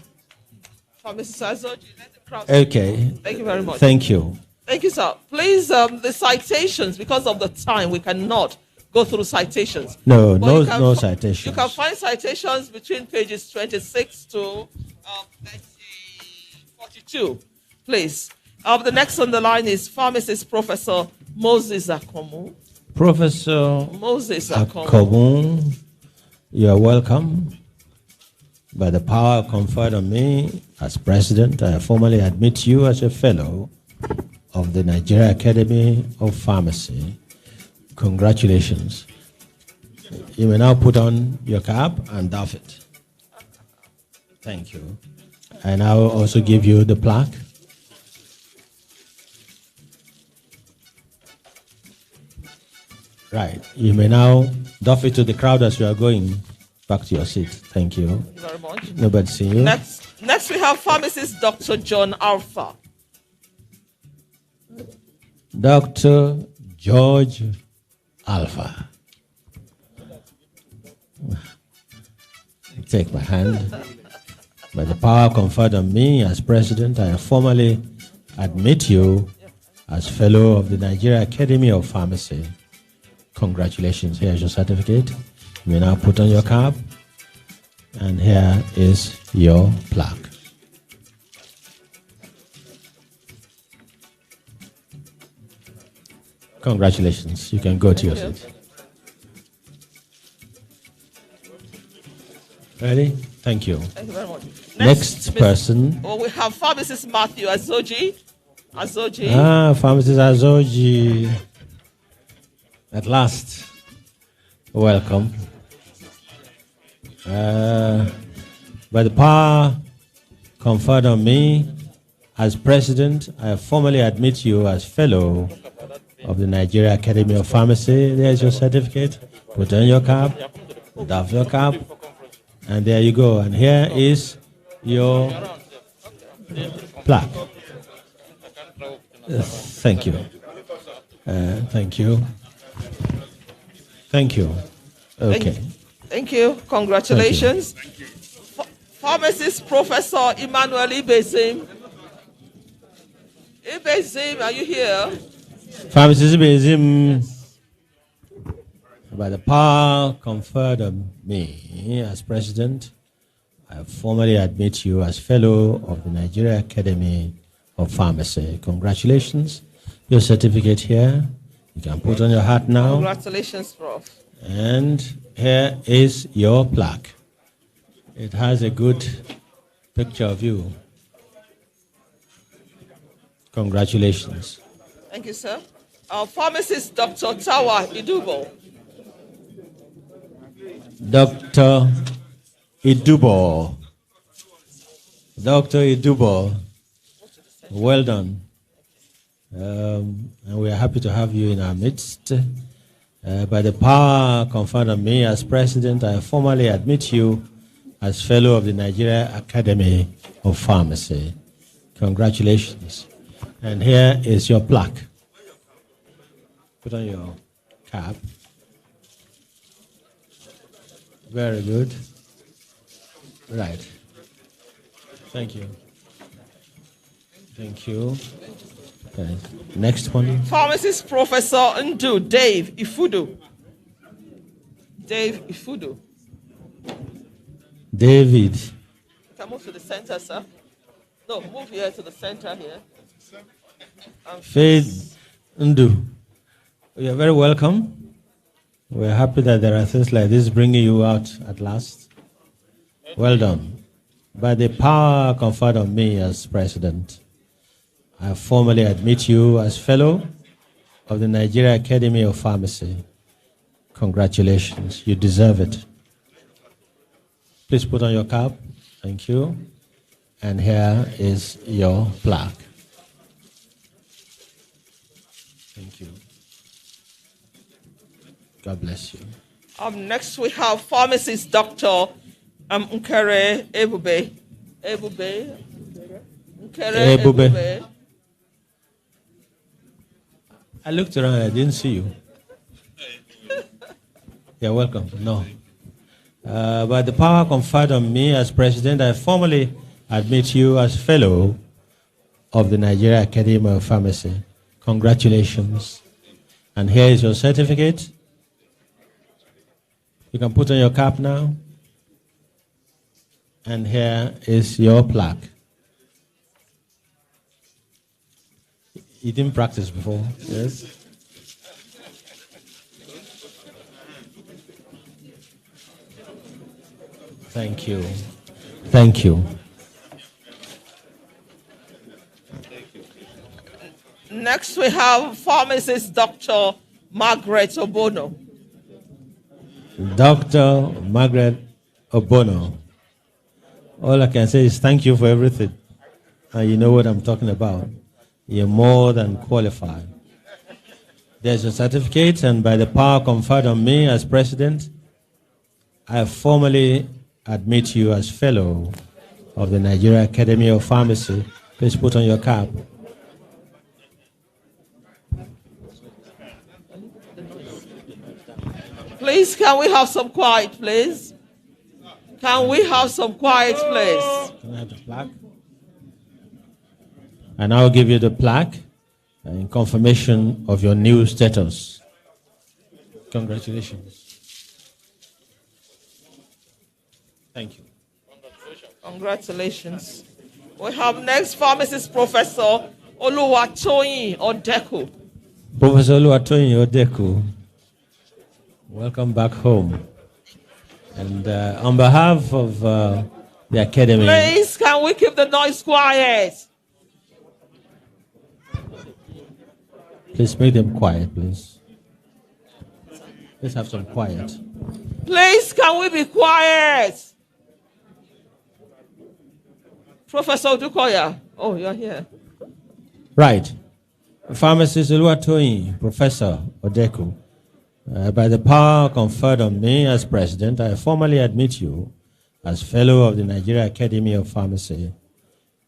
For Mrs. Azoji, let the crowd. Okay. Thank you very much. Thank you. Thank you, sir. Please, the citations, because of the time, we cannot go through citations. No, But no citations. You can find citations between pages 26 to 42, please. The next on the line is Pharmacist Professor Moses Akomu. Professor Moses Akomu. Akomu, you are welcome. By the power conferred on me as president, I formally admit you as a fellow of the Nigeria Academy of Pharmacy. Congratulations. You may now put on your cap and doff it. Thank you. And I will also give you the plaque. Right. You may now doff it to the crowd as you are going back to your seat. Thank you. Thank you very much. Nobody see you. Next we have Pharmacist Dr. John Alpha. Dr. George Alpha. Take my hand. By the power conferred on me as president, I formally admit you as fellow of the Nigeria Academy of Pharmacy. Congratulations. Here's your certificate. You may now put on your cap. And here is your plaque. Congratulations. You can go to your seat. Ready? Thank you. Thank you very much. Next person. We have Pharmacist Matthew Azoji. Pharmacist Azoji. At last. Welcome. By the power conferred on me as president, I formally admit you as fellow of the Nigeria Academy of Pharmacy. There's your certificate. Put on your cap. Doff your cap. And there you go. And here is your plaque. Thank you. Thank you. Thank you. Okay. Thank you. Congratulations. Thank you. Pharmacist Professor Emmanuel Ibezim. Ibezim, are you here? Pharmacist Ibezim, by the power conferred on me as president, I formally admit you as fellow of the Nigeria Academy of Pharmacy. Congratulations. Your certificate here. You can put on your hat now. Congratulations, Prof. And here is your plaque. It has a good picture of you. Congratulations. Thank you, sir. Our pharmacist, Dr. Tawa Idubo. Dr. Idubo. Dr. Idubo, well done. And we are happy to have you in our midst. By the power conferred on me as president, I formally admit you as fellow of the Nigeria Academy of Pharmacy. Congratulations. And here is your plaque. Put on your cap. Very good. Right. Thank you. Thank you. Okay. Next one. Pharmacist Professor Ndu Dave Ifudu. Dave Ifudu. David. You can move to the center, sir. No, move here to the center here. Faith Ndu. You are very welcome. We're happy that there are things like this bringing you out at last. Well done. By the power conferred on me as president, I formally admit you as fellow of the Nigeria Academy of Pharmacy. Congratulations. You deserve it. Please put on your cap. Thank you. And here is your plaque. Thank you. God bless you. Next, we have pharmacist Dr. Nkere Ebube. Nkere Ebube. I looked around, I didn't see you. You're welcome. No. By the power conferred on me as president, I formally admit you as fellow of the Nigeria Academy of Pharmacy. Congratulations. And here is your certificate. You can put on your cap now. And here is your plaque. You didn't practice before, yes? Thank you. Thank you. Next, we have pharmacist Dr. Margaret Obono. Dr. Margaret Obono. All I can say is thank you for everything. You know what I'm talking about. You're more than qualified. There's a certificate, and by the power conferred on me as president, I formally admit you as fellow of the Nigeria Academy of Pharmacy. Please put on your cap. Please, can we have some quiet, please? Can we have some quiet, please? Can I have the plaque? And I'll give you the plaque in confirmation of your new status. Congratulations. Thank you. Congratulations. We have next pharmacist Professor Oluwatoyin Odeku. Professor Oluwatoyin Odeku, welcome back home. And on behalf of the Academy... Please, can we keep the noise quiet? Please make them quiet, please. Let's have some quiet. Please, can we be quiet? Professor Odukoya. Oh, you're here. Right. Pharmacist Oluwatoyin, Professor Odeku. By the power conferred on me as president, I formally admit you as fellow of the Nigeria Academy of Pharmacy.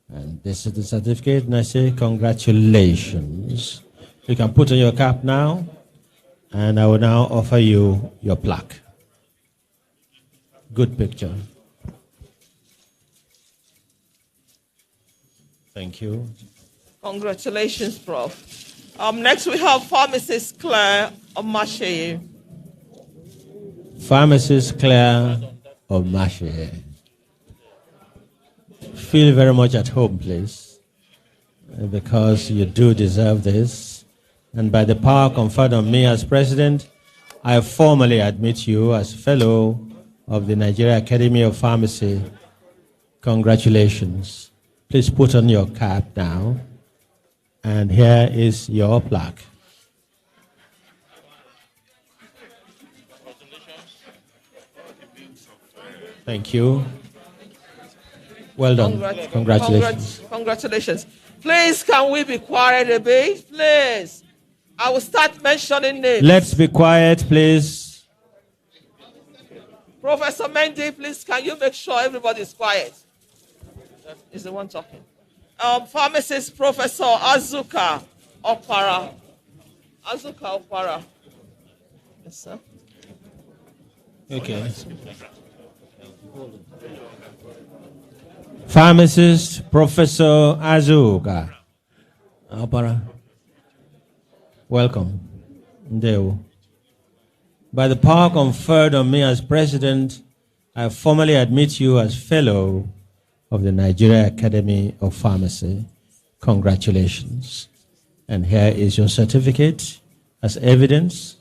And this is the certificate, and I say congratulations. You can put on your cap now, and I will now offer you your plaque. Good picture. Thank you. Congratulations, Prof. Next, we have pharmacist Claire Omashe. Pharmacist Claire Omashe. Feel very much at home, please, because you do deserve this. And by the power conferred on me as president, I formally admit you as fellow of the Nigeria Academy of Pharmacy. Congratulations. Please put on your cap now. And here is your plaque. Thank you. Well done. Congratulations. Congratulations. Please, can we be quiet a bit? Please. I will start mentioning names. Let's be quiet, please. Professor Mendy, please, can you make sure everybody is quiet? Is the one talking. Pharmacist Professor Azuka Okpara. Azuka Okpara. Yes, sir. Okay. Pharmacist Professor Azuka Okpara. Welcome. Ndeo. By the power conferred on me as president, I formally admit you as fellow of the Nigeria Academy of Pharmacy. Congratulations. And here is your certificate as evidence.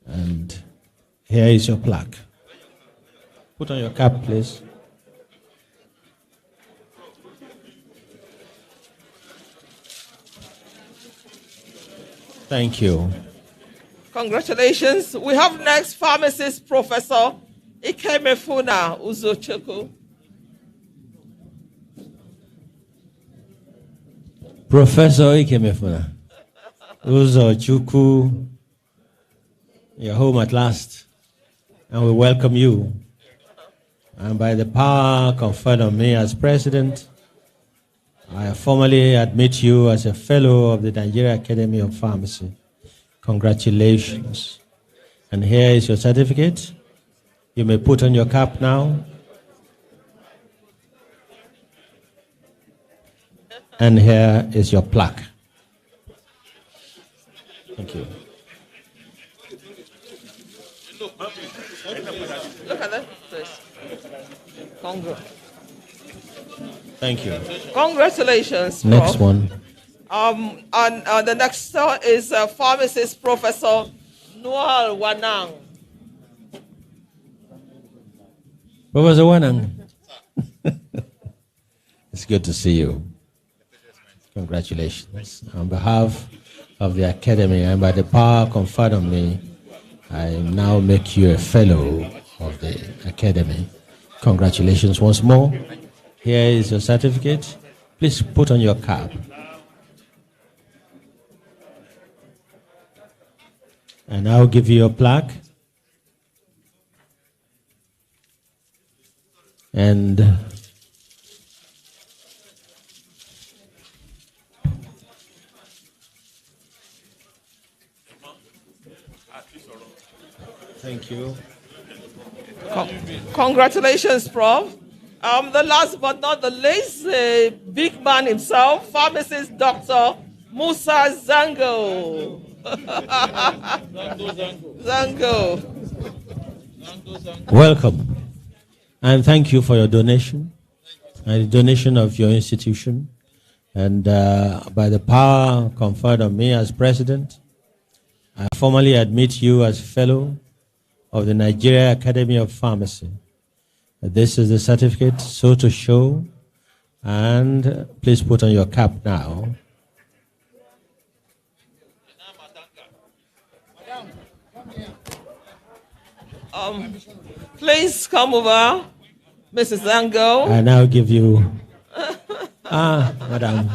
And here is your plaque. Put on your cap, please. Thank you. Congratulations. We have next pharmacist Professor Ikemefuna Uzochukwu. Professor Ikemefuna. Uzo Chuku, you're home at last, and we welcome you. And by the power conferred on me as president, I formally admit you as a fellow of the Nigeria Academy of Pharmacy. Congratulations. And here is your certificate. You may put on your cap now. And here is your plaque. Thank you. Look at that, please. Thank you. Congratulations, Prof. Next one. And the next is pharmacist Professor Noel Wanang. Professor Wanang. It's good to see you. Congratulations. On behalf of the Academy and by the power conferred on me, I now make you a fellow of the Academy. Congratulations once more. Here is your certificate. Please put on your cap. And I'll give you a plaque. And thank you. Congratulations, Prof. The last but not the least, big man himself, pharmacist Dr. Musa Zango. Zango. Welcome. And thank you for your donation and the donation of your institution. And by the power conferred on me as president, I formally admit you as fellow of the Nigeria Academy of Pharmacy. This is the certificate, so to show. And please put on your cap now. Please come over, Mrs. Zango. I now give you, madam.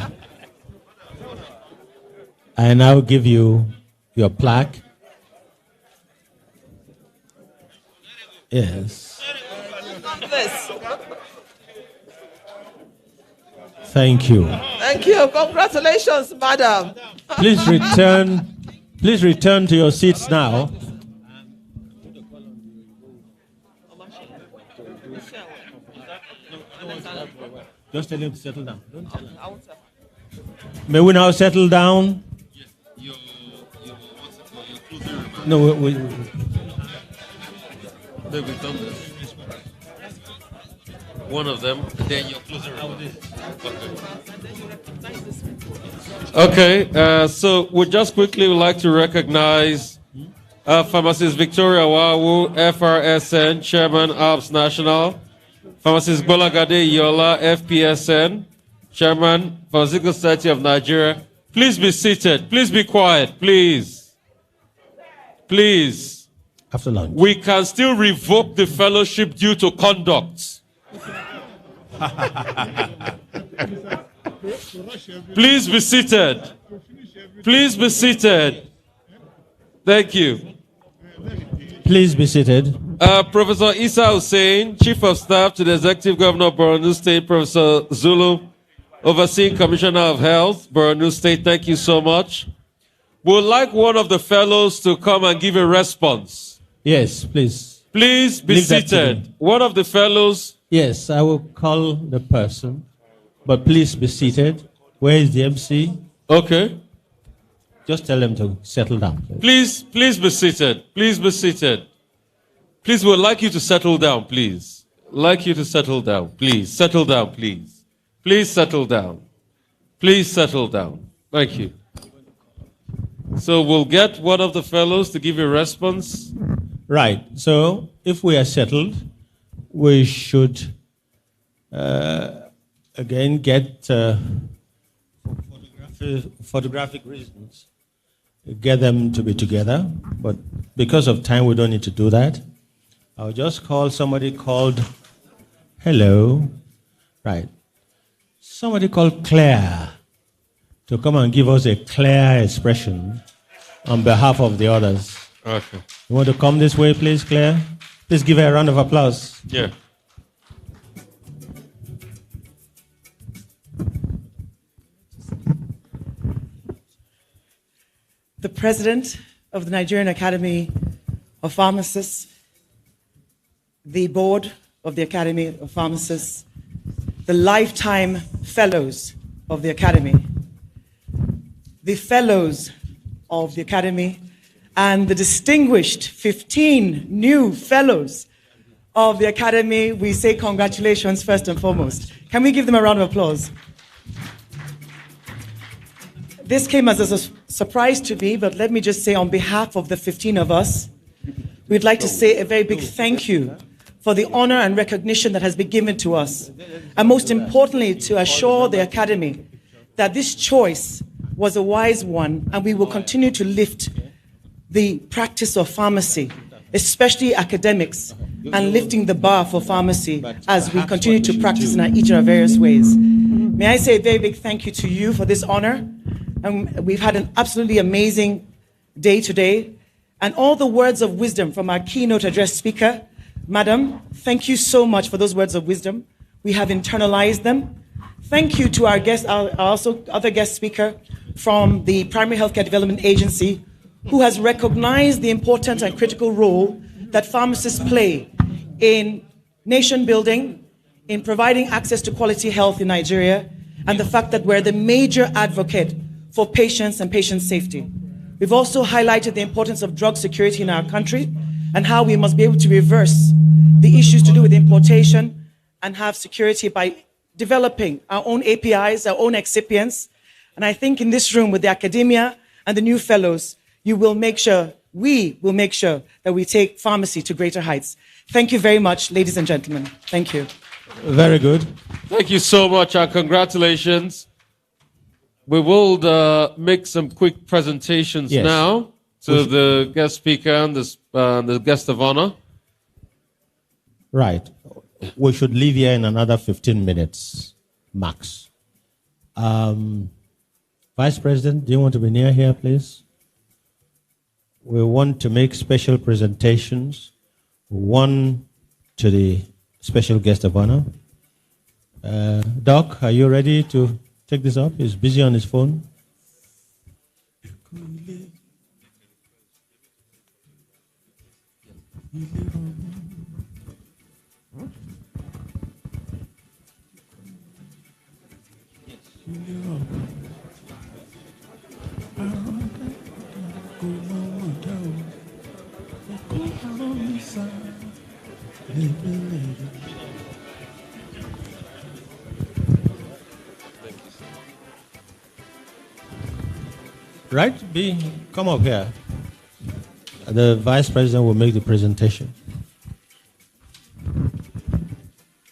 I now give you your plaque. Yes. This. Thank you. Thank you. Congratulations, madam. Please return to your seats now. Just tell him to settle down. Don't tell him. May we now settle down? No, we We've done this. One of them, then your closing remarks. Okay, so we just quickly would like to recognize Pharmacist Victoria Wawu, FRSN, Chairman, ARPS National. Pharmacist Bolagade Yola, FPSN, Chairman, Pharmaceutical Society of Nigeria. Please be seated. Please be quiet, please. Please. After lunch. We can still revoke the fellowship due to conduct. Please be seated. Please be seated. Thank you. Please be seated. Professor Isa Hussein, Chief of Staff to the Executive Governor of Borno State, Professor Zulu, Overseeing Commissioner of Health, Borno State, thank you so much. We would like one of the fellows to come and give a response. Yes, please. Please be seated. One of the fellows. Yes, I will call the person, but please be seated. Where is the MC? Okay. Just tell them to settle down. Please be seated. Please be seated. Please, we would like you to settle down, please. Like you to settle down, please. Settle down, please. Please settle down. Please settle down. Thank you. So we'll get one of the fellows to give a response. Right. So if we are settled, we should again get photographic reasons, get them to be together. But because of time, we don't need to do that. I'll just call somebody called, hello, right. Somebody called Claire to come and give us a clear expression on behalf of the others. Okay. You want to come this way, please, Claire? Please give her a round of applause. Yeah. The president of the Nigerian Academy of Pharmacists, the board of the Academy of Pharmacists, the lifetime fellows of the Academy, the fellows of the Academy, and the distinguished 15 new fellows of the Academy. We say congratulations first and foremost. Can we give them a round of applause? This came as a surprise to me, but let me just say on behalf of the 15 of us, we'd like to say a very big thank you for the honor and recognition that has been given to us. And most importantly, to assure the Academy that this choice was a wise one, and we will continue to lift the practice of pharmacy, especially academics, and lifting the bar for pharmacy as we continue to practice in each of our various ways. May I say a very big thank you to you for this honor. And we've had an absolutely amazing day today. And all the words of wisdom from our keynote address speaker, Madam, thank you so much for those words of wisdom. We have internalized them. Thank you to our guest, our also other guest speaker from the Primary Healthcare Development Agency, who has recognized the important and critical role that pharmacists play in nation building, in providing access to quality health in Nigeria, and the fact that we're the major advocate for patients and patient safety. We've also highlighted the importance of drug security in our country and how we must be able to reverse the issues to do with importation and have security by developing our own APIs, our own excipients. And I think in this room with the academia and the new fellows, we will make sure that we take pharmacy to greater heights. Thank you very much, ladies and gentlemen. Thank you. Very good. Thank you so much, and congratulations. We will make some quick presentations now to the guest speaker and the guest of honor. Right. We should leave here in another 15 minutes, max. Vice President, do you want to be near here, please? We want to make special presentations, one to the special guest of honor. Doc, are you ready to take this up? He's busy on his phone. Right? Come up here. The Vice President will make the presentation.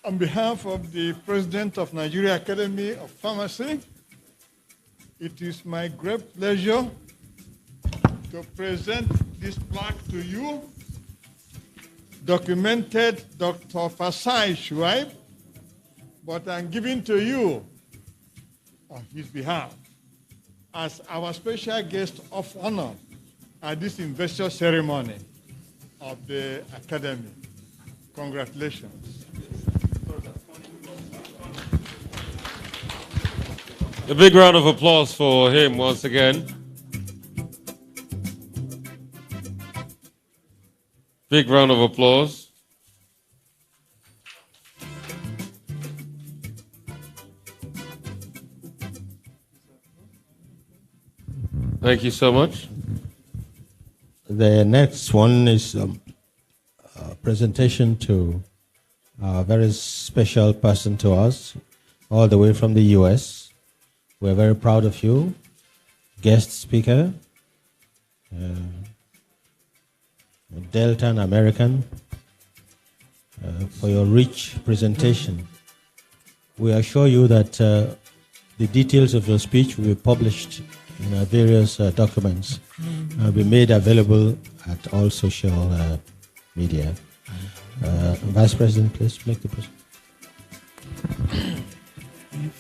On behalf of the President of Nigeria Academy of Pharmacy, it is my great pleasure to present this plaque to you, documented Dr. Fasai Shuaib, but I'm giving to you on his behalf as our special guest of honor at this investor ceremony of the Academy. Congratulations. A big round of applause for him once again. Big round of applause. Thank you so much. The next one is a presentation to a very special person to us, all the way from the US. We're very proud of you, guest speaker, Delta and American, for your rich presentation. We assure you that the details of your speech will be published in our various documents and will be made available at all social media. Vice President, please make the presentation.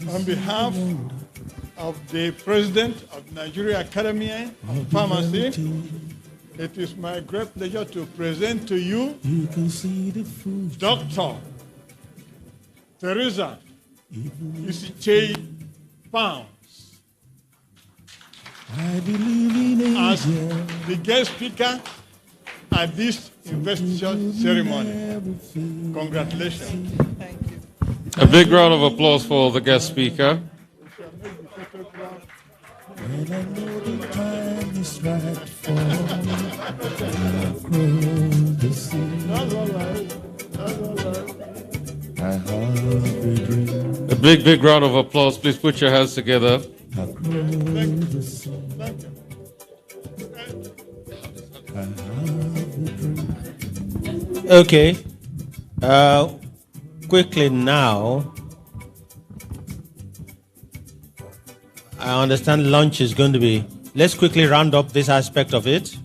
On behalf of the President of the Nigeria Academy of Pharmacy, it is my great pleasure to present to you Dr. Teresa Pounds as the guest speaker at this investiture ceremony. Congratulations. A big round of applause for the guest speaker. And I know the time is right for the sea. That's all right. That's all right. I have a dream. A big round of applause. Please put your hands together. Thank you. Thank you. I have a dream. Okay. Quickly now, I understand lunch is going to be. Let's quickly round up this aspect of it.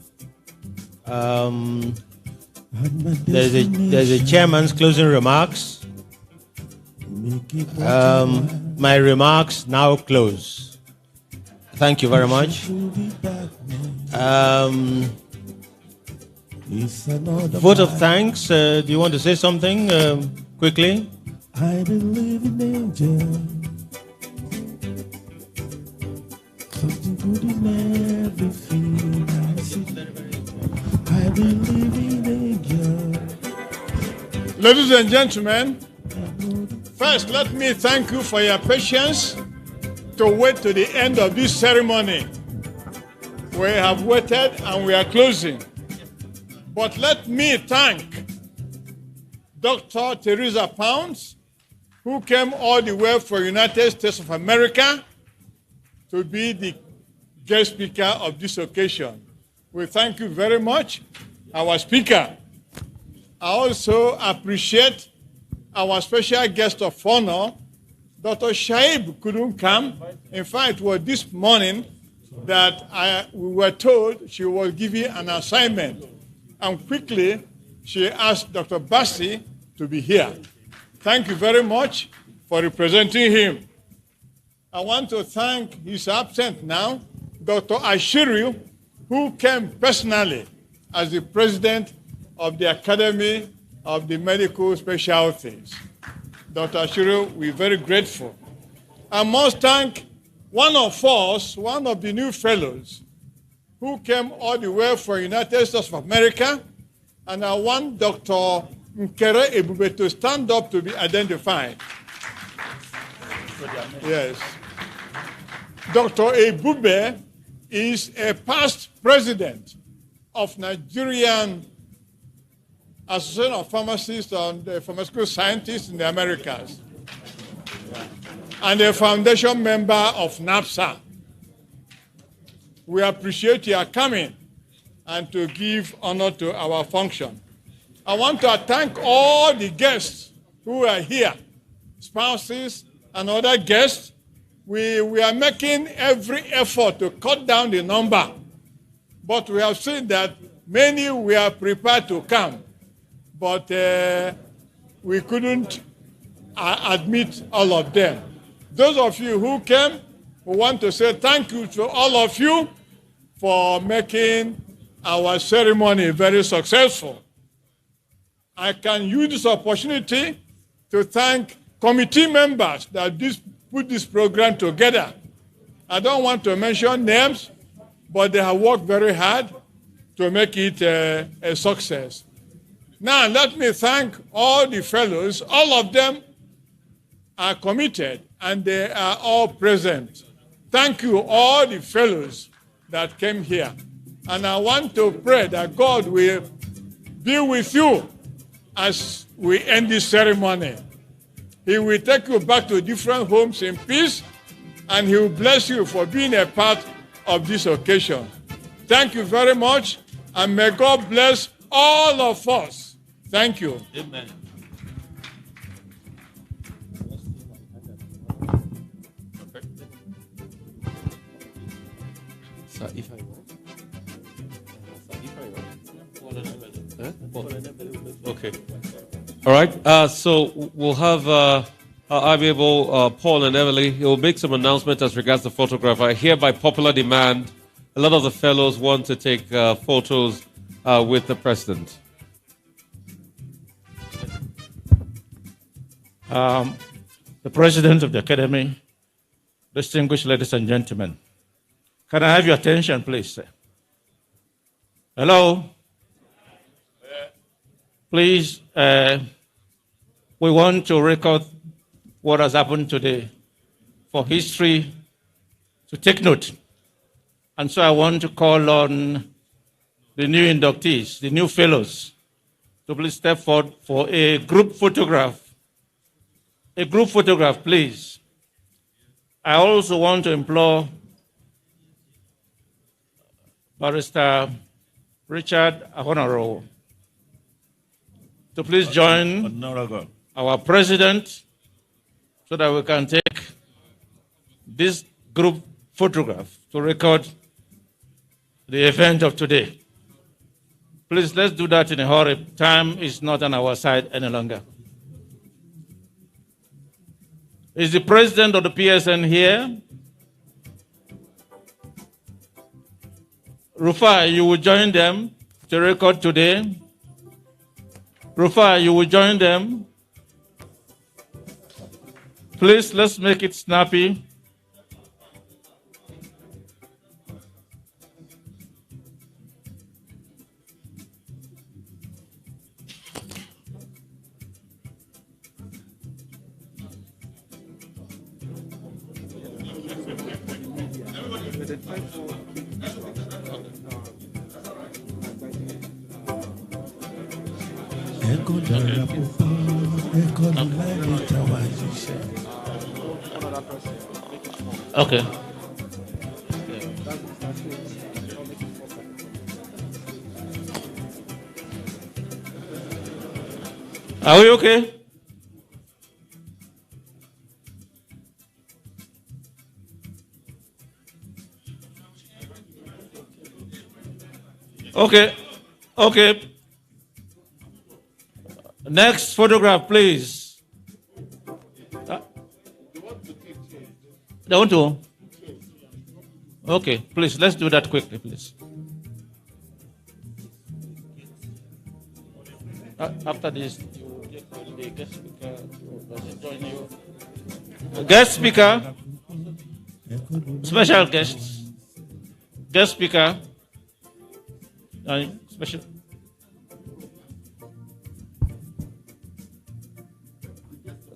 There's a chairman's closing remarks. My remarks now close. Thank you very much. Vote of thanks. Do you want to say something quickly? I believe in angels. Something good in everything I see. I believe in angels. Ladies and gentlemen, first let me thank you for your patience to wait to the end of this ceremony. We have waited and we are closing. But let me thank Dr. Teresa Pounds, who came all the way from United States of America to be the guest speaker of this occasion. We thank you very much, our speaker. I also appreciate our special guest of honor, Dr. Shaib couldn't come. In fact, it was this morning that we were told she was given an assignment. And quickly, she asked Dr. Bassi to be here. Thank you very much for representing him. I want to thank his absent now, Dr. Ashiru, who came personally as the president of the Academy of the Medical Specialties. Dr. Ashiru, we're very grateful. I must thank one of us, one of the new fellows, who came all the way from United States of America, and I want Dr. Nkere Ebube to stand up to be identified. Yes. Dr. Ebube is a past president of Nigerian Association of Pharmacists and Pharmaceutical Scientists in the Americas, and a foundation member of NAPSA. We appreciate your coming and to give honor to our function. I want to thank all the guests who are here, spouses and other guests. We are making every effort to cut down the number, but we have seen that many were prepared to come, but we couldn't admit all of them. Those of you who came, we want to say thank you to all of you for making our ceremony very successful. I can use this opportunity to thank committee members that put this program together. I don't want to mention names, but they have worked very hard to make it a success. Now, let me thank all the fellows. All of them are committed, and they are all present. Thank you, all the fellows that came here. And I want to pray that God will be with you as we end this ceremony. He will take you back to different homes in peace, and he will bless you for being a part of this occasion. Thank you very much, and may God bless all of us. Thank you. Amen. Okay. All right. So we'll have amiable Paul and Emily. He will make some announcements as regards the photographer. Here, by popular demand, a lot of the fellows want to take photos with the president. The president of the Academy, distinguished ladies and gentlemen, can I have your attention, please? Hello? Please, we want to record what has happened today for history to take note. And so I want to call on the new inductees, the new fellows, to please step forward for a group photograph. A group photograph, please. I also want to implore Barrister Richard Ahonoro to please join our president so that we can take this group photograph to record the event of today. Please, let's do that in a hurry. Time is not on our side any longer. Is the president of the PSN here? Rufa, you will join them to record today. Rufa, you will join them. Please, let's make it snappy. Okay. Are we okay? Okay. Okay. Next photograph, please. They want to? Okay, please, let's do that quickly, please. After this, you get the guest speaker. Does it join you? Guest speaker, special guests, guest speaker, special.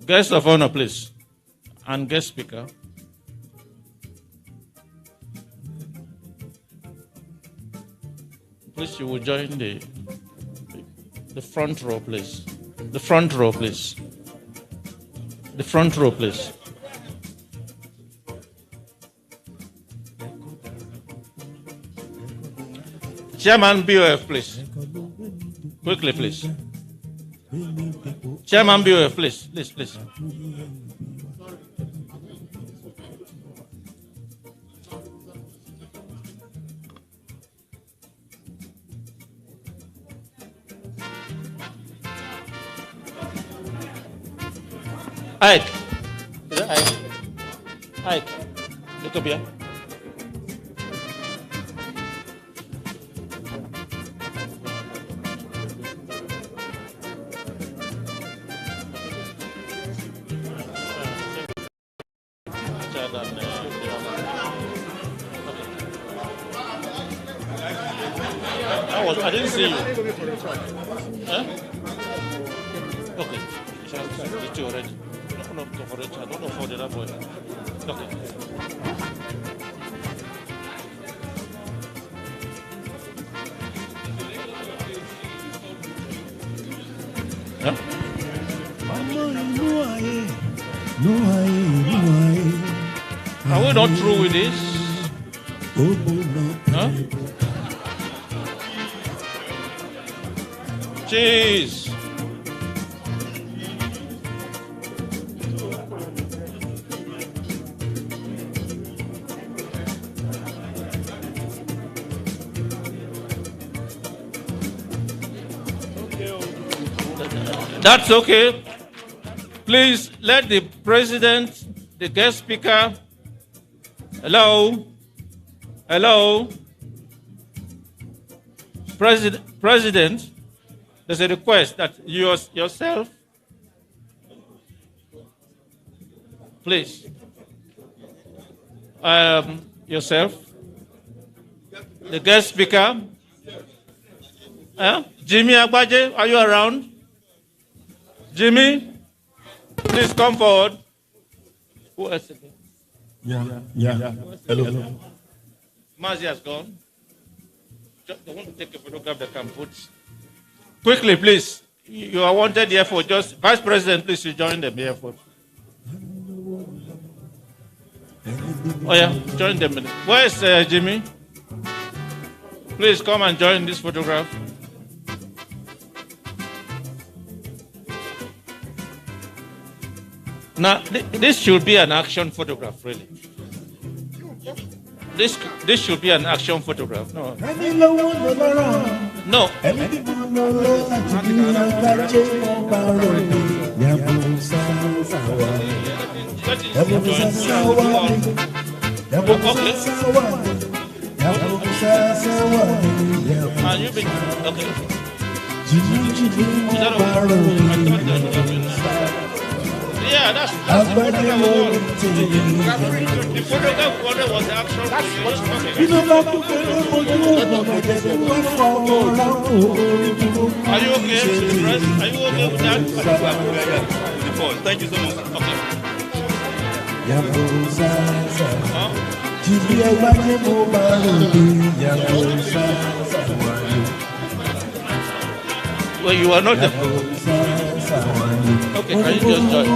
Guest of honor, please, and guest speaker. Please, you will join the front row, please. The front row, please. The front row, please. Chairman BOF, please. Quickly, please. Chairman BOF, please, please, please. Ike. Is that Ike? Ike. Look up here. I didn't see you. Huh? Okay. It's already. No, for it. I don't know for the other boy. Okay. Huh? Are we not through with this? Huh? Cheese. That's okay. Please let the president, the guest speaker, hello, President, there's a request that you yourself, please, yourself, the guest speaker, Jimmy Agbaje, are you around? Jimmy, please come forward. Who else again? Yeah. Hello. Mazi has gone. They want to take a photograph they can put. Quickly, please. You are wanted here for just Vice President, please, you join them here for. Oh, yeah, join them. Where is Jimmy? Please come and join this photograph. Now, this should be an action photograph, really. This should be an action photograph. No. No. Yeah, that's the photograph order was the action. Are you okay, Mr. President? Are you okay with that? Thank you so much. Okay. Well, you are not the... Okay, can you just join?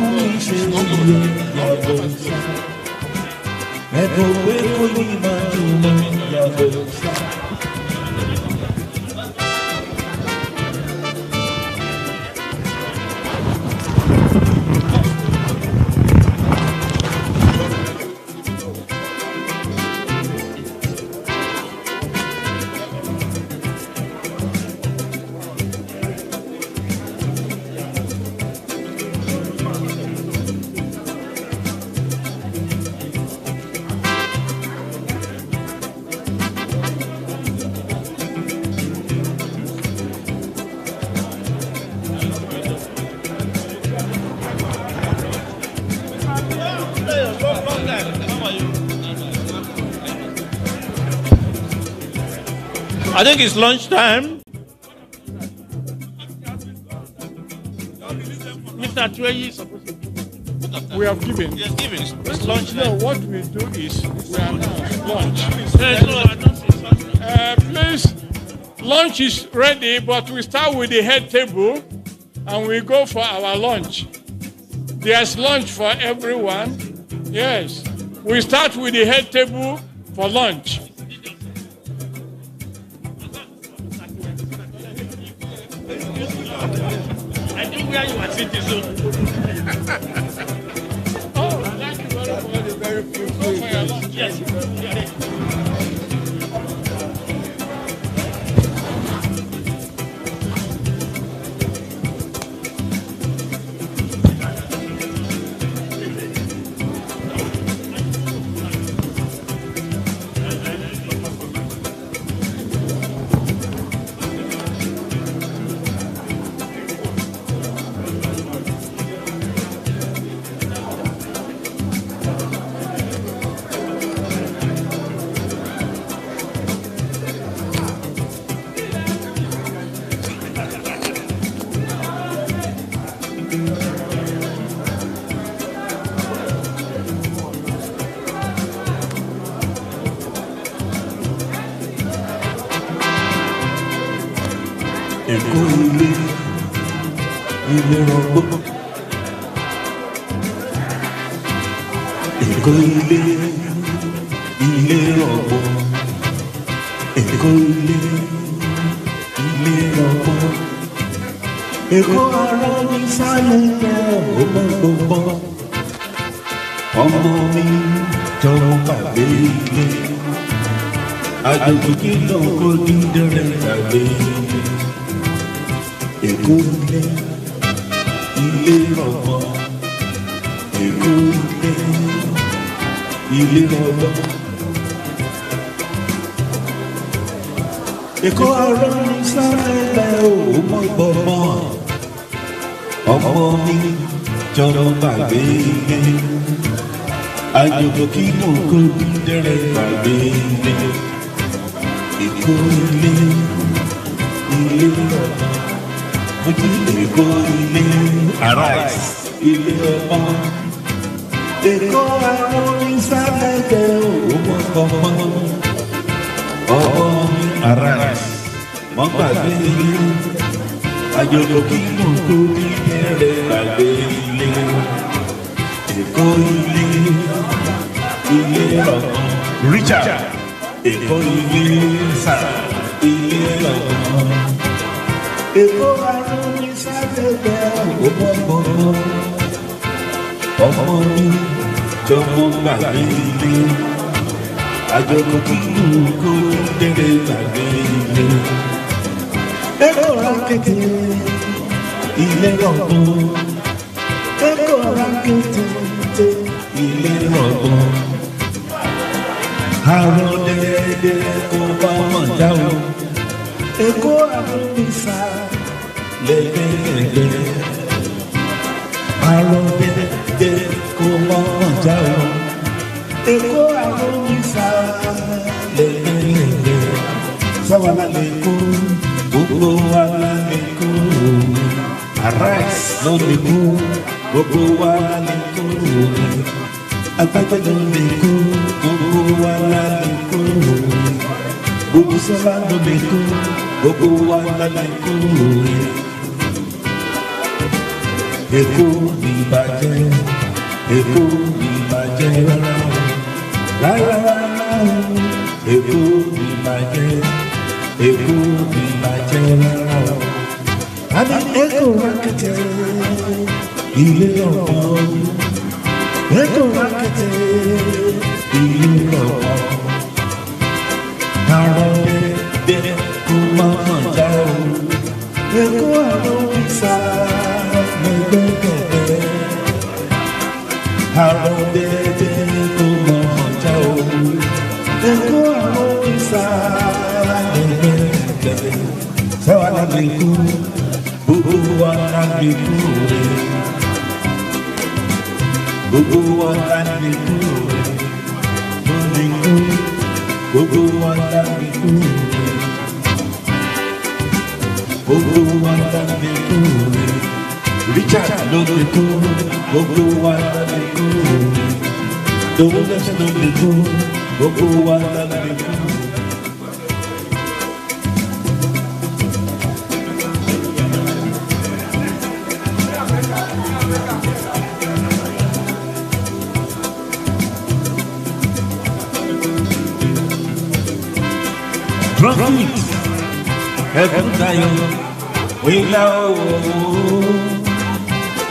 I think it's lunchtime. Mr. Atweye is supposed to. We have given. Yes, given. It's lunchtime. No, what we do is we announce lunch. Please, lunch is ready, but we start with the head table and we go for our lunch. There's lunch for everyone. Yes. We start with the head table for lunch. I think where you are sitting soon. Oh, thank you very much. Go for your lunch. Yes. Èkó ilé ọgbọ́n. Èkó ọ̀rọ̀ ní sáfẹ́lẹ̀ ọmọ gbọ̀mọ́. Ọmọ mi jọ̀rọ̀ gbàgbé ilé. Àjòkò kí mò ń kó dẹ́rẹ́ gbàgbé ilé. Èkó ilé ọgbọ́n. Ojú Èkó ilé arise ilé ọgbọ́n. Èkó àwọn onísàlẹ̀kẹ̀ ọmọ gbọ̀mọ́. Ọmọ mi arise mọ́ gbàgbé ilé. Àjòkò kí mò ń kó dẹ́rẹ́ gbàgbé ilé. Èkó ilé ọgbọ́n. Richard Èkó ilé sára ilé ọgbọ́n. Èkó àwọn onísàlẹ̀kẹ̀ ọmọ gbọ̀mọ́. Ọmọ mi jọmọ gbàgbé ilé. Àjọ̀dún kí ló kó délé gbàgbé ilé. Èkó rákété ilé ọgbọ́n. Èkó rákété ilé ọgbọ́n. Àrùn dẹ́dẹ́ kó bá wọn já o. Èkó àrùn ìsà lẹ́gbẹ̀lẹ́gbẹ̀. Àrùn dẹ́dẹ́ kó bá wọn já o. Èkó àrùn ìsà lẹ́gbẹ̀lẹ́gbẹ̀. Sáwàlá lè kó gbogbo wa lè kó. Arise ló lè kó gbogbo wa lè kó. Agbájọ́ ló lè kó gbogbo wa lè kó. Gbogbo sọ́lá ló lè kó gbogbo wa lè kó. Èkó ìbàjẹ́ Èkó ìbàjẹ́ rárá Èkó ìbàjẹ́ Èkó ìbàjẹ́ rárá. Àbí Èkó rákété ilé ọgbọ́n. Èkó rákété ilé ọgbọ́n. Àrùn dẹ́dẹ́ kó máa já o. Èkó àrùn ìsà lẹ́gbẹ̀gbẹ̀. Àrùn dẹ́dẹ́ kó máa já o. Èkó àrùn ìsà lẹ́gbẹ̀gbẹ̀. Sáwàlá lè kú gbogbo wa lè kú rẹ̀. Gbogbo wa lè kú rẹ̀. Mo lè kú gbogbo wa lè kú rẹ̀. Gbogbo wa lè kú rẹ̀. Richard ló lè kú gbogbo wa lè kú rẹ̀. Dowoless ló lè kú gbogbo wa lè kú. Profit, heaven Zion, we love,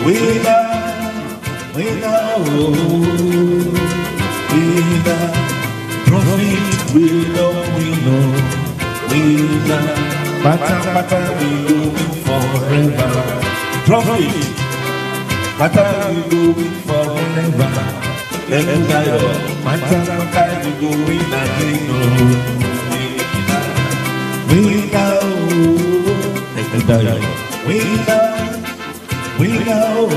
we love, we love, we love. Profit, we love, we love. Bata, we go forever. Profit, bata, we go forever. Heaven Zion, bata, we go in again. We know, we know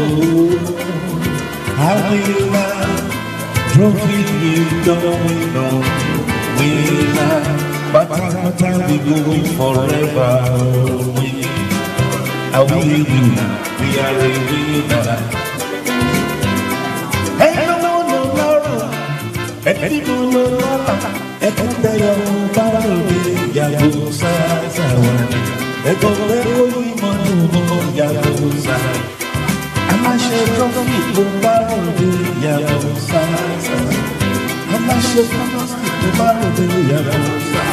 how we love. Trophy, we know, we love. But we going forever. We are a winner. Hey, no, Ekundaya Barobi Yabusa Sawana Eko Imanu Yabusa Amashe Kofi Barobi Yabusa Amashe Kofi Barobi Yabusa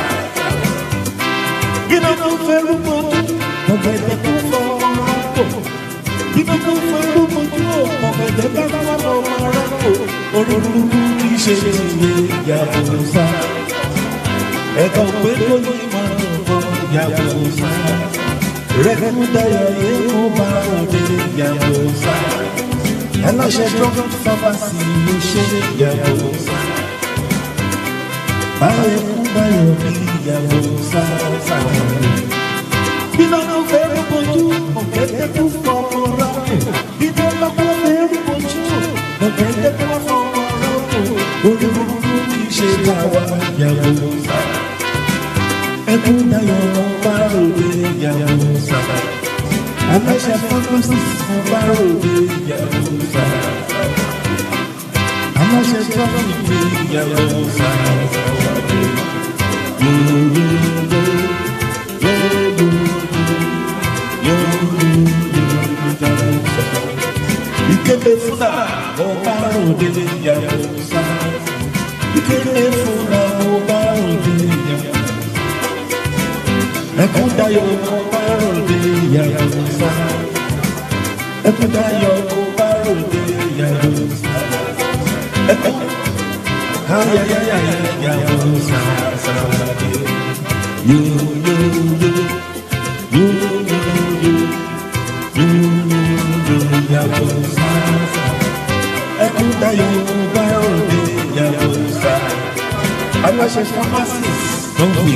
Gina Kuferu Motu Mokete Kuforako Gina Kuferu Motu Mokete Kuforako Oruru Kishe Yabusa Eko pelo imano yabusa, rekudaya eko barode yabusa. Ela aláṣẹ drug pharmacy ló ṣe ìyàwó sáà. Báyọ̀ kú báyọ̀ bí ìyàwó sáà. Bínú ló fẹ́ẹ́ bojú, ọ̀gẹ́dẹ́ tó fọmọ rákò. Bínú lọ́kọ́ fẹ́ẹ́ bojú, ọ̀gẹ́dẹ́ tó fọmọ rákò. Orí burúkú kì í ṣe báwa ìyàwó sáà. Ẹkún dayọ̀ bá ròde ìyàwó sáà. Aláṣẹ fọ́nọ́sì fún bá ròde ìyàwó sáà. Aláṣẹ tọ́lọ́mù pé ìyàwó sáà. Ìkéde fúnà ọba ròde ìyàwó sáà. Ìkéde fúnà ọba ròde ìyàwó sáà. Ẹkún dayọ̀ ọba ròde ìyàwó sáà. Ẹkún dayọ̀ ọba ròde ìyàwó sáà. Ẹkún ìyàwó sáà. Ẹkún dayọ̀ ọba ròde ìyàwó sáà. Aláṣẹ pharmacy tó ń fi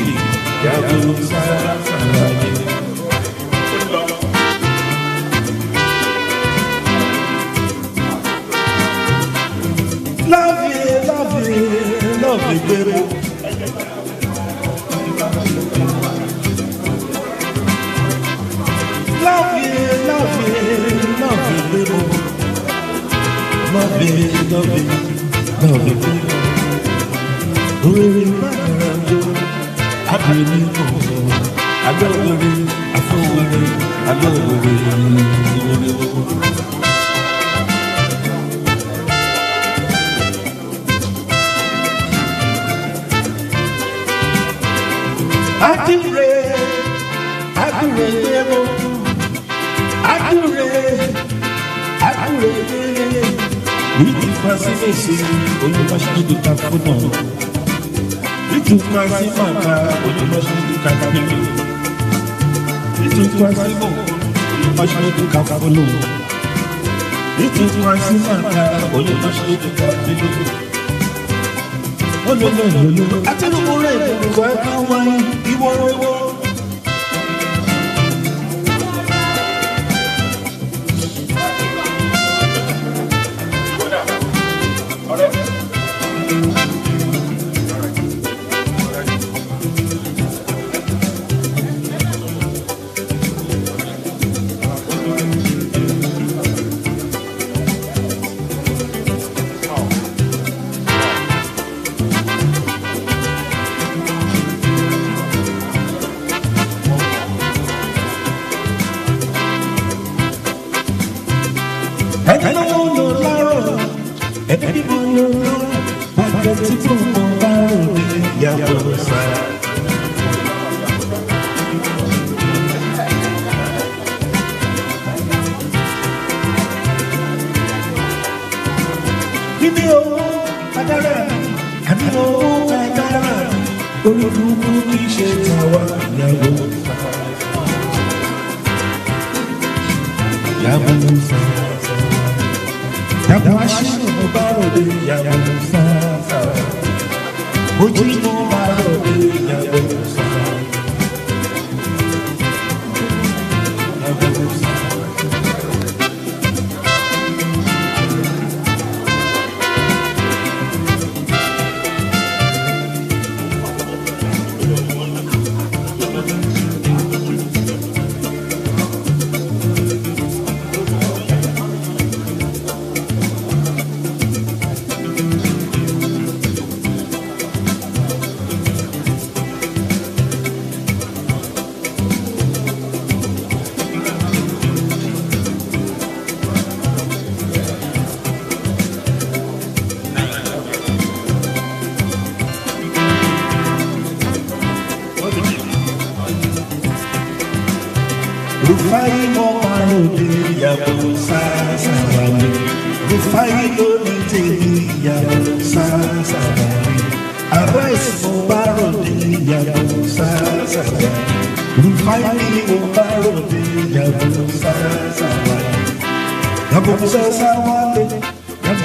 ìyàwó sáà. Love you, baby. Love you, baby. Love you, baby. Really, I really know. I don't worry, I feel worry, I don't worry.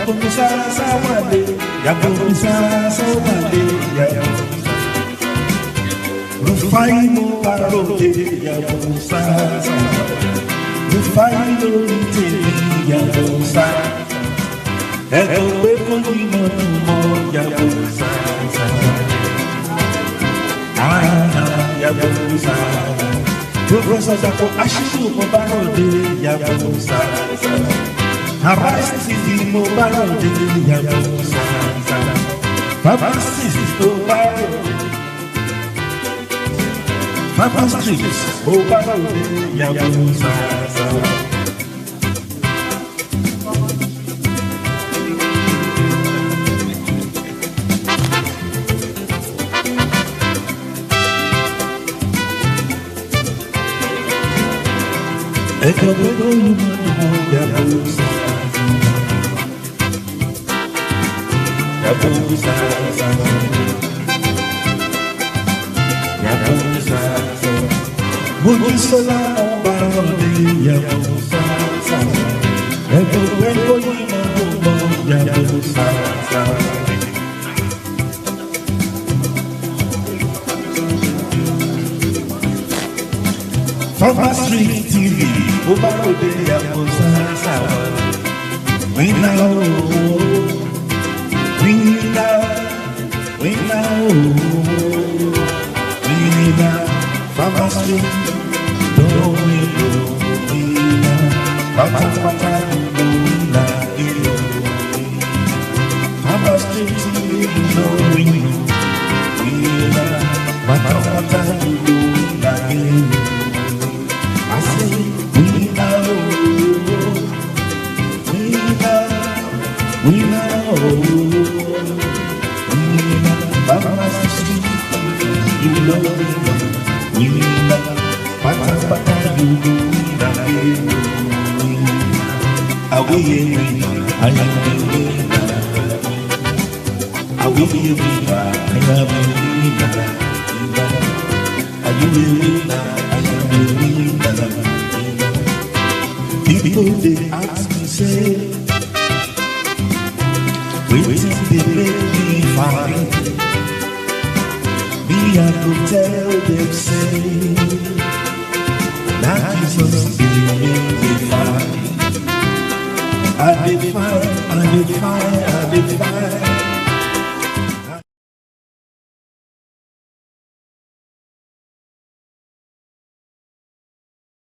Yabusa Sawale, Yabusa Sawale, Yabusa. Rufaino Barode, Yabusa Sawale. Rufaino Ite, Yabusa. Eto Beko Yimono, Yabusa Sawale. Yabusa. Professor Zako Ashisu Mobarode, Yabusa. Harasi Mobarode, Yabusa. Papa Sis Mobarode. Papa Sis Mobarode, Yabusa. Echo Bego Yabusa. Yabusa. Yabusa. Mujisola Barode Yabusa. Echo Bego Yabusa. Papa Street TV, Obarode Yabusa. We know, Papa Street, don't we know, Papa, Papa Street TV, don't we know, Papa, I say, we know, Papa Street, you know, we know, Papa, you know, are we people they ask me say, waiting they make me fine. Me I go tell them say, that Jesus they make me fine. I define.